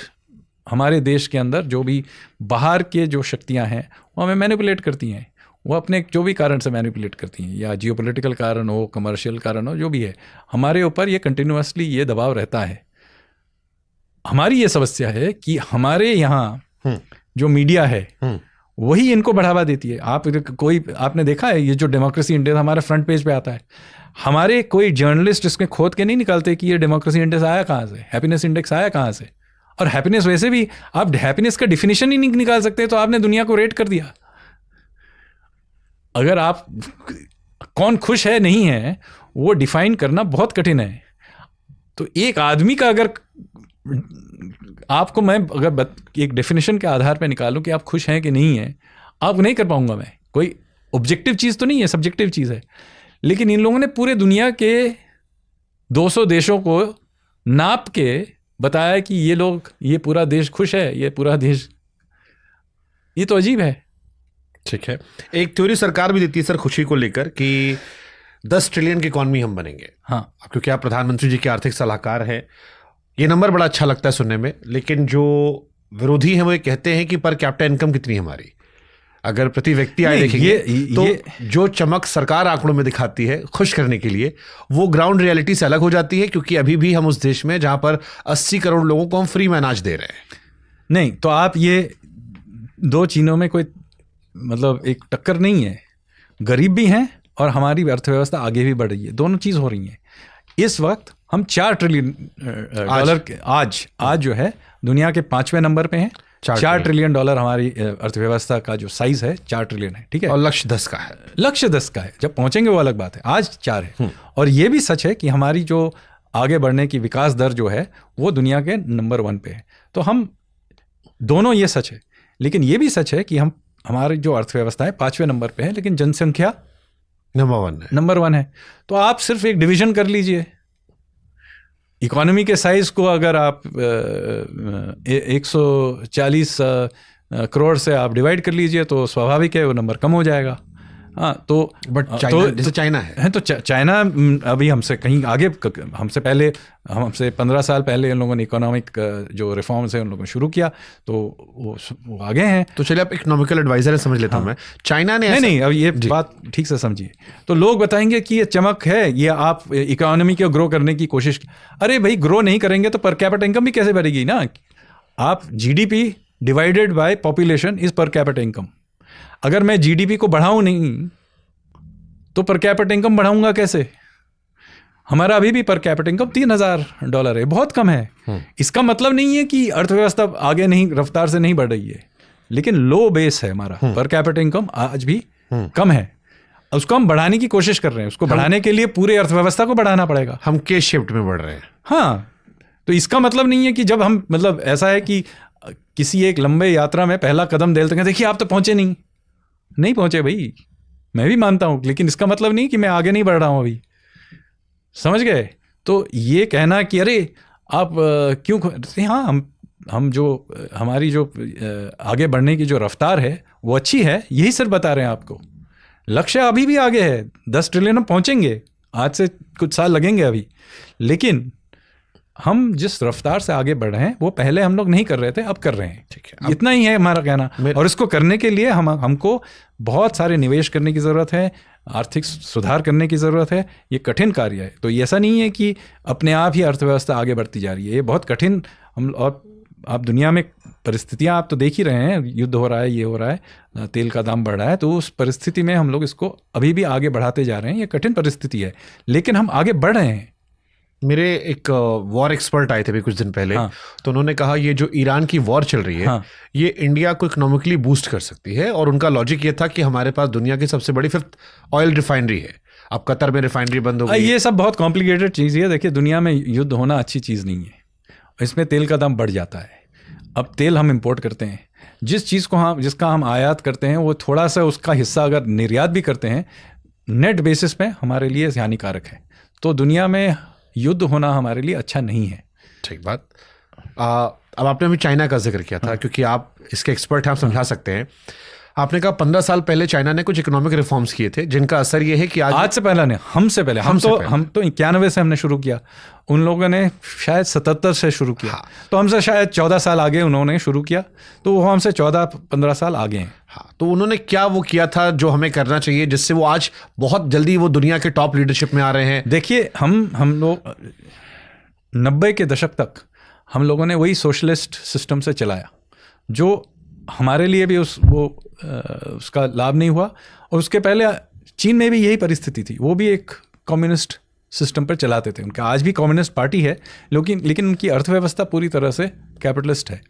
हमारे देश के अंदर जो भी बाहर के जो शक्तियां हैं वो हमें मैनिपुलेट करती हैं। वो अपने जो भी कारण से मैनिपुलेट करती हैं, या जियोपॉलिटिकल कारण हो, कमर्शियल कारण हो, जो भी है, हमारे ऊपर ये कंटिन्यूअसली ये दबाव रहता है। हमारी ये समस्या है कि हमारे यहाँ जो मीडिया है वही इनको बढ़ावा देती है। आपने देखा है ये जो डेमोक्रेसी इंडेक्स हमारे फ्रंट पेज पे आता है, हमारे कोई जर्नलिस्ट इसमें खोद के नहीं निकालते कि ये डेमोक्रेसी इंडेक्स आया कहाँ से, हैप्पीनेस इंडेक्स आया कहाँ से। और हैप्पीनेस वैसे भी आप हैप्पीनेस का डिफिनेशन ही नहीं निकाल सकते, तो आपने दुनिया को रेट कर दिया। अगर आप कौन खुश है नहीं है वो डिफाइन करना बहुत कठिन है। तो एक आदमी का अगर आपको मैं अगर एक डेफिनेशन के आधार पर निकालूं कि आप खुश हैं कि नहीं हैं, आप नहीं कर पाऊंगा मैं। कोई ऑब्जेक्टिव चीज़ तो नहीं है, सब्जेक्टिव चीज़ है। लेकिन इन लोगों ने पूरे दुनिया के 200 देशों को नाप के बताया कि ये लोग, ये पूरा देश खुश है, ये पूरा देश ये तो अजीब है। ठीक है, एक थ्योरी सरकार भी देती है सर खुशी को लेकर कि 10 ट्रिलियन की इकॉनमी हम बनेंगे। हाँ, क्योंकि आप प्रधानमंत्री जी के आर्थिक सलाहकार हैं, ये नंबर बड़ा अच्छा लगता है सुनने में, लेकिन जो विरोधी हैं वो ये कहते हैं कि पर कैपिटा इनकम कितनी है हमारी, अगर प्रति व्यक्ति आय देखेंगे तो जो चमक सरकार आंकड़ों में दिखाती है खुश करने के लिए, वो ग्राउंड रियलिटी से अलग हो जाती है, क्योंकि अभी भी हम उस देश में जहां पर 80 करोड़ लोगों को हम फ्री में अनाज दे रहे हैं। नहीं तो आप ये दो चीज़ों में कोई मतलब एक टक्कर नहीं है। गरीब भी हैं और हमारी अर्थव्यवस्था आगे भी बढ़ रही है, दोनों चीज़ हो रही हैं। इस वक्त हम 4 ट्रिलियन डॉलर के आज जो है दुनिया के 5वें नंबर पे हैं। 4 ट्रिलियन डॉलर हमारी अर्थव्यवस्था का जो साइज है 4 ट्रिलियन है, ठीक है। और लक्ष्य 10 का है। लक्ष्य 10 का है, जब पहुंचेंगे वो अलग बात है। आज 4 है। और ये भी सच है कि हमारी जो आगे बढ़ने की विकास दर जो है वो दुनिया के नंबर 1 पे है। तो हम दोनों, ये सच है। लेकिन ये भी सच है कि हमारी जो अर्थव्यवस्था है 5वें नंबर पे है, लेकिन जनसंख्या नंबर 1 है। तो आप सिर्फ एक डिवीजन कर लीजिए, इकोनॉमी के साइज को अगर आप 140 करोड़ से आप डिवाइड कर लीजिए तो स्वाभाविक है वो नंबर कम हो जाएगा। हाँ, तो बट चाइना है तो चाइना अभी हमसे कहीं आगे, हमसे 15 साल पहले इन लोगों ने इकोनॉमिक जो रिफॉर्म्स है उन लोगों ने शुरू किया, तो वो आगे हैं। तो चलिए आप इकोनॉमिकल एडवाइजर है, समझ लेता हूं मैं। चाइना ने नहीं, अब ये बात ठीक से समझिए। तो लोग बताएंगे कि ये चमक है, ये आप इकोनॉमी को ग्रो करने की कोशिश। अरे भाई, ग्रो नहीं करेंगे तो पर कैपिटा इनकम भी कैसे बढ़ेगी ना। आप GDP divided by population is per capita income. अगर मैं जीडीपी को बढ़ाऊं नहीं तो पर कैपिटा इनकम बढ़ाऊंगा कैसे। हमारा अभी भी पर कैपिटा इनकम $3000 है, बहुत कम है। इसका मतलब नहीं है कि अर्थव्यवस्था आगे नहीं, रफ्तार से नहीं बढ़ रही है, लेकिन लो बेस है हमारा। पर कैपिटा इनकम आज भी कम है, उसको हम बढ़ाने की कोशिश कर रहे हैं। उसको बढ़ाने के लिए पूरे अर्थव्यवस्था को बढ़ाना पड़ेगा। हम के शिफ्ट में बढ़ रहे हैं। हाँ, तो इसका मतलब नहीं है कि जब हम, मतलब ऐसा है कि किसी एक लंबे यात्रा में पहला कदम डालते हैं, देखिए आप तो पहुंचे नहीं पहुंचे भाई, मैं भी मानता हूं, लेकिन इसका मतलब नहीं कि मैं आगे नहीं बढ़ रहा हूं अभी। समझ गए। तो ये कहना कि अरे आप क्यों, हाँ, हम जो हमारी जो आगे बढ़ने की जो रफ्तार है वो अच्छी है, यही सिर्फ बता रहे हैं आपको। लक्ष्य अभी भी आगे है, 10 ट्रिलियन हम पहुंचेंगे, आज से कुछ साल लगेंगे अभी, लेकिन हम जिस रफ्तार से आगे बढ़ रहे हैं वो पहले हम लोग नहीं कर रहे थे, अब कर रहे हैं। ठीक है, इतना ही है हमारा कहना। और इसको करने के लिए हमको बहुत सारे निवेश करने की ज़रूरत है, आर्थिक सुधार करने की ज़रूरत है। ये कठिन कार्य है, तो ये ऐसा नहीं है कि अपने आप ही अर्थव्यवस्था आगे बढ़ती जा रही है। ये बहुत कठिन, और आप दुनिया में परिस्थितियाँ आप तो देख ही रहे हैं, युद्ध हो रहा है, ये हो रहा है, तेल का दाम बढ़ रहा है, तो उस परिस्थिति में हम लोग इसको अभी भी आगे बढ़ाते जा रहे हैं। ये कठिन परिस्थिति है, लेकिन हम आगे बढ़ रहे हैं। मेरे एक वॉर एक्सपर्ट आए थे भी कुछ दिन पहले। तो उन्होंने कहा ये जो ईरान की वॉर चल रही है, ये इंडिया को इकोनॉमिकली बूस्ट कर सकती है। और उनका लॉजिक ये था कि हमारे पास दुनिया की सबसे बड़ी 5th ऑयल रिफाइनरी है, अब कतर में रिफाइनरी बंद हो गई। ये सब बहुत कॉम्प्लिकेटेड चीज़ है। देखिए, दुनिया में युद्ध होना अच्छी चीज़ नहीं है, इसमें तेल का दाम बढ़ जाता है। अब तेल हम इंपोर्ट करते हैं, जिसका हम आयात करते हैं वो थोड़ा सा उसका हिस्सा अगर निर्यात भी करते हैं, नेट बेसिस पे हमारे लिए हानिकारक है। तो दुनिया में युद्ध होना हमारे लिए अच्छा नहीं है। ठीक बात। अब आपने अभी चाइना का जिक्र किया था, क्योंकि आप इसके एक्सपर्ट हैं, आप समझा सकते हैं। आपने कहा 15 साल पहले चाइना ने कुछ इकोनॉमिक रिफॉर्म्स किए थे, जिनका असर ये है कि आज से पहले नहीं, हमसे पहले हम तो 91 से हमने शुरू किया, उन लोगों ने शायद 77 से शुरू किया। हाँ। तो हमसे शायद 14 साल आगे उन्होंने शुरू किया, तो वो हमसे 14-15 साल आगे हैं। हाँ, तो उन्होंने क्या वो किया था जो हमें करना चाहिए, जिससे वो आज बहुत जल्दी वो दुनिया के टॉप लीडरशिप में आ रहे हैं? देखिए, हम लोग 90 के दशक तक हम लोगों ने वही सोशलिस्ट सिस्टम से चलाया, जो हमारे लिए भी उसका लाभ नहीं हुआ। और उसके पहले चीन में भी यही परिस्थिति थी, वो भी एक कम्युनिस्ट सिस्टम पर चलाते थे। उनका आज भी कम्युनिस्ट पार्टी है, लेकिन उनकी अर्थव्यवस्था पूरी तरह से कैपिटलिस्ट है।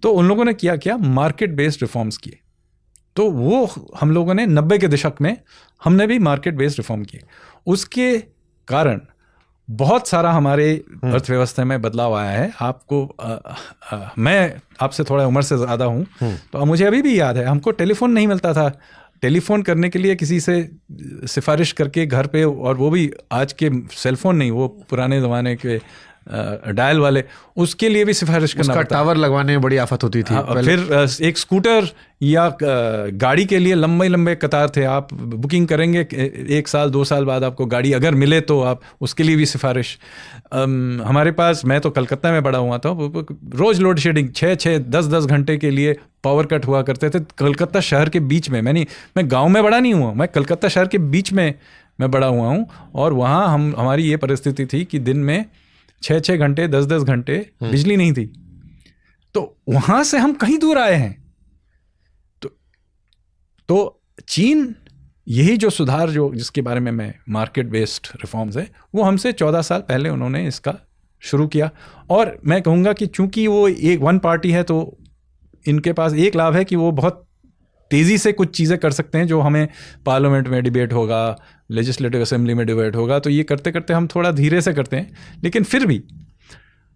तो उन लोगों ने क्या मार्केट बेस्ड रिफॉर्म्स किए। तो वो हम लोगों ने 90 के दशक में हमने भी मार्केट बेस्ड रिफॉर्म किए। उसके कारण बहुत सारा हमारे अर्थव्यवस्था में बदलाव आया है। आपको मैं आपसे थोड़ा उम्र से ज़्यादा हूँ, तो मुझे अभी भी याद है, हमको टेलीफोन नहीं मिलता था। टेलीफोन करने के लिए किसी से सिफारिश करके घर पे, और वो भी आज के सेलफोन नहीं, वो पुराने ज़माने के डायल वाले, उसके लिए भी सिफारिश करना उसका पड़ता। टावर लगवाने में बड़ी आफत होती थी। फिर एक स्कूटर या गाड़ी के लिए लंबे लंबे कतार थे। आप बुकिंग करेंगे 1 साल 2 साल बाद आपको गाड़ी अगर मिले तो आप उसके लिए भी सिफारिश। हमारे पास, मैं तो कलकत्ता में बड़ा हुआ था, रोज लोड शेडिंग 6-6 10-10 घंटे के लिए पावर कट हुआ करते थे कलकत्ता शहर के बीच में। मैं गांव में बड़ा नहीं हुआ, मैं कलकत्ता शहर के बीच में मैं बड़ा हुआ हूँ। और वहाँ हमारी ये परिस्थिति थी कि दिन में 6-6 घंटे 10-10 घंटे बिजली नहीं थी। तो वहाँ से हम कहीं दूर आए हैं। तो चीन, यही जो सुधार जिसके बारे में मैं, मार्केट बेस्ड रिफॉर्म्स है, वो हमसे 14 साल पहले उन्होंने इसका शुरू किया। और मैं कहूँगा कि चूंकि वो एक वन पार्टी है, तो इनके पास एक लाभ है कि वो बहुत तेज़ी से कुछ चीज़ें कर सकते हैं जो हमें पार्लियामेंट में डिबेट होगा, लेजिस्लेटिव असेंबली में डिबेट होगा, तो ये करते करते हम थोड़ा धीरे से करते हैं। लेकिन फिर भी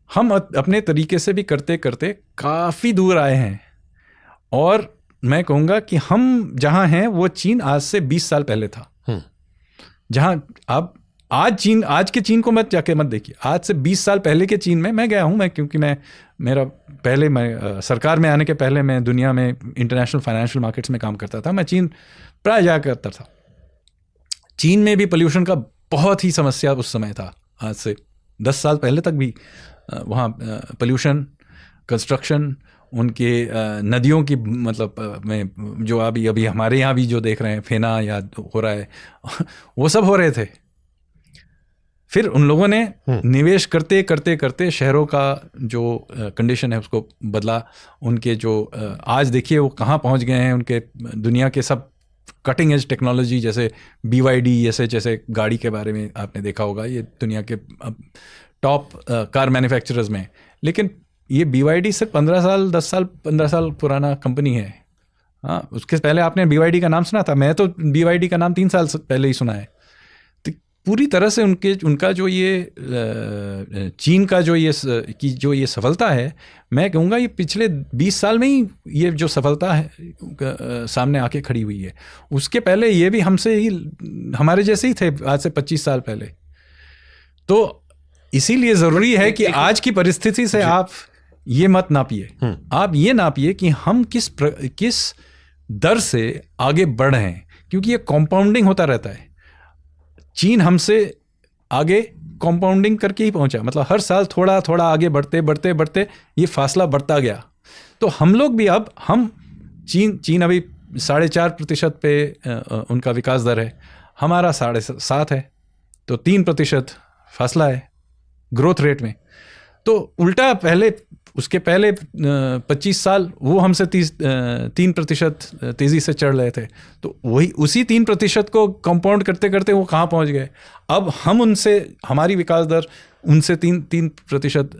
हम अपने तरीके से भी करते करते काफ़ी दूर आए हैं। और मैं कहूँगा कि हम जहाँ हैं वो चीन आज से 20 साल पहले था। जहाँ अब आज के चीन को मत देखिए। आज से 20 साल पहले के चीन में मैं गया हूँ। क्योंकि मैं सरकार में आने के पहले मैं दुनिया में इंटरनेशनल फाइनेंशियल मार्केट्स में काम करता था। मैं चीन प्राय जाया करता था। चीन में भी पोल्यूशन का बहुत ही समस्या उस समय था। आज से 10 साल पहले तक भी वहाँ पोल्यूशन, कंस्ट्रक्शन, उनके नदियों की, मतलब में जो अभी हमारे यहाँ भी जो देख रहे हैं फेना या हो रहा है वो सब हो रहे थे। फिर उन लोगों ने निवेश करते करते करते शहरों का जो कंडीशन है उसको बदला। उनके जो आज देखिए वो कहाँ पहुँच गए हैं। उनके दुनिया के सब कटिंग एज टेक्नोलॉजी, जैसे BYD जैसे गाड़ी के बारे में आपने देखा होगा, ये दुनिया के टॉप कार मैन्युफैक्चरर्स में। लेकिन ये BYD सिर्फ 15 साल पुराना कंपनी है। हाँ, उसके पहले आपने BYD का नाम सुना था? मैं तो BYD का नाम 3 साल पहले ही सुना है। तो पूरी तरह से उनका जो ये चीन का जो ये सफलता है, मैं कहूँगा ये पिछले 20 साल में ही ये जो सफलता है सामने आके खड़ी हुई है। उसके पहले ये भी हमारे जैसे ही थे आज से 25 साल पहले। तो इसीलिए ज़रूरी है कि आज की परिस्थिति से आप ये मत नापिए। आप ये नापिए कि हम किस दर से आगे बढ़ रहे हैं, क्योंकि ये कॉम्पाउंडिंग होता रहता है। चीन हमसे आगे कॉम्पाउंडिंग करके ही पहुंचा, मतलब हर साल थोड़ा थोड़ा आगे बढ़ते ये फासला बढ़ता गया। तो हम लोग भी चीन अभी 4.5% पे उनका विकास दर है, हमारा 7.5 है। तो 3% फासला है ग्रोथ रेट में। तो उल्टा उसके पहले 25 साल वो हमसे 3% तेज़ी से चढ़ रहे थे। तो उसी 3% को कंपाउंड करते करते वो कहाँ पहुँच गए। अब हमारी विकास दर उनसे 3%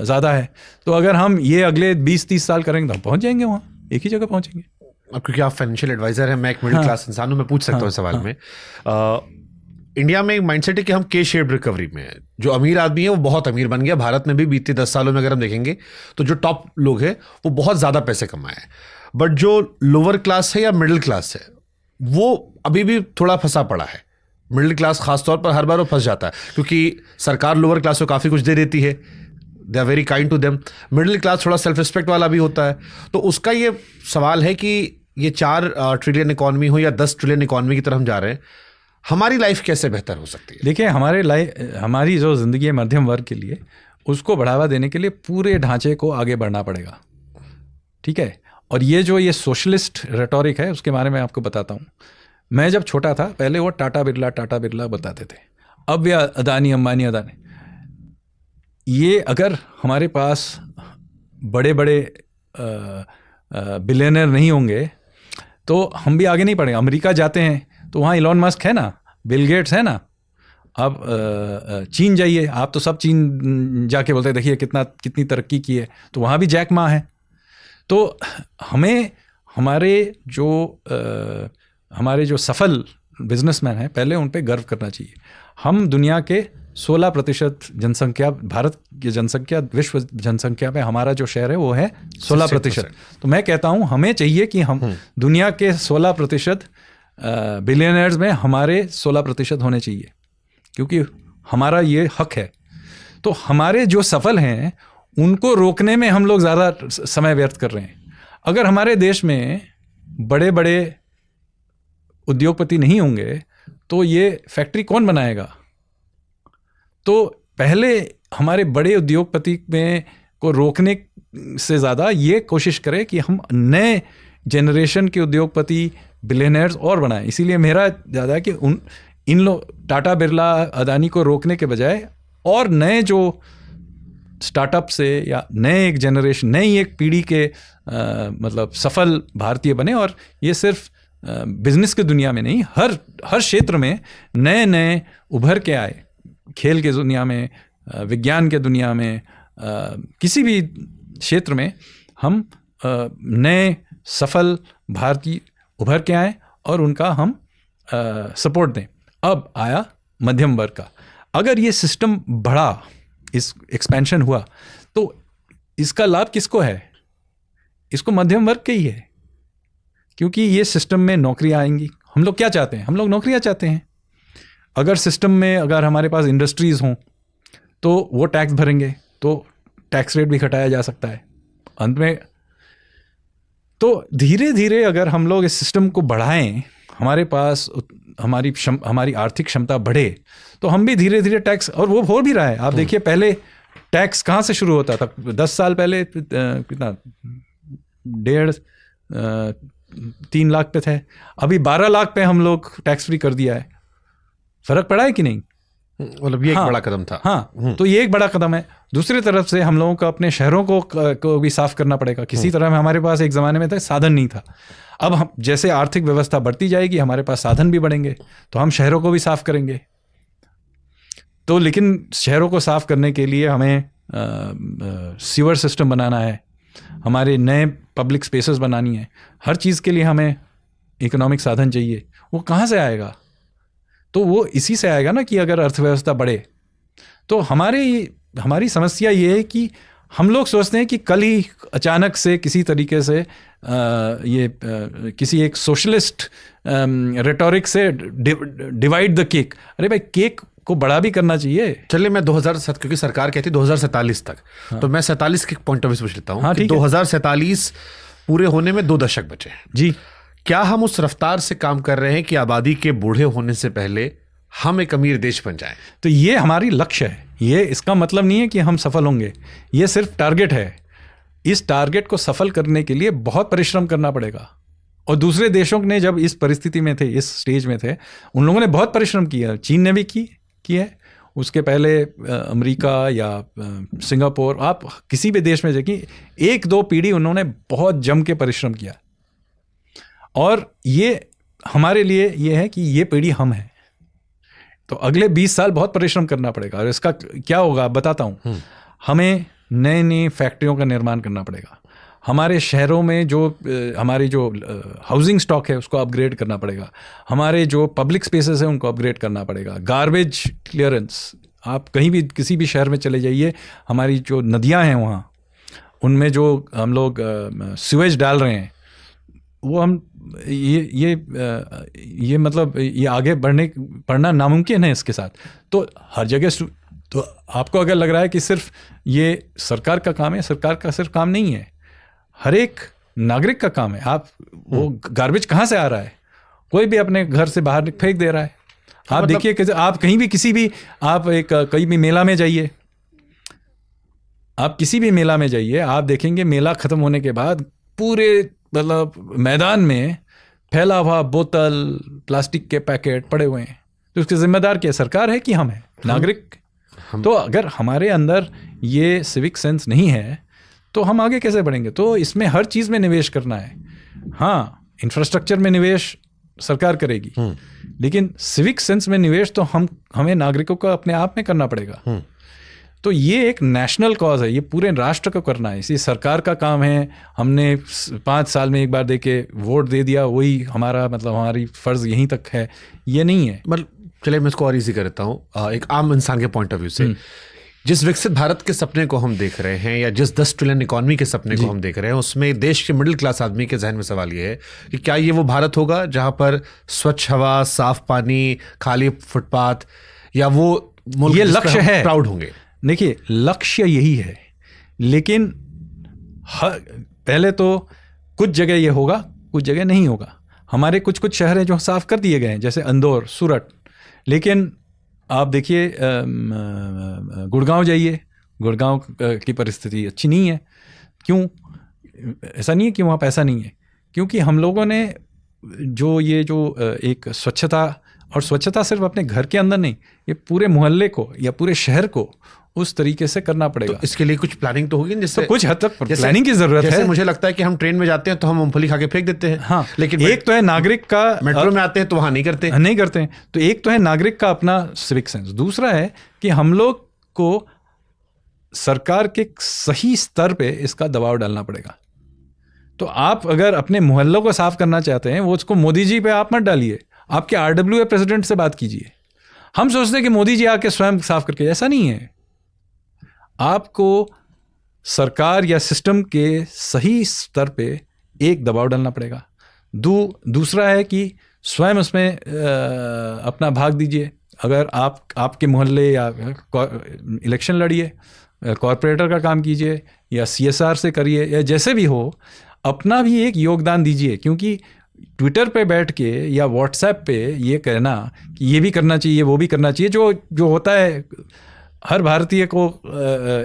ज़्यादा है। तो अगर हम ये अगले 20-30 साल करेंगे तो हम पहुँच जाएंगे वहाँ, एक ही जगह पहुँचेंगे। अब क्योंकि आप फाइनेंशियल एडवाइजर हैं, मैं एक मिडिल क्लास इंसान हूँ, मैं पूछ सकता हूँ इस सवाल में। इंडिया में एक माइंडसेट है कि हम के शेप्ड रिकवरी में हैं। जो अमीर आदमी है वो बहुत अमीर बन गया। भारत में भी बीते 10 सालों में अगर हम देखेंगे तो जो टॉप लोग हैं वो बहुत ज़्यादा पैसे कमाए हैं। बट जो लोअर क्लास है या मिडिल क्लास है वो अभी भी थोड़ा फंसा पड़ा है। मिडिल क्लास खासतौर पर हर बार वो फंस जाता है, क्योंकि सरकार लोअर क्लास को काफ़ी कुछ दे देती है, they are very kind to them. Middle class थोड़ा सेल्फ रिस्पेक्ट वाला भी होता है। तो उसका ये सवाल है कि ये 4 ट्रिलियन इकॉनमी हो या 10 ट्रिलियन इकॉनमी की तरफ हम जा रहे हैं, हमारी लाइफ कैसे बेहतर हो सकती है? देखिए, हमारी जो ज़िंदगी है मध्यम वर्ग के लिए, उसको बढ़ावा देने के लिए पूरे ढांचे को आगे बढ़ना पड़ेगा। ठीक है। और ये सोशलिस्ट रेटोरिक है, उसके बारे में आपको बताता हूँ। मैं जब छोटा था पहले वो टाटा बिरला बताते थे। अब ये अदानी अंबानी ये अगर हमारे पास बड़े बड़े बिलियनर नहीं होंगे तो हम भी आगे नहीं बढ़ेंगे। अमेरिका जाते हैं तो वहाँ इलॉन मस्क है ना, बिल गेट्स है ना। अब चीन जाइए, आप तो सब चीन जाके बोलते हैं देखिए कितनी तरक्की की है। तो वहाँ भी जैक मा है। तो हमें हमारे जो सफल बिजनेसमैन हैं पहले उन पे गर्व करना चाहिए। हम दुनिया के 16% जनसंख्या, भारत की जनसंख्या विश्व जनसंख्या में हमारा जो शेयर है वो है 16%। तो मैं कहता हूँ हमें चाहिए कि हम दुनिया के 16% बिलियनर्स में हमारे 16% होने चाहिए, क्योंकि हमारा ये हक है। तो हमारे जो सफल हैं उनको रोकने में हम लोग ज़्यादा समय व्यर्थ कर रहे हैं। अगर हमारे देश में बड़े बड़े उद्योगपति नहीं होंगे तो ये फैक्ट्री कौन बनाएगा? तो पहले हमारे बड़े उद्योगपति में को रोकने से ज़्यादा ये कोशिश करें कि हम नए जनरेशन के उद्योगपति बिलियनर्स और बनाएं। इसीलिए मेरा ज़्यादा है कि इन लोग टाटा बिरला अदानी को रोकने के बजाय और नए जो स्टार्टअप से या नए एक जनरेशन, नई एक पीढ़ी के मतलब सफल भारतीय बने। और ये सिर्फ बिजनेस की दुनिया में नहीं, हर क्षेत्र में नए नए उभर के आए। खेल के दुनिया में, विज्ञान के दुनिया में, किसी भी क्षेत्र में हम नए सफल भारतीय उभर के आए और उनका हम सपोर्ट दें। अब आया मध्यम वर्ग का। अगर ये सिस्टम बढ़ा, इस एक्सपेंशन हुआ, तो इसका लाभ किसको है? इसको मध्यम वर्ग के ही है, क्योंकि ये सिस्टम में नौकरियां आएंगी। हम लोग क्या चाहते हैं? हम लोग नौकरियां चाहते हैं। अगर सिस्टम में अगर हमारे पास इंडस्ट्रीज़ हों तो वो टैक्स भरेंगे, तो टैक्स रेट भी घटाया जा सकता है अंत में। तो धीरे धीरे अगर हम लोग इस सिस्टम को बढ़ाएं, हमारे पास हमारी आर्थिक क्षमता बढ़े, तो हम भी धीरे धीरे टैक्स, और वो हो भी रहा है। आप देखिए पहले टैक्स कहाँ से शुरू होता था? 10 साल पहले कितना 3 लाख पे थे, अभी 12 लाख पे हम लोग टैक्स फ्री कर दिया है। फर्क पड़ा है कि नहीं? मतलब ये एक बड़ा कदम था। हाँ, तो ये एक बड़ा कदम है। दूसरी तरफ से हम लोगों को अपने शहरों को भी साफ करना पड़ेगा। किसी तरह में हमारे पास एक ज़माने में था साधन नहीं था। अब हम जैसे आर्थिक व्यवस्था बढ़ती जाएगी, हमारे पास साधन भी बढ़ेंगे, तो हम शहरों को भी साफ करेंगे। तो लेकिन शहरों को साफ करने के लिए हमें सीवर सिस्टम बनाना है, हमारे नए पब्लिक स्पेसेस बनानी है। हर चीज़ के लिए हमें इकोनॉमिक साधन चाहिए। वो कहाँ से आएगा? तो वो इसी से आएगा ना कि अगर अर्थव्यवस्था बढ़े। तो हमारी समस्या ये है कि हम लोग सोचते हैं कि कल ही अचानक से किसी तरीके से किसी एक सोशलिस्ट रेटोरिक से डिवाइड द केक। अरे भाई, केक को बड़ा भी करना चाहिए। चलिए, मैं 2007, क्योंकि सरकार कहती है 2047 तक, तो मैं 47 के पॉइंट ऑफ व्यू से पूछ लेता हूँ। हाँ, 2047 पूरे होने में 2 दशक बचे हैं जी। क्या हम उस रफ्तार से काम कर रहे हैं कि आबादी के बूढ़े होने से पहले हम एक अमीर देश बन जाएं? तो ये हमारी लक्ष्य है। ये इसका मतलब नहीं है कि हम सफल होंगे, ये सिर्फ टारगेट है। इस टारगेट को सफल करने के लिए बहुत परिश्रम करना पड़ेगा। और दूसरे देशों ने जब इस परिस्थिति में थे, इस स्टेज में थे, उन लोगों ने बहुत परिश्रम किया। चीन ने भी की है, उसके पहले अमेरिका या सिंगापुर, आप किसी भी देश में देखिए, 1-2 पीढ़ी उन्होंने बहुत जम के परिश्रम किया। और ये हमारे लिए ये है कि ये पीढ़ी हम हैं, तो अगले 20 साल बहुत परिश्रम करना पड़ेगा। और इसका क्या होगा बताता हूँ। हमें नई नई फैक्ट्रियों का निर्माण करना पड़ेगा। हमारे शहरों में हमारी जो हाउसिंग स्टॉक है उसको अपग्रेड करना पड़ेगा। हमारे जो पब्लिक स्पेसेस हैं उनको अपग्रेड करना पड़ेगा। गार्बेज क्लियरेंस, आप कहीं भी किसी भी शहर में चले जाइए, हमारी जो नदियाँ हैं वहाँ, उनमें जो हम लोग सीवेज डाल रहे हैं, वो हम ये मतलब ये आगे बढ़ना नामुमकिन है इसके साथ। तो हर जगह तो आपको अगर लग रहा है कि सिर्फ ये सरकार का काम है, सरकार का सिर्फ काम नहीं है, हर एक नागरिक का काम है। आप वो गार्बेज कहाँ से आ रहा है? कोई भी अपने घर से बाहर फेंक दे रहा है। आप देखिए कि आप कहीं भी आप कहीं भी मेला में जाइए, आप किसी भी मेला में जाइए, आप देखेंगे मेला खत्म होने के बाद पूरे मतलब मैदान में फैला हुआ बोतल, प्लास्टिक के पैकेट पड़े हुए हैं। तो उसके जिम्मेदार क्या, सरकार है कि हम हैं, नागरिक? तो अगर हमारे अंदर ये सिविक सेंस नहीं है तो हम आगे कैसे बढ़ेंगे? तो इसमें हर चीज़ में निवेश करना है। हाँ, इंफ्रास्ट्रक्चर में निवेश सरकार करेगी, लेकिन सिविक सेंस में निवेश तो हमें नागरिकों को अपने आप में करना पड़ेगा। तो ये एक नेशनल कॉज है, ये पूरे राष्ट्र को करना है। इसी सरकार का काम है, हमने 5 साल में एक बार देके वोट दे दिया, वही हमारा मतलब हमारी फर्ज यहीं तक है, ये नहीं है। मतलब चलिए मैं इसको और इजी कर देता हूँ। एक आम इंसान के पॉइंट ऑफ व्यू से, जिस विकसित भारत के सपने को हम देख रहे हैं, या जिस 10 ट्रिलियन इकोनॉमी के सपने को हम देख रहे हैं, उसमें देश के मिडिल क्लास आदमी के जहन में सवाल ये है कि क्या ये वो भारत होगा जहां पर स्वच्छ हवा, साफ पानी, खाली फुटपाथ, या वो मुल्क ये लक्ष्य है, प्राउड होंगे? देखिए, लक्ष्य यही है, लेकिन पहले तो कुछ जगह ये होगा, कुछ जगह नहीं होगा। हमारे कुछ कुछ शहर हैं जो साफ कर दिए गए हैं, जैसे इंदौर, सूरत, लेकिन आप देखिए गुड़गांव जाइए, गुड़गांव की परिस्थिति अच्छी नहीं है। क्यों? ऐसा नहीं है कि वहाँ पैसा नहीं है, क्योंकि हम लोगों ने जो एक स्वच्छता, और स्वच्छता सिर्फ अपने घर के अंदर नहीं, ये पूरे मोहल्ले को या पूरे शहर को उस तरीके से करना पड़ेगा। तो इसके लिए कुछ प्लानिंग तो होगी, जिससे तो कुछ हद तक प्लानिंग की जरूरत है। जैसे मुझे लगता है कि हम ट्रेन में जाते हैं तो हम मूंगफली खा के फेंक देते हैं। हाँ, लेकिन एक तो है नागरिक का, मेट्रो में आते हैं तो वहां नहीं करते हैं। तो एक तो है नागरिक का अपना सिविक सेंस, दूसरा है कि हम लोग को सरकार के सही स्तर पे इसका दबाव डालना पड़ेगा। तो आप अगर अपने मोहल्लों को साफ करना चाहते हैं, वो उसको मोदी जी पे आप मत डालिए, आपके RWA प्रेसिडेंट से बात कीजिए। हम सोचते हैं कि मोदी जी आके स्वयं साफ करके, ऐसा नहीं है। आपको सरकार या सिस्टम के सही स्तर पे एक दबाव डालना पड़ेगा। दूसरा है कि स्वयं उसमें अपना भाग दीजिए। अगर आपके मोहल्ले या इलेक्शन लड़िए, कॉरपोरेटर का काम कीजिए, या CSR से करिए, या जैसे भी हो, अपना भी एक योगदान दीजिए। क्योंकि ट्विटर पे बैठ के या व्हाट्सएप पे ये कहना कि ये भी करना चाहिए, वो भी करना चाहिए, जो होता है, हर भारतीय को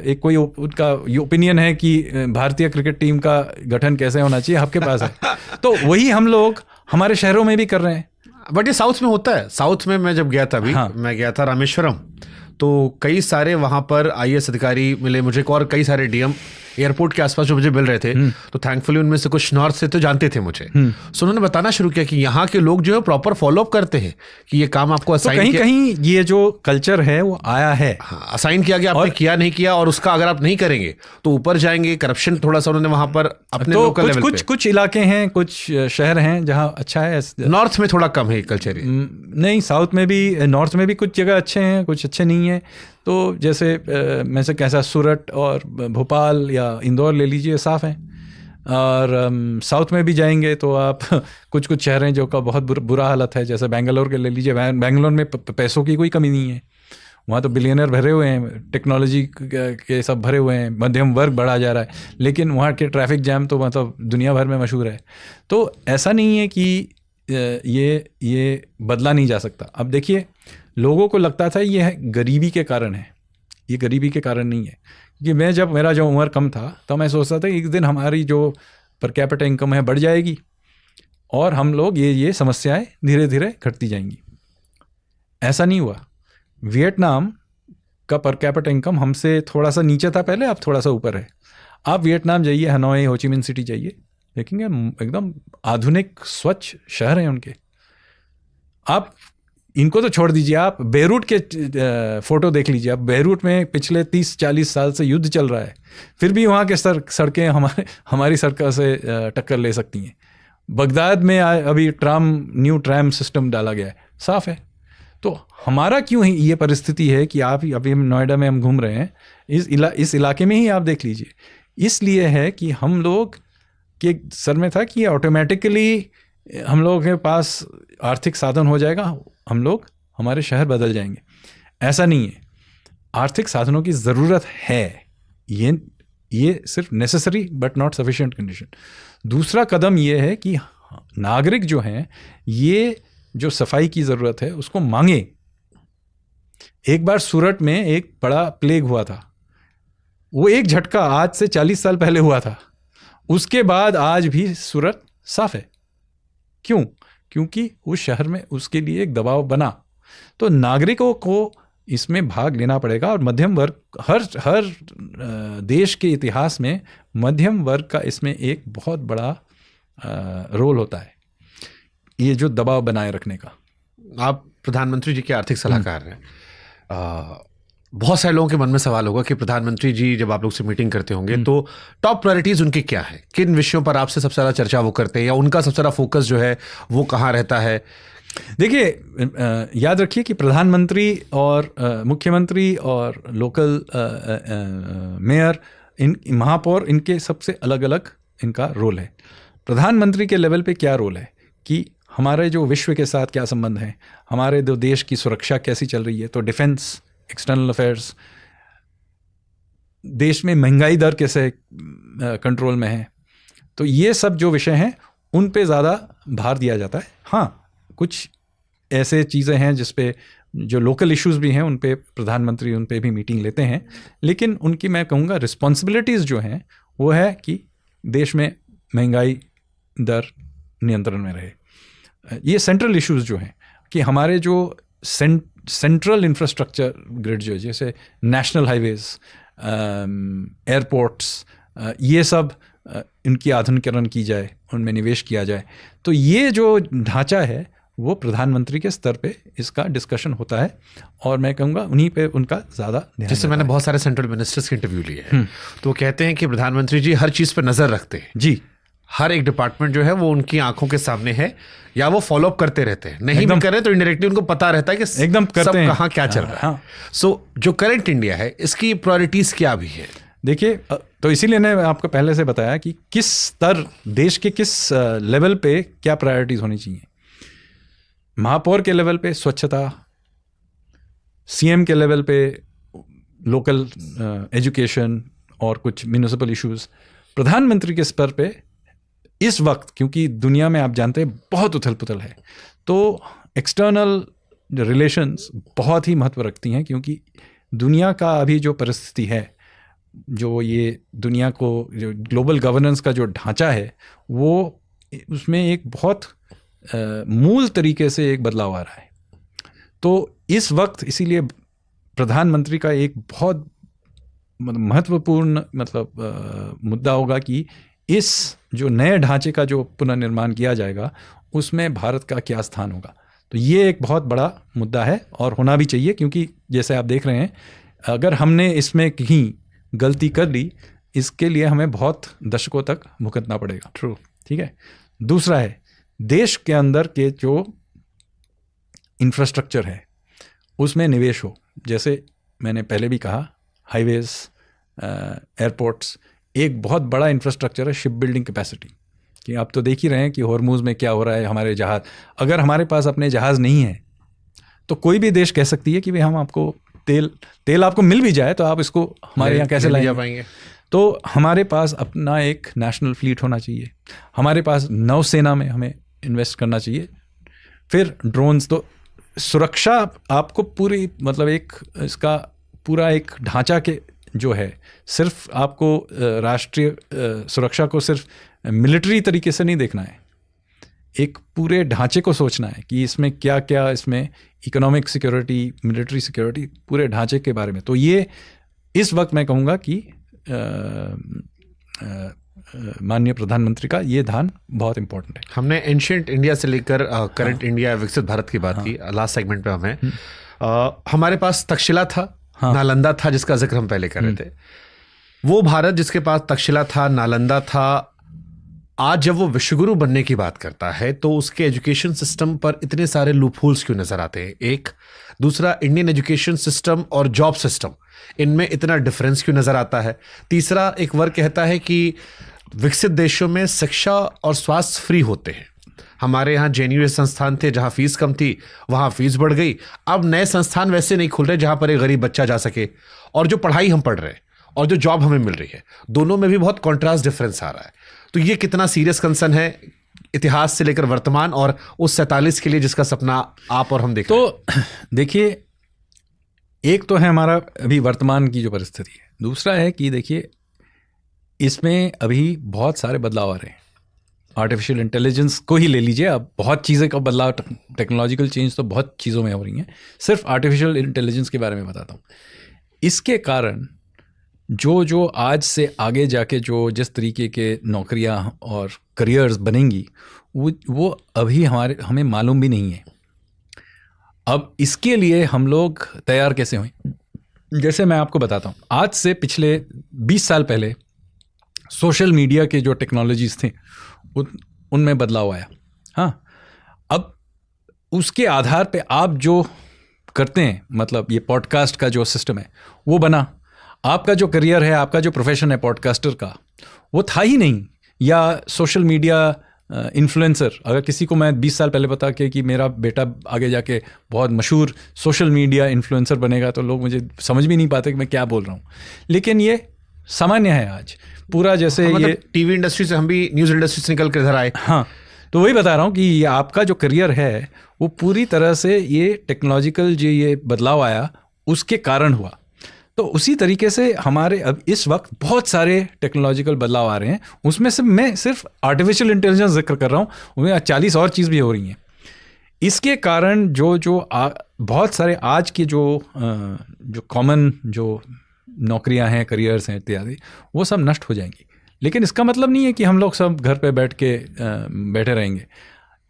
एक कोई उनका ओपिनियन है कि भारतीय क्रिकेट टीम का गठन कैसे होना चाहिए, आपके पास है। तो वही हम लोग हमारे शहरों में भी कर रहे हैं। बट ये साउथ में होता है। साउथ में मैं जब गया था अभी, मैं गया था रामेश्वरम, तो कई सारे वहां पर IAS अधिकारी मिले मुझे, और कई सारे DM एयरपोर्ट के आसपास जो मुझे मिल रहे थे। तो थैंकफुली उनमें से कुछ नॉर्थ से तो जानते थे मुझे। सो उन्होंने बताना शुरू किया कि यहाँ के लोग जो है प्रॉपर फॉलो अप करते हैं कि ये काम आपको असाइन तो कहीं ये जो कल्चर है वो आया है। हाँ, असाइन किया गया, आपने किया नहीं किया, और उसका अगर आप नहीं करेंगे तो ऊपर जाएंगे। करप्शन थोड़ा सा उन्होंने वहां पर अपने तो लोकल लेवल पे, कुछ इलाके हैं, कुछ शहर हैं जहाँ अच्छा है। नॉर्थ में थोड़ा कम है कल्चर। नहीं, साउथ में भी, नॉर्थ में भी कुछ जगह अच्छे हैं, कुछ अच्छे नहीं हैं। तो जैसे मैं से कैसा सूरत और भोपाल या इंदौर ले लीजिए, साफ़ हैं। और साउथ में भी जाएंगे तो आप कुछ कुछ शहर हैं जो का बहुत बुरा हालत है, जैसे बेंगलोर के ले लीजिए। बेंगलोर में पैसों की कोई कमी नहीं है, वहाँ तो बिलियनर भरे हुए हैं, टेक्नोलॉजी के सब भरे हुए हैं, मध्यम वर्ग बढ़ा जा रहा है, लेकिन वहाँ के ट्रैफिक जैम तो मतलब दुनिया भर में मशहूर है। तो ऐसा नहीं है कि ये बदला नहीं जा सकता। अब देखिए, लोगों को लगता था ये गरीबी के कारण है, ये गरीबी के कारण नहीं है। क्योंकि मेरा जो उम्र कम था तो मैं सोचता था कि एक दिन हमारी जो पर कैपिटा इनकम है बढ़ जाएगी और हम लोग ये समस्याएं धीरे धीरे घटती जाएंगी। ऐसा नहीं हुआ। वियतनाम का पर कैपिटा इनकम हमसे थोड़ा सा नीचे था पहले, अब थोड़ा सा ऊपर है। आप वियतनाम जाइए, हनोई, हो ची मिन सिटी जाइए, देखेंगे एकदम आधुनिक स्वच्छ शहर हैं उनके। आप इनको तो छोड़ दीजिए, आप बेरूट के फ़ोटो देख लीजिए। आप बेरूट में पिछले 30-40 साल से युद्ध चल रहा है, फिर भी वहाँ के सड़कें हमारी सड़कों से टक्कर ले सकती हैं। बगदाद में अभी न्यू ट्राम सिस्टम डाला गया है, साफ़ है। तो हमारा क्यों ही ये परिस्थिति है कि आप अभी हम नोएडा में हम घूम रहे हैं, इस इलाके में ही आप देख लीजिए। इसलिए है कि हम लोग के सर में था कि ऑटोमेटिकली हम लोगों के पास आर्थिक साधन हो जाएगा, हमारे शहर बदल जाएंगे। ऐसा नहीं है। आर्थिक साधनों की ज़रूरत है, ये सिर्फ necessary but not sufficient condition. दूसरा कदम ये है कि नागरिक जो हैं, ये जो सफाई की ज़रूरत है उसको मांगे। एक बार सूरत में एक बड़ा प्लेग हुआ था, वो एक झटका आज से 40 साल पहले हुआ था। उसके बाद आज भी सूरत साफ है। क्यों? क्योंकि उस शहर में उसके लिए एक दबाव बना। तो नागरिकों को इसमें भाग लेना पड़ेगा। और मध्यम वर्ग, हर देश के इतिहास में मध्यम वर्ग का इसमें एक बहुत बड़ा रोल होता है, ये जो दबाव बनाए रखने का। आप प्रधानमंत्री जी के आर्थिक सलाहकार हैं। बहुत सारे लोगों के मन में सवाल होगा कि प्रधानमंत्री जी जब आप लोग से मीटिंग करते होंगे तो टॉप प्रायोरिटीज उनकी क्या है, किन विषयों पर आपसे सबसे ज़्यादा चर्चा वो करते हैं, या उनका सबसे ज़्यादा फोकस जो है वो कहाँ रहता है? देखिए, याद रखिए कि प्रधानमंत्री और मुख्यमंत्री और लोकल मेयर, इन महापौर, इनके सबसे अलग अलग इनका रोल है। प्रधानमंत्री के लेवल पे क्या रोल है कि हमारे जो विश्व के साथ क्या संबंध है, हमारे दो देश की सुरक्षा कैसी चल रही है, तो डिफेंस, एक्सटर्नल अफेयर्स, देश में महंगाई दर कैसे कंट्रोल में है। तो ये सब जो विषय हैं उन पे ज़्यादा भार दिया जाता है। हाँ, कुछ ऐसे चीज़ें हैं जिस पे जो लोकल इश्यूज भी हैं उन पे प्रधानमंत्री उन पे भी मीटिंग लेते हैं, लेकिन उनकी मैं कहूँगा रिस्पॉन्सिबिलिटीज़ जो हैं वो है कि देश में महंगाई दर नियंत्रण में रहे। ये सेंट्रल इश्यूज जो हैं कि हमारे जो सेंट्रल इंफ्रास्ट्रक्चर ग्रिड जो है, जैसे नेशनल हाईवेज, एयरपोर्ट्स, ये सब इनकी आधुनिकीकरण की जाए, उनमें निवेश किया जाए। तो ये जो ढांचा है वो प्रधानमंत्री के स्तर पे इसका डिस्कशन होता है और मैं कहूँगा उन्हीं पे उनका ज़्यादा ध्यान। जैसे मैंने बहुत सारे सेंट्रल मिनिस्टर्स के इंटरव्यू लिए हैं तो वो कहते हैं कि प्रधानमंत्री जी हर चीज़ पर नज़र रखते हैं जी, हर एक डिपार्टमेंट जो है वो उनकी आंखों के सामने है या वो फॉलो अप करते रहते हैं, नहीं भी करें तो इनडायरेक्टली उनको पता रहता है कि एकदम सब कहाँ क्या चल रहा है। सो जो करंट इंडिया है इसकी प्रायोरिटीज क्या भी है? देखिए, तो इसीलिए मैंने आपको पहले से बताया कि किस स्तर, देश के किस लेवल पे क्या प्रायोरिटीज होनी चाहिए। महापौर के लेवल पे स्वच्छता, सीएम के लेवल पे लोकल एजुकेशन और कुछ म्यूनिसिपल इश्यूज, प्रधानमंत्री के स्तर पे इस वक्त, क्योंकि दुनिया में आप जानते हैं बहुत उथल पुथल है, तो एक्सटर्नल रिलेशंस बहुत ही महत्व रखती हैं, क्योंकि दुनिया का अभी जो परिस्थिति है, जो ये दुनिया को जो ग्लोबल गवर्नेंस का जो ढांचा है वो उसमें एक बहुत मूल तरीके से एक बदलाव आ रहा है। तो इस वक्त इसीलिए प्रधानमंत्री का एक बहुत महत्वपूर्ण मुद्दा होगा कि इस जो नए ढांचे का जो पुनर्निर्माण किया जाएगा उसमें भारत का क्या स्थान होगा। तो ये एक बहुत बड़ा मुद्दा है और होना भी चाहिए, क्योंकि जैसे आप देख रहे हैं अगर हमने इसमें कहीं गलती कर ली इसके लिए हमें बहुत दशकों तक भुगतना पड़ेगा। ट्रू, ठीक है। दूसरा है देश के अंदर के जो इंफ्रास्ट्रक्चर है उसमें निवेश हो। जैसे मैंने पहले भी कहा, हाईवेज, एयरपोर्ट्स एक बहुत बड़ा इंफ्रास्ट्रक्चर है, शिप बिल्डिंग कैपेसिटी कि आप तो देख ही रहे हैं कि हॉर्मुज़ में क्या हो रहा है। हमारे जहाज़, अगर हमारे पास अपने जहाज़ नहीं है तो कोई भी देश कह सकती है कि भाई हम आपको तेल आपको मिल भी जाए तो आप इसको हमारे यहाँ कैसे ला पाएंगे। तो हमारे पास अपना एक नेशनल फ्लीट होना चाहिए, हमारे पास नौसेना में हमें इन्वेस्ट करना चाहिए। फिर ड्रोन्स, तो सुरक्षा आपको पूरी एक इसका पूरा एक ढांचा के जो है, सिर्फ आपको राष्ट्रीय सुरक्षा को सिर्फ मिलिट्री तरीके से नहीं देखना है, एक पूरे ढांचे को सोचना है कि इसमें क्या क्या, इसमें इकोनॉमिक सिक्योरिटी, मिलिट्री सिक्योरिटी, पूरे ढांचे के बारे में। तो ये इस वक्त मैं कहूँगा कि माननीय प्रधानमंत्री का ये ध्यान बहुत इंपॉर्टेंट है। हमने एंशिएंट इंडिया से लेकर करंट इंडिया, विकसित भारत की बात की लास्ट सेगमेंट पे। हमें हमारे पास तक्षशिला था, नालंदा था, जिसका जिक्र हम पहले कर रहे थे। वो भारत जिसके पास तक्षशिला था, नालंदा था, आज जब वो विश्वगुरु बनने की बात करता है तो उसके एजुकेशन सिस्टम पर इतने सारे लूपहोल्स क्यों नजर आते हैं? एक, दूसरा, इंडियन एजुकेशन सिस्टम और जॉब सिस्टम, इनमें इतना डिफरेंस क्यों नजर आता है? तीसरा, एक वर्ग कहता है कि विकसित देशों में शिक्षा और स्वास्थ्य फ्री होते हैं, हमारे यहाँ जेएनयू संस्थान थे जहाँ फीस कम थी, वहाँ फीस बढ़ गई, अब नए संस्थान वैसे नहीं खुल रहे जहाँ पर एक गरीब बच्चा जा सके, और जो पढ़ाई हम पढ़ रहे हैं और जो जॉब हमें मिल रही है, दोनों में भी बहुत कॉन्ट्रास्ट डिफरेंस आ रहा है। तो ये कितना सीरियस कंसर्न है इतिहास से लेकर वर्तमान और उस 47 के लिए जिसका सपना आप और हम देख रहे हैं? तो देखिए, एक तो है हमारा अभी वर्तमान की जो परिस्थिति है, दूसरा है कि देखिए इसमें अभी बहुत सारे बदलाव आ रहे हैं। आर्टिफिशियल इंटेलिजेंस को ही ले लीजिए, अब बहुत चीज़ें का बदलाव, टेक्नोलॉजिकल चेंज तो बहुत चीज़ों में हो रही हैं। सिर्फ आर्टिफिशियल इंटेलिजेंस के बारे में बताता हूँ। इसके कारण जो आज से आगे जाके जो जिस तरीके के नौकरियां और करियर्स बनेंगी वो अभी हमें मालूम भी नहीं है। अब इसके लिए हम लोग तैयार कैसे हुए? जैसे मैं आपको बताता हूँ, आज से पिछले 20 साल पहले सोशल मीडिया के जो टेक्नोलॉजीज थे उनमें बदलाव आया। हाँ, अब उसके आधार पे आप जो करते हैं, ये पॉडकास्ट का जो सिस्टम है वो बना, आपका जो करियर है, आपका जो प्रोफेशन है पॉडकास्टर का, वो था ही नहीं। या सोशल मीडिया इन्फ्लुएंसर, अगर किसी को मैं 20 साल पहले बता के कि मेरा बेटा आगे जाके बहुत मशहूर सोशल मीडिया इन्फ्लुएंसर बनेगा, तो लोग मुझे समझ भी नहीं पाते कि मैं क्या बोल रहा हूँ। लेकिन ये सामान्य है आज पूरा। जैसे मतलब ये टीवी इंडस्ट्री से हम भी न्यूज इंडस्ट्री से निकल कर इधर आए। हाँ, तो वही बता रहा हूँ कि ये आपका जो करियर है वो पूरी तरह से ये टेक्नोलॉजिकल जो ये बदलाव आया उसके कारण हुआ। तो उसी तरीके से हमारे अब इस वक्त बहुत सारे टेक्नोलॉजिकल बदलाव आ रहे हैं, उसमें से मैं सिर्फ आर्टिफिशियल इंटेलिजेंस जिक्र कर रहा हूँ, उनमें 40 और चीज़ भी हो रही हैं। इसके कारण बहुत सारे आज के जो कॉमन जो नौकरियां हैं, करियर्स हैं इत्यादि, वो सब नष्ट हो जाएंगी। लेकिन इसका मतलब नहीं है कि हम लोग सब घर पे बैठे रहेंगे।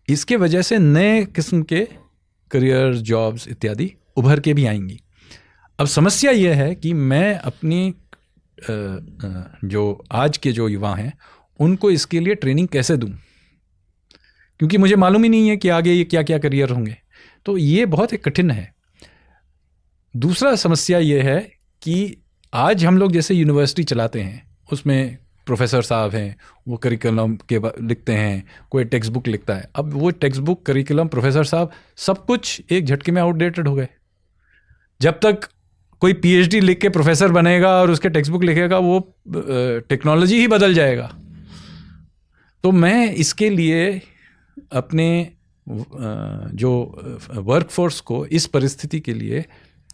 इसके वजह से नए किस्म के करियर, जॉब्स इत्यादि उभर के भी आएंगी। अब समस्या ये है कि मैं अपनी जो आज के जो युवा हैं उनको इसके लिए ट्रेनिंग कैसे दूं, क्योंकि मुझे मालूम ही नहीं है कि आगे ये क्या क्या करियर होंगे। तो ये बहुत ही कठिन है। दूसरा समस्या ये है कि आज हम लोग जैसे यूनिवर्सिटी चलाते हैं, उसमें प्रोफेसर साहब हैं, वो करिकुलम के लिखते हैं, कोई टेक्स्ट बुक लिखता है। अब वो टेक्स्ट बुक, करिकुलम, प्रोफेसर साहब सब कुछ एक झटके में आउटडेटेड हो गए। जब तक कोई पीएचडी लिख के प्रोफेसर बनेगा और उसके टेक्स्ट बुक लिखेगा, वो टेक्नोलॉजी ही बदल जाएगा। तो मैं इसके लिए अपने जो वर्कफोर्स को इस परिस्थिति के लिए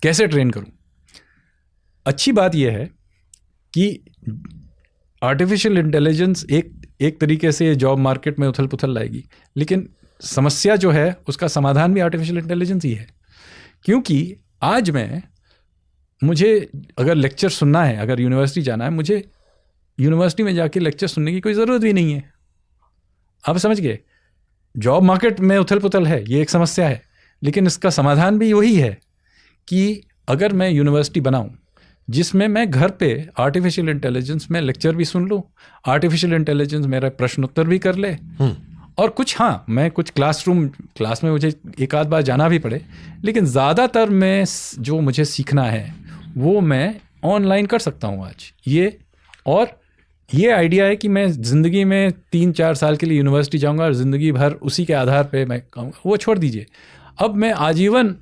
कैसे ट्रेन करूं? अच्छी बात यह है कि आर्टिफिशियल इंटेलिजेंस एक तरीके से जॉब मार्केट में उथल पुथल लाएगी, लेकिन समस्या जो है उसका समाधान भी आर्टिफिशियल इंटेलिजेंस ही है। क्योंकि आज मुझे अगर लेक्चर सुनना है, अगर यूनिवर्सिटी जाना है, मुझे यूनिवर्सिटी में जाके लेक्चर सुनने की कोई ज़रूरत भी नहीं है। आप समझ गए? जॉब मार्केट में उथल पुथल है, ये एक समस्या है, लेकिन इसका समाधान भी वही है कि अगर मैं यूनिवर्सिटी बनाऊं जिसमें मैं घर पे आर्टिफिशियल इंटेलिजेंस में लेक्चर भी सुन लूं, आर्टिफिशियल इंटेलिजेंस मेरा प्रश्न उत्तर भी कर ले, और मैं कुछ क्लास में मुझे एक आध बार जाना भी पड़े, लेकिन ज़्यादातर मैं जो मुझे सीखना है वो मैं ऑनलाइन कर सकता हूँ आज। ये आइडिया है कि मैं ज़िंदगी में 3-4 साल के लिए यूनिवर्सिटी जाऊँगा और ज़िंदगी भर उसी के आधार पे मैं कहूँगा, वो छोड़ दीजिए। अब मैं आजीवन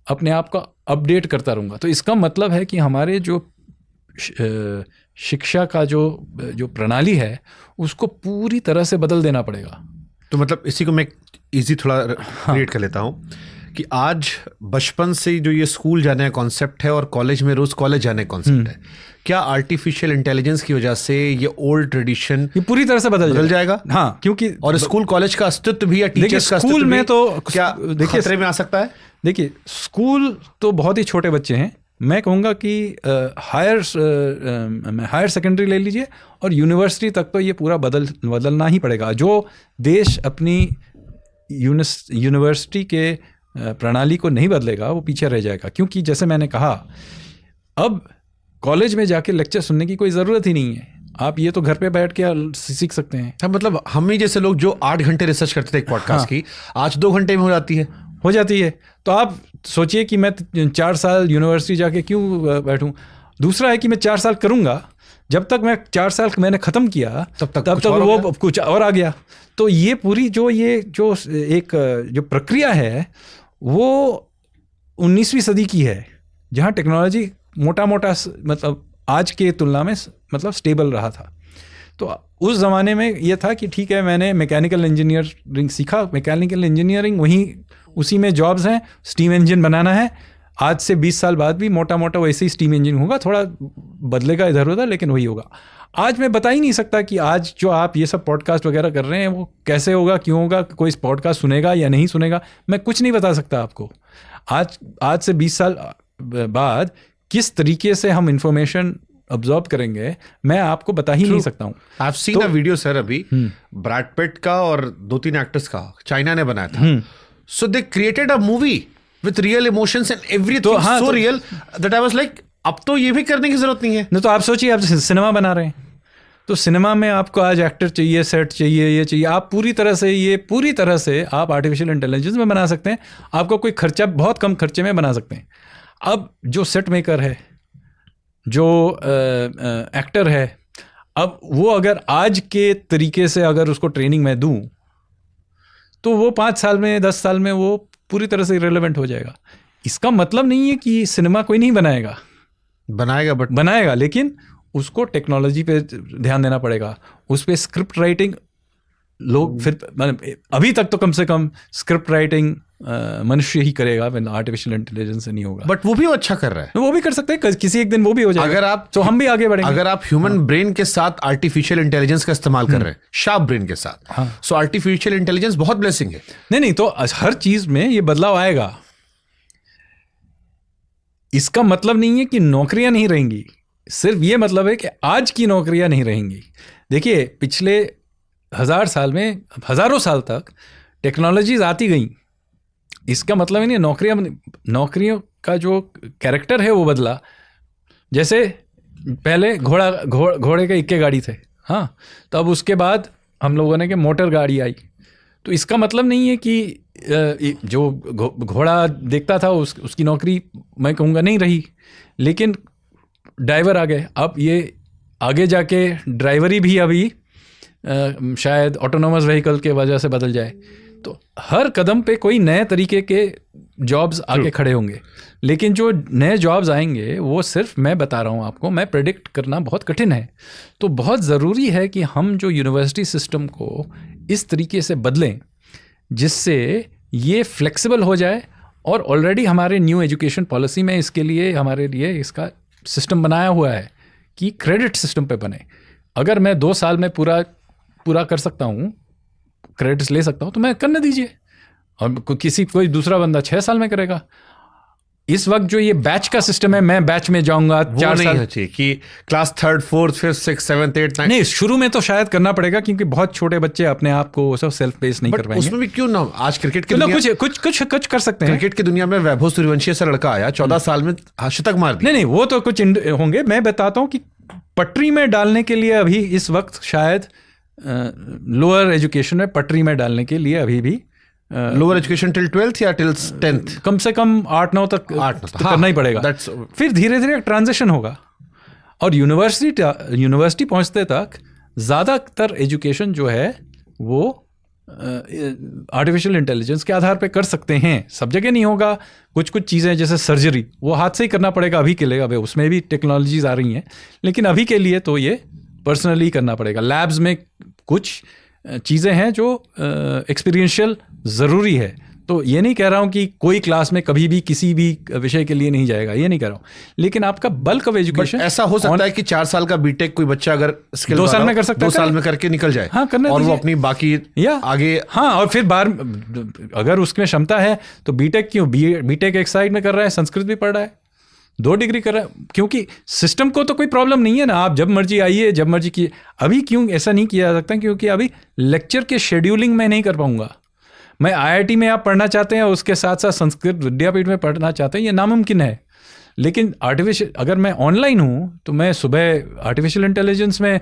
अपने आप को अपडेट करता रहूँगा। तो इसका मतलब है कि हमारे जो शिक्षा का जो प्रणाली है उसको पूरी तरह से बदल देना पड़ेगा। तो मतलब इसी को मैं इजी थोड़ा क्रिएट कर लेता हूँ कि आज बचपन से जो ये स्कूल जाने का कॉन्सेप्ट है और कॉलेज में रोज कॉलेज जाने का कॉन्सेप्ट है, क्या आर्टिफिशियल इंटेलिजेंस की वजह से ये ओल्ड ट्रेडिशन ये पूरी तरह से बदल जाएगा? हाँ, क्योंकि और स्कूल कॉलेज का अस्तित्व भी या टीचर्स का अस्तित्व में तो क्या खतरे में आ सकता है? देखिए, स्कूल तो बहुत ही छोटे बच्चे हैं। मैं कहूँगा कि हायर सेकेंडरी ले लीजिए और यूनिवर्सिटी तक तो ये पूरा बदलना ही पड़ेगा। जो देश अपनी यूनिवर्सिटी के प्रणाली को नहीं बदलेगा वो पीछे रह जाएगा। क्योंकि जैसे मैंने कहा, अब कॉलेज में जाके लेक्चर सुनने की कोई ज़रूरत ही नहीं है। आप ये तो घर पे बैठ के सीख सकते हैं। हाँ, मतलब हम ही जैसे लोग जो 8 घंटे रिसर्च करते थे एक पॉडकास्ट की, आज 2 घंटे में हो जाती है। तो आप सोचिए कि मैं 4 साल यूनिवर्सिटी जाके क्यों बैठूं। दूसरा है कि मैं 4 साल करूंगा, जब तक मैं 4 साल मैंने ख़त्म किया तब तक वो कुछ और आ गया। तो ये पूरी जो एक प्रक्रिया है वो 19वीं सदी की है, जहाँ टेक्नोलॉजी मोटा मतलब आज के तुलना में मतलब स्टेबल रहा था। तो उस ज़माने में ये था कि ठीक है, मैंने मैकेनिकल इंजीनियरिंग सीखा, मैकेनिकल इंजीनियरिंग उसी में जॉब्स हैं, स्टीम इंजन बनाना है। आज से 20 साल बाद भी मोटा वैसे ही स्टीम इंजन होगा, थोड़ा बदलेगा इधर उधर, लेकिन वही होगा। आज मैं बता ही नहीं सकता कि आज जो आप ये सब पॉडकास्ट वगैरह कर रहे हैं वो कैसे होगा, क्यों होगा, कोई इस पॉडकास्ट सुनेगा या नहीं सुनेगा, मैं कुछ नहीं बता सकता आपको। आज से 20 साल बाद किस तरीके से हम इंफॉर्मेशन ऑब्जर्व करेंगे मैं आपको बता ही नहीं सकता हूँ। I've seen a video sir अभी ब्रैड पिट का और 2-3 एक्टर्स का चाइना ने बनाया था। So they created a movie with real emotions and everything so real that I was like, अब तो ये भी करने की जरूरत नहीं है। नहीं तो आप सोचिए, आप सिनेमा बना रहे हैं तो सिनेमा में आपको आज एक्टर चाहिए, सेट चाहिए, ये चाहिए। आप पूरी तरह से आप आर्टिफिशियल इंटेलिजेंस में बना सकते हैं। आपको कोई खर्चा, बहुत कम खर्चे में बना सकते हैं। अब जो सेट मेकर है, जो एक्टर है, अब वो अगर आज के तरीके से अगर उसको ट्रेनिंग में दूं तो वो 5 साल में 10 साल में वो पूरी तरह से इरेलेवेंट हो जाएगा। इसका मतलब नहीं है कि सिनेमा कोई नहीं बनाएगा, बनाएगा, लेकिन उसको टेक्नोलॉजी पे ध्यान देना पड़ेगा, उस पर स्क्रिप्ट राइटिंग लोग फिर अभी तक तो कम से कम स्क्रिप्ट राइटिंग मनुष्य ही करेगा, आर्टिफिशियल इंटेलिजेंस से नहीं होगा। बट वो भी अच्छा कर रहा है, वो भी कर सकते हैं, किसी एक दिन वो भी हो जाएगा। अगर आप तो हम भी आगे बढ़ेंगे। अगर आप ह्यूमन ब्रेन के साथ आर्टिफिशियल इंटेलिजेंस का इस्तेमाल कर रहे हैं, शार्प ब्रेन के साथ, सो आर्टिफिशियल इंटेलिजेंस बहुत ब्लेसिंग है। नहीं तो हर चीज में ये बदलाव आएगा। इसका मतलब नहीं है कि नौकरियां नहीं रहेंगी, सिर्फ ये मतलब है कि आज की नौकरियां नहीं रहेंगी। देखिए पिछले 1000 साल में, हजारों साल तक टेक्नोलॉजीज आती गई, इसका मतलब ही नहीं नौकरियों का जो कैरेक्टर है वो बदला। जैसे पहले घोड़े के इक्के गाड़ी थे, हाँ, तब उसके बाद हम लोगों ने के मोटर गाड़ी आई। तो इसका मतलब नहीं है कि जो घोड़ा देखता था उसकी नौकरी मैं कहूँगा नहीं रही, लेकिन ड्राइवर आ गए। अब ये आगे जाके ड्राइवरी भी अभी शायद ऑटोनोमस व्हीकल के वजह से बदल जाए। तो हर कदम पे कोई नए तरीके के जॉब्स आके खड़े होंगे, लेकिन जो नए जॉब्स आएंगे वो सिर्फ मैं बता रहा हूँ आपको, मैं प्रेडिक्ट करना बहुत कठिन है। तो बहुत ज़रूरी है कि हम जो यूनिवर्सिटी सिस्टम को इस तरीके से बदलें जिससे ये फ्लेक्सिबल हो जाए। और ऑलरेडी हमारे न्यू एजुकेशन पॉलिसी में इसके लिए हमारे लिए इसका सिस्टम बनाया हुआ है कि क्रेडिट सिस्टम पे बने। अगर मैं 2 साल में पूरा कर सकता हूँ, क्रेडिट्स ले सकता हूँ, तो मैं करने दीजिए। और कोई दूसरा बंदा 6 साल में करेगा। इस वक्त जो ये बैच का सिस्टम है, मैं बैच में जाऊंगा 4 साल कि class 3rd 4th 5th 6th 7th 8th 9th। नहीं, शुरू में तो शायद करना पड़ेगा क्योंकि बहुत छोटे बच्चे अपने आप को सब सेल्फ पेस नहीं कर पाएंगे। उसमें भी क्यों ना, आज क्रिकेट की दुनिया कुछ कर सकते हैं। क्रिकेट की दुनिया में वैभव सूर्यवंशी ऐसा लड़का आया 14 साल में शतक मार दिया। नहीं वो तो कुछ होंगे। मैं बताता हूँ कि पटरी में डालने के लिए अभी इस वक्त शायद लोअर एजुकेशन में पटरी में डालने के लिए अभी भी लोअर एजुकेशन टिल 12th या टिल 10th कम से कम 8-9 तक करना ही पड़ेगा। फिर धीरे धीरे ट्रांजिशन होगा और यूनिवर्सिटी पहुंचते तक ज़्यादातर एजुकेशन जो है वो आर्टिफिशियल इंटेलिजेंस के आधार पे कर सकते हैं। सब जगह नहीं होगा, कुछ चीज़ें जैसे सर्जरी वो हाथ से ही करना पड़ेगा अभी के लिए। अभी उसमें भी टेक्नोलॉजीज आ रही हैं, लेकिन अभी के लिए तो ये पर्सनली करना पड़ेगा। लैब्स में कुछ चीज़ें हैं जो एक्सपीरियंशियल ज़रूरी है। तो ये नहीं कह रहा हूँ कि कोई क्लास में कभी भी किसी भी विषय के लिए नहीं जाएगा, ये नहीं कह रहा हूँ, लेकिन आपका बल्क ऑफ एजुकेशन ऐसा हो सकता है कि 4 साल का बीटेक कोई बच्चा अगर स्किल 2 साल में कर सकता है, 2 साल में करके निकल जाए। हाँ, करना और वो अपनी बाकी आगे और फिर अगर उसमें क्षमता है तो बीटेक क्यों, बीटेक एक साइड में कर रहा है, संस्कृत भी पढ़ रहा है, 2 डिग्री कर रहा है, क्योंकि सिस्टम को तो कोई प्रॉब्लम नहीं है ना। आप जब मर्जी आइए, जब मर्जी किए। अभी क्यों ऐसा नहीं किया जा सकता? क्योंकि अभी लेक्चर के शेड्यूलिंग में नहीं कर पाऊंगा मैं। IIT में आप पढ़ना चाहते हैं, उसके साथ साथ संस्कृत विद्यापीठ में पढ़ना चाहते हैं, ये नामुमकिन है। लेकिन आर्टिफिशियल, अगर मैं ऑनलाइन हूँ तो मैं सुबह आर्टिफिशियल इंटेलिजेंस में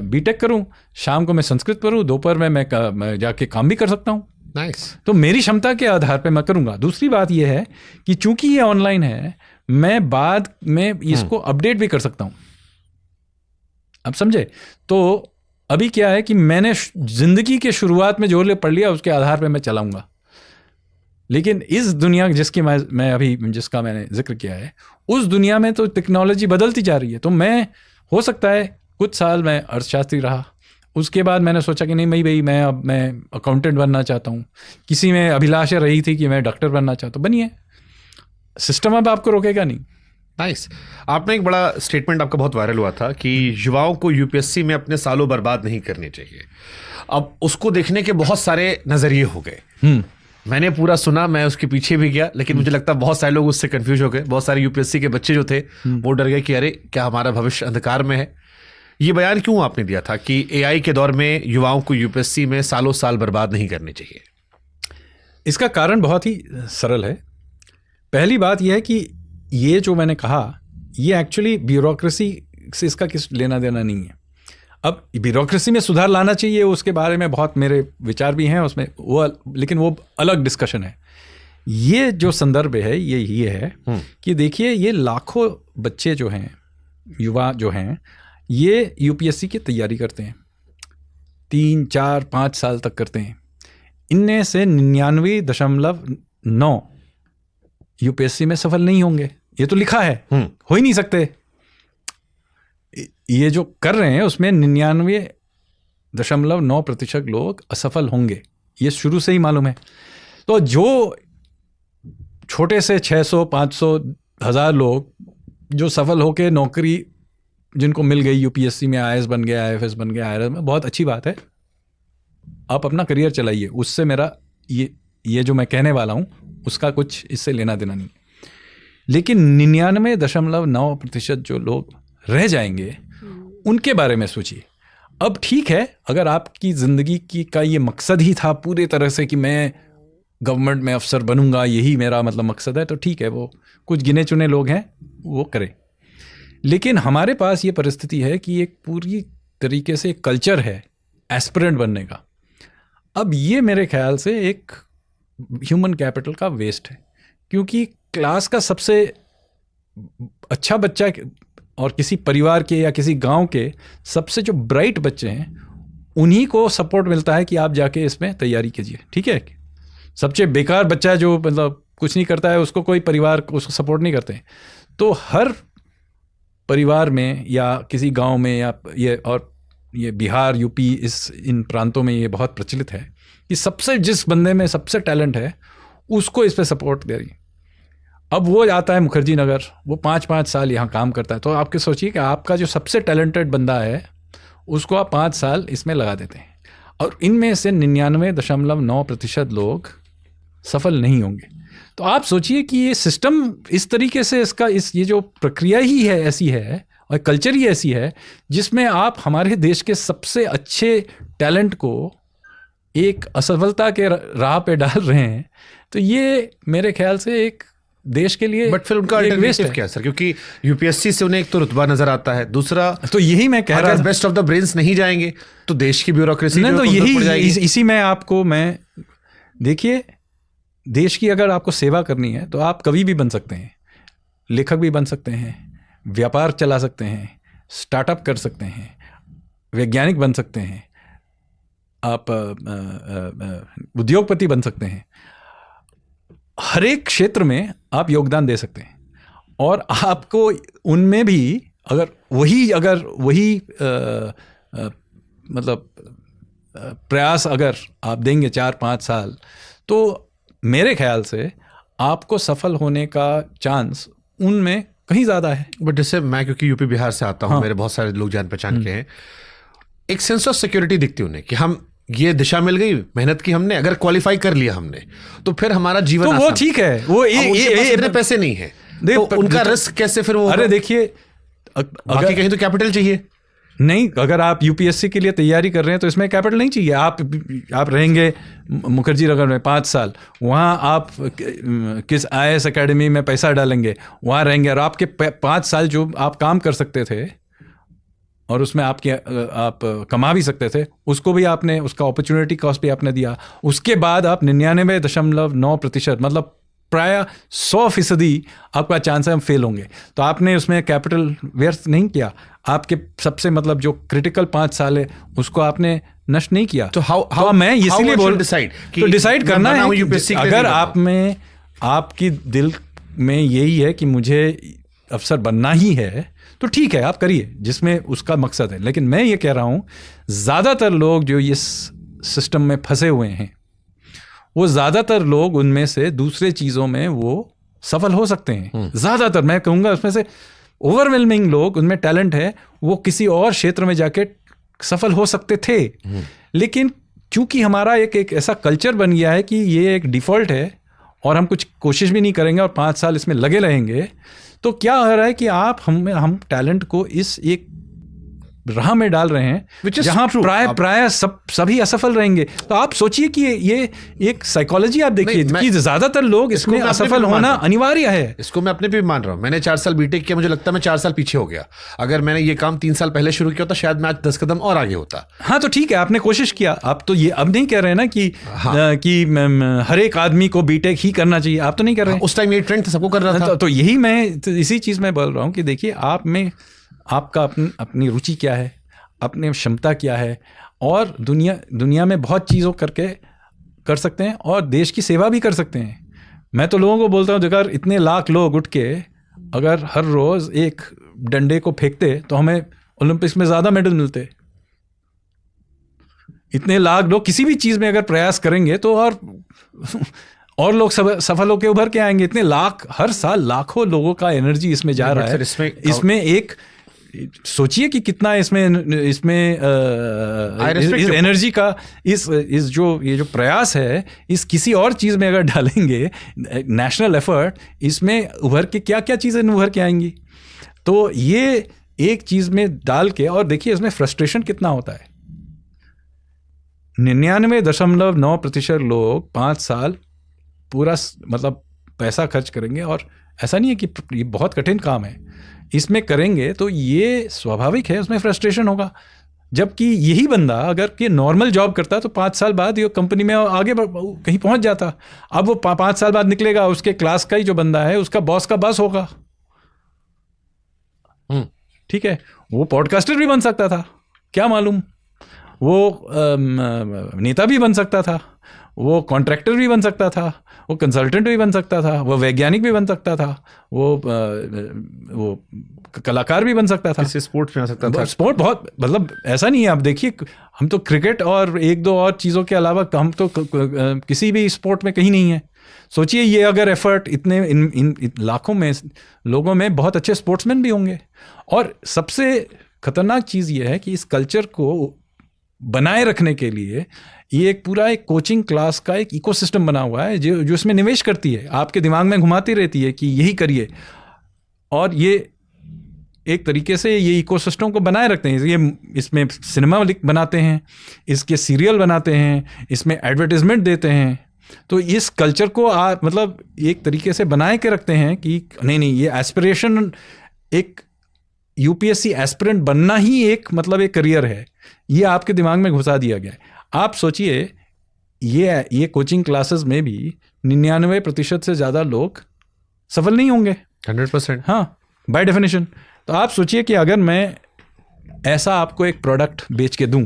बीटेक करूँ, शाम को मैं संस्कृत पढ़ूँ, दोपहर में मैं जाके काम भी कर सकता हूँ। नाइस। तो मेरी क्षमता के आधार पे मैं करूँगा। दूसरी बात यह है कि चूंकि ये ऑनलाइन है, मैं बाद में इसको अपडेट भी कर सकता हूँ। अब समझे? तो अभी क्या है कि मैंने जिंदगी के शुरुआत में जो पढ़ लिया उसके आधार पे मैं चलाऊंगा। लेकिन इस दुनिया जिसका मैंने जिक्र किया है, उस दुनिया में तो टेक्नोलॉजी बदलती जा रही है। तो मैं, हो सकता है कुछ साल मैं अर्थशास्त्री रहा, उसके बाद मैंने सोचा कि नहीं मैं अकाउंटेंट बनना चाहता हूँ। किसी में अभिलाषा रही थी कि मैं डॉक्टर बनना चाहता हूँ, बनिए। सिस्टम अब आपको रोकेगा नहीं। नाइस। आपने एक बड़ा स्टेटमेंट आपका बहुत वायरल हुआ था कि युवाओं को यूपीएससी में अपने सालों बर्बाद नहीं करने चाहिए। अब उसको देखने के बहुत सारे नजरिए हो गए। मैंने पूरा सुना, मैं उसके पीछे भी गया, लेकिन मुझे लगता है बहुत सारे लोग उससे कंफ्यूज हो गए। बहुत सारे यूपीएससी के बच्चे जो थे वो डर गए कि अरे क्या हमारा भविष्य अंधकार में है। ये बयान क्यों आपने दिया था कि एआई के दौर में युवाओं को यूपीएससी में सालों साल बर्बाद नहीं करने चाहिए? इसका कारण बहुत ही सरल है। पहली बात यह है कि ये जो मैंने कहा, ये एक्चुअली ब्यूरोक्रेसी से इसका किस लेना देना नहीं है। अब ब्यूरोक्रेसी में सुधार लाना चाहिए, उसके बारे में बहुत मेरे विचार भी हैं उसमें, लेकिन वो अलग डिस्कशन है। ये जो संदर्भ है ये है कि देखिए, ये लाखों बच्चे जो हैं, युवा जो हैं, ये यूपीएससी की तैयारी करते हैं, 3, 4, 5 साल तक करते हैं। इनमें से 99.9 यूपीएससी में सफल नहीं होंगे। ये तो लिखा है, हो ही नहीं सकते। ये जो कर रहे हैं उसमें 99.9% लोग असफल होंगे, ये शुरू से ही मालूम है। तो जो छोटे से 600, 500, 1000 लोग जो सफल होकर नौकरी जिनको मिल गई, यूपीएससी में आईएएस बन गया, आईएफएस बन गया, आईआरएस में, बहुत अच्छी बात है, आप अपना करियर चलाइए, उससे मेरा ये जो मैं कहने वाला हूँ उसका कुछ इससे लेना देना नहीं। लेकिन 99.9% जो लोग रह जाएंगे उनके बारे में सोचिए। अब ठीक है, अगर आपकी ज़िंदगी का ये मकसद ही था पूरी तरह से कि मैं गवर्नमेंट में अफसर बनूंगा, यही मेरा मतलब मकसद है, तो ठीक है, वो कुछ गिने चुने लोग हैं वो करें। लेकिन हमारे पास ये परिस्थिति है कि एक पूरी तरीके से कल्चर है एस्पिरेंट बनने का। अब ये मेरे ख्याल से एक ह्यूमन कैपिटल का वेस्ट है, क्योंकि क्लास का सबसे अच्छा बच्चा और किसी परिवार के या किसी गांव के सबसे जो ब्राइट बच्चे हैं उन्हीं को सपोर्ट मिलता है कि आप जाके इसमें तैयारी कीजिए, ठीक है। सबसे बेकार बच्चा जो मतलब कुछ नहीं करता है उसको कोई परिवार उसको सपोर्ट नहीं करते। तो हर परिवार में या किसी गांव में या ये बिहार, यूपी, इन प्रांतों में ये बहुत प्रचलित है कि सबसे जिस बंदे में सबसे टैलेंट है उसको इस पर सपोर्ट करिए। अब वो आता है मुखर्जी नगर, वो 5-5 साल यहाँ काम करता है, तो आपके सोचिए कि आपका जो सबसे टैलेंटेड बंदा है उसको आप 5 साल इसमें लगा देते हैं, और इनमें से 99.9% लोग सफल नहीं होंगे। तो आप सोचिए कि ये सिस्टम इस तरीके से ये जो प्रक्रिया ही है ऐसी है और कल्चर ही ऐसी है जिसमें आप हमारे देश के सबसे अच्छे टैलेंट को एक असफलता के राह पे डाल रहे हैं। तो ये मेरे ख्याल से एक देश के लिए बट फिर उनका अल्टरनेटिव क्या है सर? क्योंकि यूपीएससी से उन्हें एक तो रुतबा नजर आता है, दूसरा तो यही मैं कह रहा था, बेस्ट ऑफ द ब्रेन्स नहीं जाएंगे तो देश की ब्यूरोक्रेसी नहीं, तो यही इसी में आपको मैं देखिए, देश की अगर आपको सेवा करनी है तो आप कभी भी बन सकते हैं, लेखक भी बन सकते हैं, व्यापार चला सकते हैं, स्टार्टअप कर सकते हैं, वैज्ञानिक बन सकते हैं, आप उद्योगपति बन सकते हैं। हर एक क्षेत्र में आप योगदान दे सकते हैं, और आपको उनमें भी अगर वही मतलब प्रयास अगर आप देंगे 4-5 साल, तो मेरे ख्याल से आपको सफल होने का चांस उनमें कहीं ज़्यादा है। बट जैसे मैं क्योंकि यूपी बिहार से आता हूँ, हाँ। मेरे बहुत सारे लोग जान पहचान के हैं, एक सेंस ऑफ सिक्योरिटी दिखती उन्हें कि हम ये दिशा मिल गई, मेहनत की हमने, अगर क्वालिफाई कर लिया हमने तो फिर हमारा जीवन तो वो ठीक है, वो इतने पैसे नहीं है तो उनका रिस्क कैसे फिर वो? अरे देखिए, बाकी कहीं तो कैपिटल चाहिए नहीं। अगर आप यूपीएससी के लिए तैयारी कर रहे हैं तो इसमें कैपिटल नहीं चाहिए। आप रहेंगे मुखर्जी नगर में 5 साल, वहाँ आप किस आईएएस एकेडमी में पैसा डालेंगे, वहाँ रहेंगे, और आपके 5 साल जो आप काम कर सकते थे और उसमें आप कमा भी सकते थे, उसको भी आपने, उसका अपॉर्चुनिटी कॉस्ट भी आपने दिया। उसके बाद आप 99.9% मतलब प्राय 100% आपका चांस है हम फेल होंगे। तो आपने उसमें कैपिटल व्यर्थ नहीं किया, आपके सबसे मतलब जो क्रिटिकल 5 साल है उसको आपने नष्ट नहीं किया। तो हाउ मैं इसीलिए बोल तो डिसाइड करना है कि अगर आप में आपकी दिल में यही है कि मुझे अफसर बनना ही है तो ठीक है, आप करिए जिसमें उसका मकसद है। लेकिन मैं ये कह रहा हूँ, ज़्यादातर लोग जो इस सिस्टम में फंसे हुए हैं, वो ज़्यादातर लोग उनमें से दूसरे चीज़ों में वो सफल हो सकते हैं। ज़्यादातर मैं कहूँगा उसमें से ओवरवेलमिंग लोग, उनमें टैलेंट है, वो किसी और क्षेत्र में जाके सफल हो सकते थे। लेकिन क्योंकि हमारा एक ऐसा कल्चर बन गया है कि ये एक डिफ़ॉल्ट है और हम कुछ कोशिश भी नहीं करेंगे और 5 साल इसमें लगे रहेंगे, तो क्या हो रहा है कि हम टैलेंट को इस एक राह में डाल रहे हैं जहां प्राय सभी असफल रहेंगे। तो आप सोचिए कि ये एक साइकोलॉजी आप देखिए कि ज्यादातर लोग इसमें असफल होना अनिवार्य है। इसको मैं अपने पे भी मान रहा हूं। मैंने 4 साल बीटेक किया, मुझे लगता है मैं 4 साल पीछे हो गया। अगर मैंने ये काम 3 साल पहले शुरू किया होता शायद मैं आज 10 कदम और आगे होता। हाँ, तो ठीक है, आपने कोशिश किया। आप तो ये अब नहीं कह रहे हैं ना कि हर एक आदमी को बीटेक ही करना चाहिए, आप तो नहीं कर रहे हैं। उस टाइम ये ट्रेंड सबको कर रहा था। तो यही मैं इसी चीज में बोल रहा हूँ कि देखिए, आप में आपका अपनी रुचि क्या है, अपनी क्षमता क्या है, और दुनिया में बहुत चीज़ों करके कर सकते हैं और देश की सेवा भी कर सकते हैं। मैं तो लोगों को बोलता हूँ, अगर इतने लाख लोग उठ के अगर हर रोज़ एक डंडे को फेंकते तो हमें ओलंपिक्स में ज़्यादा मेडल मिलते। इतने लाख लोग किसी भी चीज़ में अगर प्रयास करेंगे तो और लोग सफल होकर उभर के आएंगे। इतने लाख, हर साल लाखों लोगों का एनर्जी इसमें जा रहा है। इसमें एक सोचिए कि कितना इसमें इस एनर्जी का इस ये जो प्रयास है, इस किसी और चीज़ में अगर डालेंगे नेशनल एफर्ट, इसमें उभर के क्या क्या चीज़ें उभर के आएंगी। तो ये एक चीज़ में डाल के, और देखिए इसमें फ्रस्ट्रेशन कितना होता है। 99.9% लोग 5 साल पूरा मतलब पैसा खर्च करेंगे, और ऐसा नहीं है कि ये बहुत कठिन काम है, इसमें करेंगे तो ये स्वाभाविक है, उसमें फ्रस्ट्रेशन होगा। जबकि यही बंदा अगर कि नॉर्मल जॉब करता तो 5 साल बाद ये कंपनी में आगे कहीं पहुंच जाता। अब वो 5 साल बाद निकलेगा, उसके क्लास का ही जो बंदा है उसका बॉस का बॉस होगा। ठीक है, वो पॉडकास्टर भी बन सकता था, क्या मालूम, वो नेता भी बन सकता था, वो कॉन्ट्रैक्टर भी बन सकता था, वो कंसल्टेंट भी बन सकता था, वो वैज्ञानिक भी बन सकता था, वो कलाकार भी बन सकता था, स्पोर्ट्स में आ सकता था। स्पोर्ट बहुत, मतलब ऐसा नहीं है। आप देखिए, हम तो क्रिकेट और 1-2 और चीज़ों के अलावा हम तो किसी भी स्पोर्ट में कहीं नहीं है। सोचिए ये अगर एफर्ट इतने इन लाखों में लोगों में बहुत अच्छे स्पोर्ट्समैन भी होंगे। और सबसे खतरनाक चीज़ ये है कि इस कल्चर को बनाए रखने के लिए ये एक पूरा एक कोचिंग क्लास का एक इकोसिस्टम बना हुआ है जो इसमें निवेश करती है, आपके दिमाग में घुमाती रहती है कि यही करिए, और ये एक तरीके से ये इकोसिस्टम को बनाए रखते हैं। ये इसमें सिनेमा बनाते हैं, इसके सीरियल बनाते हैं, इसमें एडवर्टाइजमेंट देते हैं। तो इस कल्चर को मतलब एक तरीके से बनाए के रखते हैं कि नहीं ये एस्पिरेशन, एक यूपीएससी एस्पिरेंट बनना ही एक मतलब एक करियर है, ये आपके दिमाग में घुसा दिया गया है। आप सोचिए ये कोचिंग क्लासेस में भी 99% से ज़्यादा लोग सफल नहीं होंगे। 100%, हाँ, बाय डेफिनेशन। तो आप सोचिए कि अगर मैं ऐसा आपको एक प्रोडक्ट बेच के दूं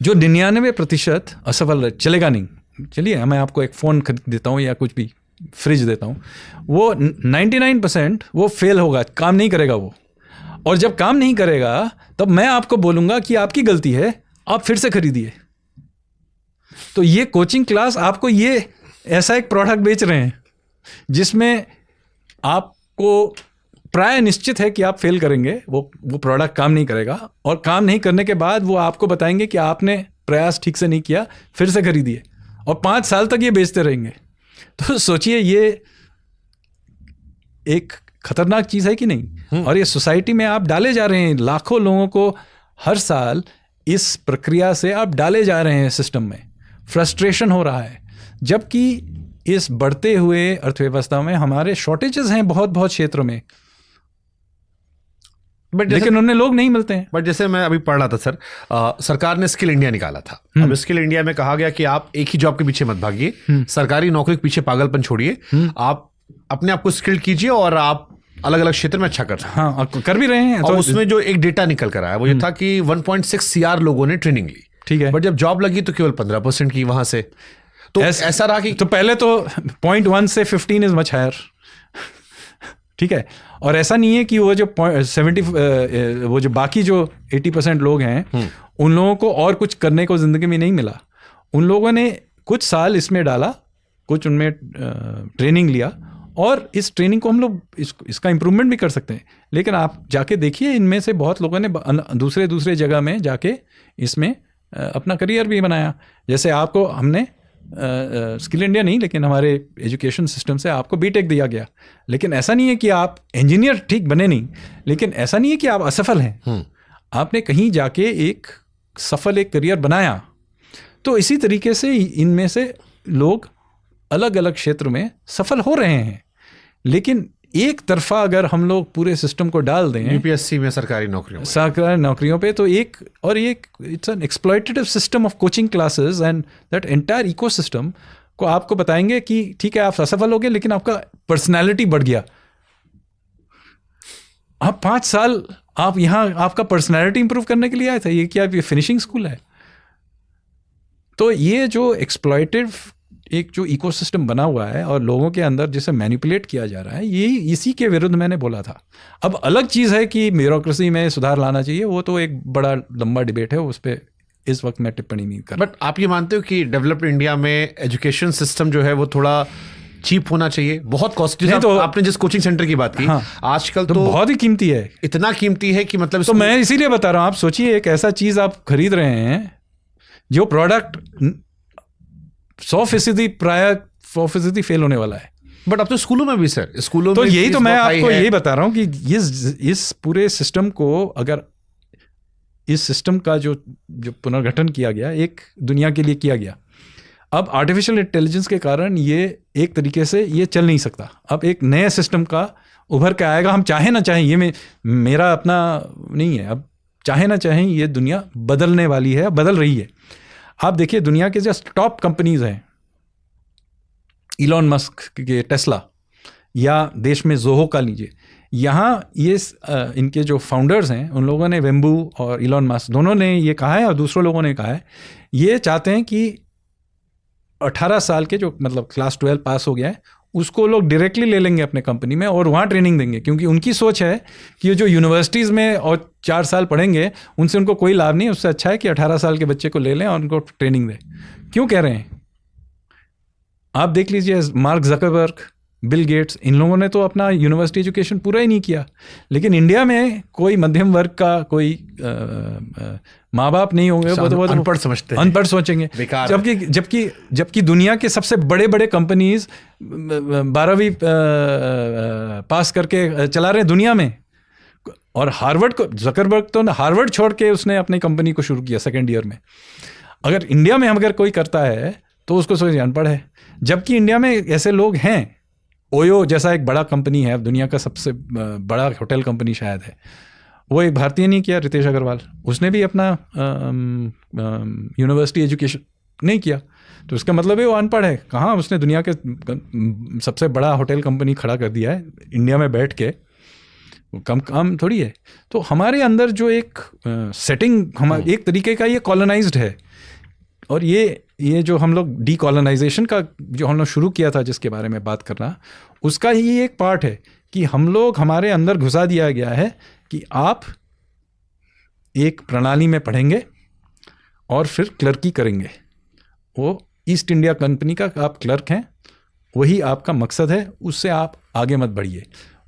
जो 99% असफल है, चलेगा नहीं। चलिए मैं आपको एक फ़ोन खरीद देता हूँ या कुछ भी फ्रिज देता हूँ, वो 99% वो फेल होगा, काम नहीं करेगा वो। और जब काम नहीं करेगा तब मैं आपको बोलूँगा कि आपकी गलती है, आप फिर से खरीदिए। तो ये कोचिंग क्लास आपको ये ऐसा एक प्रोडक्ट बेच रहे हैं जिसमें आपको प्राय निश्चित है कि आप फेल करेंगे, वो प्रोडक्ट काम नहीं करेगा, और काम नहीं करने के बाद वो आपको बताएंगे कि आपने प्रयास ठीक से नहीं किया, फिर से खरीदिए, और 5 साल तक ये बेचते रहेंगे। तो सोचिए ये एक खतरनाक चीज़ है कि नहीं। और ये सोसाइटी में आप डाले जा रहे हैं, लाखों लोगों को हर साल इस प्रक्रिया से आप डाले जा रहे हैं सिस्टम में। फ्रस्ट्रेशन हो रहा है, जबकि इस बढ़ते हुए अर्थव्यवस्था में हमारे शॉर्टेजेस हैं बहुत बहुत क्षेत्रों में, लेकिन उन्हें लोग नहीं मिलते हैं। बट जैसे मैं अभी पढ़ रहा था सर, सरकार ने स्किल इंडिया निकाला था। अब स्किल इंडिया में कहा गया कि आप एक ही जॉब के पीछे मत भागिए, सरकारी नौकरी के पीछे पागलपन छोड़िए, आप अपने आप को स्किल्ड कीजिए और आप अलग अलग क्षेत्र में अच्छा कर सकते हैं। हाँ, कर भी रहे हैं। तो उसमें जो एक डेटा निकल कर आया वो ये था कि 1.6 CR लोगों ने ट्रेनिंग ली, ठीक है, बट जब जॉब लगी तो केवल 15% की वहां से। तो ऐसा रहा कि तो पहले तो 0.1 से 15 इज मच हायर, ठीक है। और ऐसा नहीं है कि वो जो 70 वो जो बाकी जो 80% लोग हैं उन लोगों को और कुछ करने को जिंदगी में नहीं मिला। उन लोगों ने कुछ साल इसमें डाला, कुछ उनमें ट्रेनिंग लिया, और इस ट्रेनिंग को हम लोग इसका इम्प्रूवमेंट भी कर सकते हैं। लेकिन आप जाके देखिए, इनमें से बहुत लोगों ने दूसरे जगह में जाके इसमें अपना करियर भी बनाया। जैसे आपको हमने स्किल इंडिया नहीं, लेकिन हमारे एजुकेशन सिस्टम से आपको बीटेक दिया गया, लेकिन ऐसा नहीं है कि आप इंजीनियर ठीक बने नहीं, लेकिन ऐसा नहीं है कि आप असफल हैं। आपने कहीं जाके एक सफल एक करियर बनाया। तो इसी तरीके से इनमें से लोग अलग अलग क्षेत्र में सफल हो रहे हैं। लेकिन एक तरफा अगर हम लोग पूरे सिस्टम को डाल दें यूपीएससी में सरकारी नौकरियों पे, तो it's an exploitative system of coaching classes, and that entire ecosystem को आपको बताएंगे कि ठीक है आप असफल हो गए, लेकिन आपका पर्सनैलिटी बढ़ गया। आप 5 साल आप यहाँ आपका पर्सनैलिटी इंप्रूव करने के लिए आए थे, ये क्या ये फिनिशिंग स्कूल है? तो ये जो एक्सप्लॉयटिव एक जो इकोसिस्टम बना हुआ है और लोगों के अंदर जिसे मैनिपुलेट किया जा रहा है, ये इसी के विरुद्ध मैंने बोला था। अब अलग चीज़ है कि ब्यूरोक्रेसी में सुधार लाना चाहिए, वो तो एक बड़ा लंबा डिबेट है, उस पर इस वक्त मैं टिप्पणी नहीं कर। बट आप ये मानते हो कि डेवलप्ड इंडिया में एजुकेशन सिस्टम जो है वो थोड़ा चीप होना चाहिए? बहुत कॉस्टली। तो आपने जिस कोचिंग सेंटर की बात की, हाँ, आजकल तो बहुत ही कीमती है, इतना कीमती है कि मतलब तो मैं इसीलिए बता रहा हूँ। आप सोचिए, एक ऐसा चीज आप खरीद रहे हैं जो प्रोडक्ट 100% प्राय 100% फेल होने वाला है। बट अब तो स्कूलों में भी सर, स्कूलों तो में यही तो मैं आपको यही बता रहा हूँ कि इस पूरे सिस्टम को, अगर इस सिस्टम का जो पुनर्गठन किया गया, एक दुनिया के लिए किया गया, अब आर्टिफिशियल इंटेलिजेंस के कारण ये एक तरीके से ये चल नहीं सकता। अब एक नए सिस्टम का उभर के आएगा, हम चाहे ना चाहें, ये मेरा अपना नहीं है, अब चाहे ना चाहें ये दुनिया बदलने वाली है, बदल रही है। आप देखिए, दुनिया के जो टॉप कंपनीज हैं, इलॉन मस्क के टेस्ला, या देश में जोहो का लीजिए, यहाँ ये इनके जो फाउंडर्स हैं उन लोगों ने, वेम्बू और इलॉन मस्क दोनों ने ये कहा है, और दूसरों लोगों ने कहा है, ये चाहते हैं कि 18 साल के जो मतलब क्लास 12 पास हो गया है उसको लोग डायरेक्टली ले लेंगे अपने कंपनी में और वहाँ ट्रेनिंग देंगे, क्योंकि उनकी सोच है कि जो यूनिवर्सिटीज़ में और 4 साल पढ़ेंगे उनसे उनको कोई लाभ नहीं, उससे अच्छा है कि 18 साल के बच्चे को ले लें और उनको ट्रेनिंग दें। क्यों कह रहे हैं? आप देख लीजिए, मार्क जकरबर्ग, बिल गेट्स, इन लोगों ने तो अपना यूनिवर्सिटी एजुकेशन पूरा ही नहीं किया, लेकिन इंडिया में कोई मध्यम वर्ग का कोई माँ बाप नहीं होंगे, वो तो अनपढ़ समझते हैं, अनपढ़ सोचेंगे। जबकि दुनिया के सबसे बड़े बड़े कंपनीज 12वीं पास करके चला रहे हैं दुनिया में। और हार्वर्ड को, जकरबर्ग तो हार्वर्ड छोड़ के उसने अपनी कंपनी को शुरू किया 2nd ईयर में। अगर इंडिया में अगर कोई करता है तो उसको सोचिए अनपढ़ है। जबकि इंडिया में ऐसे लोग हैं, ओयो जैसा एक बड़ा कंपनी है, दुनिया का सबसे बड़ा होटल कंपनी शायद है, वो एक भारतीय नहीं किया, रितेश अग्रवाल, उसने भी अपना यूनिवर्सिटी एजुकेशन नहीं किया, तो इसका मतलब है वो अनपढ़ है। कहाँ उसने दुनिया के सबसे बड़ा होटल कंपनी खड़ा कर दिया है इंडिया में बैठ के, कम काम थोड़ी है। तो हमारे अंदर जो एक सेटिंग, हमारे एक तरीके का ये कॉलोनाइज्ड है, और ये जो हम लोग डीकॉलोनाइजेशन का जो हम लोग शुरू किया था, जिसके बारे में बात करना, उसका ही एक पार्ट है कि हम लोग, हमारे अंदर घुसा दिया गया है कि आप एक प्रणाली में पढ़ेंगे और फिर क्लर्की करेंगे। वो ईस्ट इंडिया कंपनी का आप क्लर्क हैं, वही आपका मकसद है, उससे आप आगे मत बढ़िए।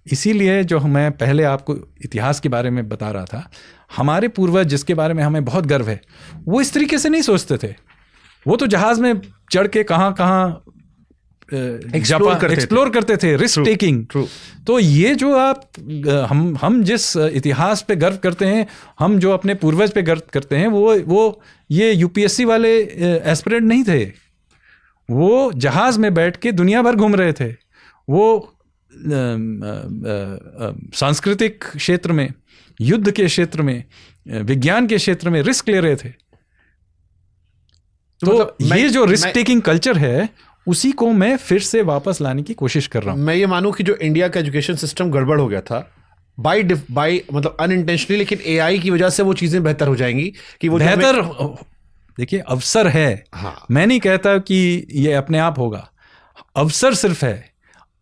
इसीलिए जो मैं पहले आपको इतिहास के बारे में बता रहा था, हमारे पूर्वज जिसके बारे में हमें बहुत गर्व है, वो इस तरीके से नहीं सोचते थे। वो तो जहाज में चढ़ के कहाँ एक्सप्लोर करते थे, रिस्क टेकिंग। तो ये जो आप हम जिस इतिहास पे गर्व करते हैं, हम जो अपने पूर्वज पे गर्व करते हैं, वो ये यूपीएससी वाले एस्पिरेंट नहीं थे। वो जहाज में बैठ के दुनिया भर घूम रहे थे। वो सांस्कृतिक क्षेत्र में, युद्ध के क्षेत्र में, विज्ञान के क्षेत्र में रिस्क ले रहे थे। तो मतलब ये जो रिस्क टेकिंग कल्चर है, उसी को मैं फिर से वापस लाने की कोशिश कर रहा हूं। मैं ये मानूं कि जो इंडिया का एजुकेशन सिस्टम गड़बड़ हो गया था बाय मतलब अनइंटेंशनली, लेकिन एआई की वजह से वो चीजें बेहतर हो जाएंगी कि वो बेहतर। देखिए, अवसर है। हाँ। मैं नहीं कहता कि ये अपने आप होगा, अवसर सिर्फ है।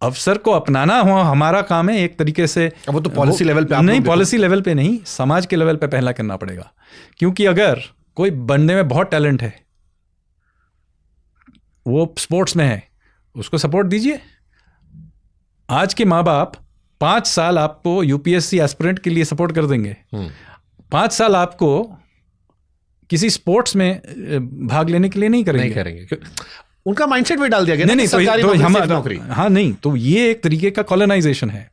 अवसर को अपनाना हो हमारा काम है एक तरीके से। वो तो पॉलिसी लेवल पे नहीं, पॉलिसी लेवल पे नहीं, समाज के लेवल पे पहला करना पड़ेगा। क्योंकि अगर कोई बनने में बहुत टैलेंट है, वो स्पोर्ट्स में है, उसको सपोर्ट दीजिए। आज के माँ बाप 5 साल आपको यूपीएससी एस्पिरेंट के लिए सपोर्ट कर देंगे, 5 साल आपको किसी स्पोर्ट्स में भाग लेने के लिए नहीं करेंगे। उनका माइंडसेट में डाल दिया गया। नहीं, हाँ, नहीं, तो ये एक तरीके का कॉलोनाइजेशन है।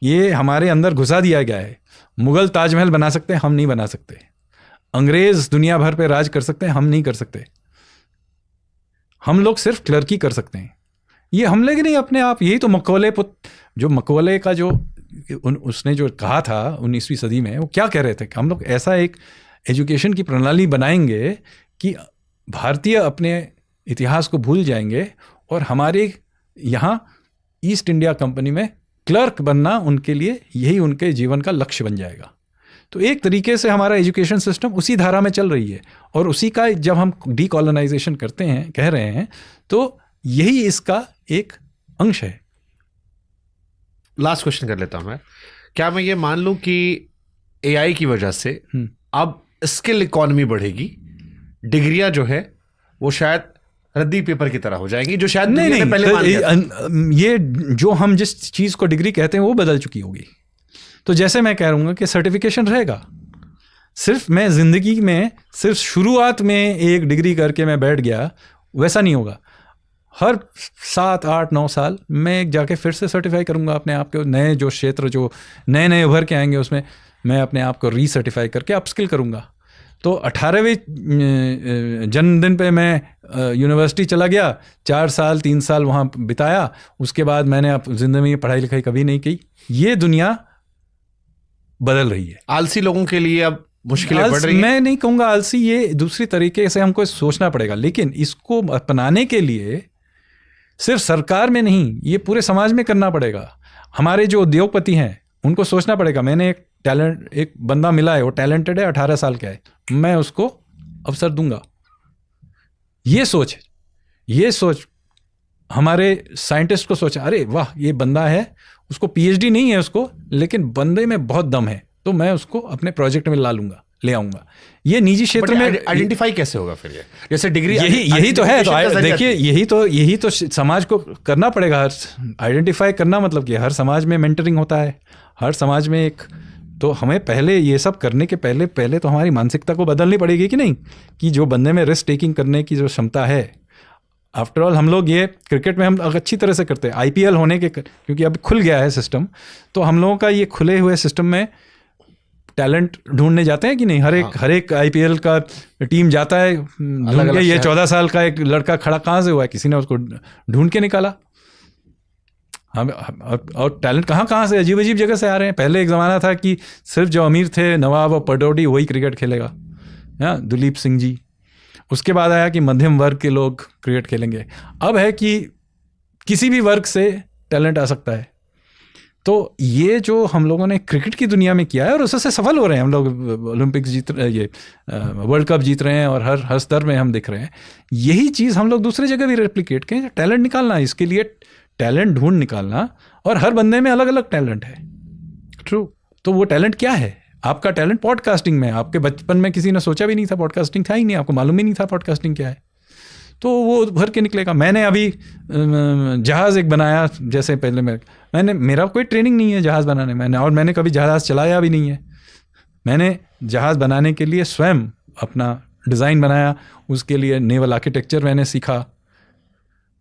ये हमारे अंदर घुसा दिया गया है। मुगल ताजमहल बना सकते हैं, हम नहीं बना सकते। अंग्रेज दुनिया भर पे राज कर सकते हैं, हम नहीं कर सकते। हम लोग सिर्फ क्लर्की कर सकते हैं। ये हम लोग नहीं अपने आप। यही तो मकवले का जो उसने जो कहा था 19वीं सदी में, वो क्या कह रहे थे कि हम लोग ऐसा एक एजुकेशन की प्रणाली बनाएंगे कि भारतीय अपने इतिहास को भूल जाएंगे और हमारे यहाँ ईस्ट इंडिया कंपनी में क्लर्क बनना उनके लिए यही उनके जीवन का लक्ष्य बन जाएगा। तो एक तरीके से हमारा एजुकेशन सिस्टम उसी धारा में चल रही है। और उसी का जब हम डीकॉलोनाइजेशन करते हैं, कह रहे हैं, तो यही इसका एक अंश है। लास्ट क्वेश्चन कर लेता हूं मैं, क्या मैं ये मान लूं कि एआई की वजह से अब स्किल इकोनॉमी बढ़ेगी, डिग्रियां जो है वो शायद रद्दी पेपर की तरह हो जाएंगी, जो शायद नहीं दुनिया ने पहले मान लिया था। ये जो हम जिस चीज को डिग्री कहते हैं वो बदल चुकी होगी। तो जैसे मैं कह रहा हूँ कि सर्टिफिकेशन रहेगा, सिर्फ मैं जिंदगी में सिर्फ शुरुआत में एक डिग्री करके मैं बैठ गया, वैसा नहीं होगा। हर 7, 8, 9 साल मैं जाके फिर से सर्टिफाई करूंगा अपने आप को, नए जो क्षेत्र जो नए नए उभर के आएंगे उसमें मैं अपने आप को रीसर्टिफाई करके अपस्किल करूंगा। तो 18वें जन्मदिन पे मैं यूनिवर्सिटी चला गया, 4 साल 3 साल वहाँ बिताया, उसके बाद मैंने अब जिंदगी में पढ़ाई लिखाई कभी नहीं की। ये दुनिया बदल रही है। आलसी लोगों के लिए अब मुश्किलें बढ़ रही हैं। मैं नहीं कहूँगा आलसी, ये दूसरी तरीके से हमको सोचना पड़ेगा, लेकिन इसको अपनाने के लिए सिर्फ सरकार में नहीं, ये पूरे समाज में करना पड़ेगा। हमारे जो उद्योगपति हैं उनको सोचना पड़ेगा, मैंने एक बंदा मिला है, वो टैलेंटेड है, 18 साल का है, मैं उसको अवसर दूंगा। ये सोच हमारे साइंटिस्ट को सोचा, अरे वाह ये बंदा है, उसको पीएचडी नहीं है उसको, लेकिन बंदे में बहुत दम है, तो मैं उसको अपने प्रोजेक्ट में ले आऊंगा। ये निजी क्षेत्र में आइडेंटिफाई कैसे होगा फिर? ये जैसे डिग्री यही तो है। तो देखिए यही तो समाज को करना पड़ेगा। आइडेंटिफाई करना मतलब कि हर समाज में मेंटरिंग होता है, हर समाज में एक, तो हमें पहले ये सब करने के पहले तो हमारी मानसिकता को बदलनी पड़ेगी कि नहीं, कि जो बंदे में रिस्क टेकिंग करने की जो क्षमता है। आफ्टर ऑल हम लोग ये क्रिकेट में हम अच्छी तरह से करते हैं, आईपीएल होने के, क्योंकि अब खुल गया है सिस्टम, तो हम लोगों का ये खुले हुए सिस्टम में टैलेंट ढूंढने जाते हैं कि नहीं। हर एक आईपीएल का टीम जाता है ढूंढ के, ये 14 साल का एक लड़का खड़ा कहाँ से हुआ है, किसी ने उसको ढूंढ के निकाला। हम और टैलेंट कहाँ से अजीब अजीब जगह से आ रहे हैं। पहले एक ज़माना था कि सिर्फ जो अमीर थे, नवाब और पटौड़ी, वही क्रिकेट खेलेगा, दुलीप सिंह जी। उसके बाद आया कि मध्यम वर्ग के लोग क्रिकेट खेलेंगे। अब है कि किसी भी वर्ग से टैलेंट आ सकता है। तो ये जो हम लोगों ने क्रिकेट की दुनिया में किया है, और उससे सफल हो रहे हैं हम लोग, ओलंपिक्स जीत रहे हैं, ये वर्ल्ड कप जीत रहे हैं, और हर स्तर में हम दिख रहे हैं। यही चीज़ हम लोग दूसरी जगह भी रेप्लिकेट करें। टैलेंट निकालना, इसके लिए टैलेंट ढूंढ निकालना, और हर बंदे में अलग अलग टैलेंट है। ट्रू। तो वो टैलेंट क्या है? आपका टैलेंट पॉडकास्टिंग में, आपके बचपन में किसी ने सोचा भी नहीं था, पॉडकास्टिंग था ही नहीं, आपको मालूम ही नहीं था पॉडकास्टिंग क्या है, तो वो भर के निकलेगा। मैंने अभी जहाज़ एक बनाया, जैसे पहले मैंने मेरा कोई ट्रेनिंग नहीं है जहाज़ बनाने में, और मैंने कभी जहाज़ चलाया भी नहीं है। मैंने जहाज़ बनाने के लिए स्वयं अपना डिज़ाइन बनाया, उसके लिए नेवल आर्किटेक्चर मैंने सीखा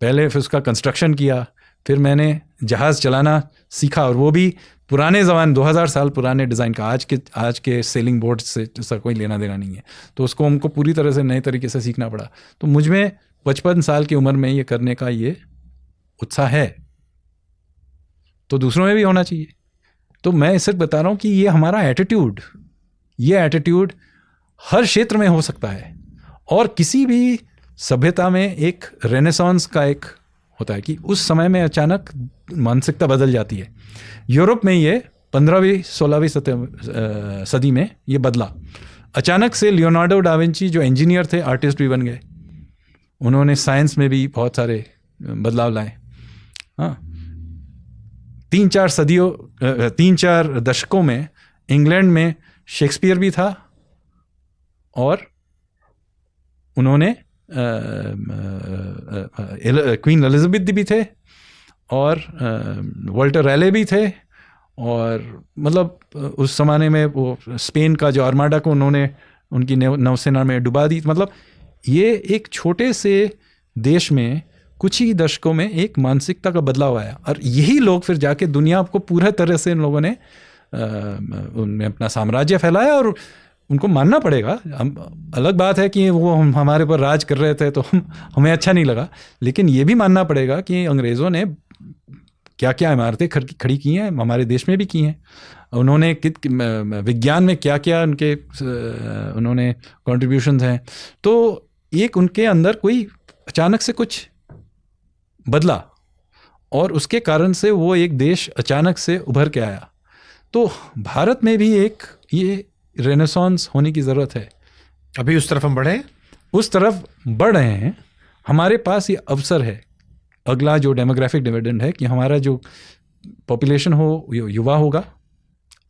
पहले, फिर उसका कंस्ट्रक्शन किया, फिर मैंने जहाज़ चलाना सीखा, और वो भी पुराने ज़माने 2000 साल पुराने डिज़ाइन का। आज के सेलिंग बोर्ड से इसका कोई लेना देना नहीं है, तो उसको हमको पूरी तरह से नए तरीके से सीखना पड़ा। तो मुझ में 55 साल की उम्र में ये करने का ये उत्साह है, तो दूसरों में भी होना चाहिए। तो मैं सिर्फ बता रहा हूँ कि ये हमारा एटीट्यूड हर क्षेत्र में हो सकता है, और किसी भी सभ्यता में एक रेनेसांस का एक होता है कि उस समय में अचानक मानसिकता बदल जाती है। यूरोप में ये 15वीं 16वीं सदी में ये बदला। अचानक से लियोनार्डो डा विंची जो इंजीनियर थे, आर्टिस्ट भी बन गए। उन्होंने साइंस में भी बहुत सारे बदलाव लाए। हाँ, 3-4 दशकों में इंग्लैंड में शेक्सपियर भी था, और उन्होंने क्वीन एलिजाबेथ भी थे, और वॉल्टर रैले भी थे, और मतलब उस ज़माने में वो स्पेन का जो आर्माडा को उन्होंने उनकी नौसेना में डुबा दी। मतलब ये एक छोटे से देश में कुछ ही दशकों में एक मानसिकता का बदलाव आया, और यही लोग फिर जाके दुनिया को पूरा तरह से इन लोगों ने उनने अपना साम्राज्य फैलाया। और उनको मानना पड़ेगा, हम अलग बात है कि वो हमारे पर राज कर रहे थे तो हमें अच्छा नहीं लगा, लेकिन ये भी मानना पड़ेगा कि अंग्रेज़ों ने क्या क्या इमारतें खड़ी की हैं, हमारे देश में भी की हैं। उन्होंने विज्ञान में क्या क्या उन्होंने कॉन्ट्रीब्यूशंस हैं। तो एक उनके अंदर कोई अचानक से कुछ बदला, और उसके कारण से वो एक देश अचानक से उभर के आया। तो भारत में भी एक ये रेनेसांस होने की ज़रूरत है। अभी उस तरफ हम बढ़े, उस तरफ बढ़ रहे हैं। हमारे पास ये अवसर है अगला जो डेमोग्राफिक डिविडेंड है कि हमारा जो पॉपुलेशन हो युवा होगा,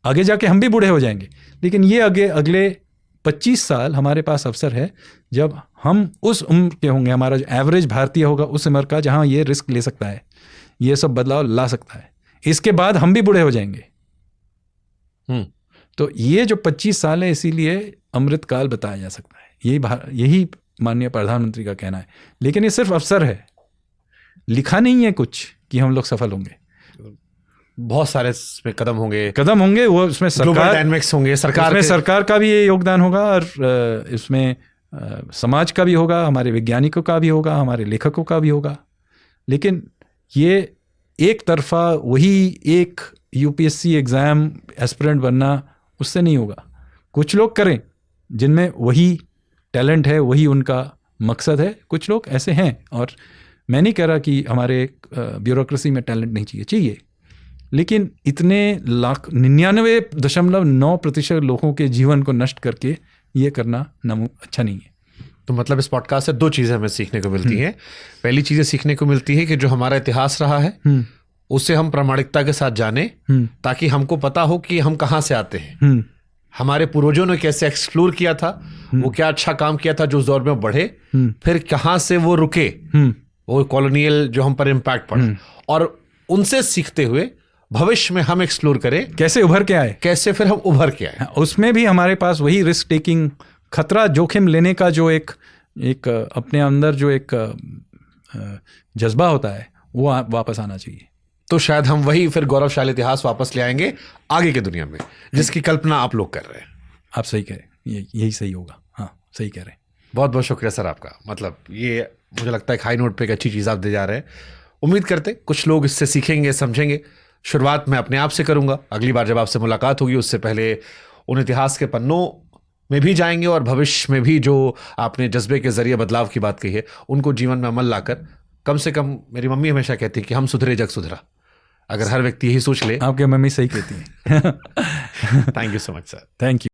आगे जाके हम भी बूढ़े हो जाएंगे, लेकिन ये अगले 25 साल हमारे पास अवसर है जब हम उस उम्र के होंगे, हमारा जो एवरेज भारतीय होगा उस उम्र का, जहाँ ये रिस्क ले सकता है, ये सब बदलाव ला सकता है। इसके बाद हम भी बूढ़े हो जाएंगे। तो ये जो 25 साल है, इसीलिए अमृतकाल बताया जा सकता है। यही माननीय प्रधानमंत्री का कहना है। लेकिन ये सिर्फ अवसर है, लिखा नहीं है कुछ कि हम लोग सफल होंगे। बहुत सारे इसमें कदम होंगे, वो उसमें सरकार डायनामिक्स होंगे, सरकार का भी ये योगदान होगा, और इसमें समाज का भी होगा, हमारे वैज्ञानिकों का भी होगा, हमारे लेखकों का भी होगा। लेकिन ये एक तरफा वही एक यूपीएससी एग्ज़ाम एस्पिरेंट बनना, उससे नहीं होगा। कुछ लोग करें जिनमें वही टैलेंट है, वही उनका मकसद है। कुछ लोग ऐसे हैं, और मैं नहीं कह रहा कि हमारे ब्यूरोक्रेसी में टैलेंट नहीं चाहिए, लेकिन इतने 99.9% लोगों के जीवन को नष्ट करके ये करना अच्छा नहीं है। तो मतलब इस पॉडकास्ट से 2 चीज़ें हमें सीखने को मिलती हैं। पहली चीज़ें सीखने को मिलती है कि जो हमारा इतिहास रहा है उसे हम प्रामाणिकता के साथ जाने, ताकि हमको पता हो कि हम कहाँ से आते हैं, हमारे पूर्वजों ने कैसे एक्सप्लोर किया था, वो क्या अच्छा काम किया था जो उस दौर में बढ़े, फिर कहाँ से वो रुके, वो कॉलोनियल जो हम पर इम्पैक्ट पड़ा, और उनसे सीखते हुए भविष्य में हम एक्सप्लोर करें कैसे उभर के आए, कैसे फिर हम उभर के आए। उसमें भी हमारे पास वही रिस्क टेकिंग, खतरा जोखिम लेने का जो एक अपने अंदर जो एक जज्बा होता है, वो वापस आना चाहिए। तो शायद हम वही फिर गौरवशाली इतिहास वापस ले आएंगे आगे की दुनिया में, जिसकी कल्पना आप लोग कर रहे हैं। आप सही कह रहे हैं, यही सही होगा। हाँ, सही कह रहे हैं। बहुत बहुत शुक्रिया सर आपका। मतलब ये मुझे लगता है एक हाई नोट पे एक अच्छी चीज़ आप दे जा रहे हैं। उम्मीद करते कुछ लोग इससे सीखेंगे, समझेंगे। शुरुआत मैं अपने आप से करूंगा, अगली बार जब आपसे मुलाकात होगी उससे पहले उन इतिहास के पन्नों में भी जाएंगे, और भविष्य में भी जो आपने जज्बे के जरिए बदलाव की बात कही है उनको जीवन में अमल लाकर, कम से कम मेरी मम्मी हमेशा कहती है कि हम सुधरे जग सुधरा। अगर हर व्यक्ति यही सोच ले। आपकी मम्मी सही कहती है। Thank you so much sir. Thank you.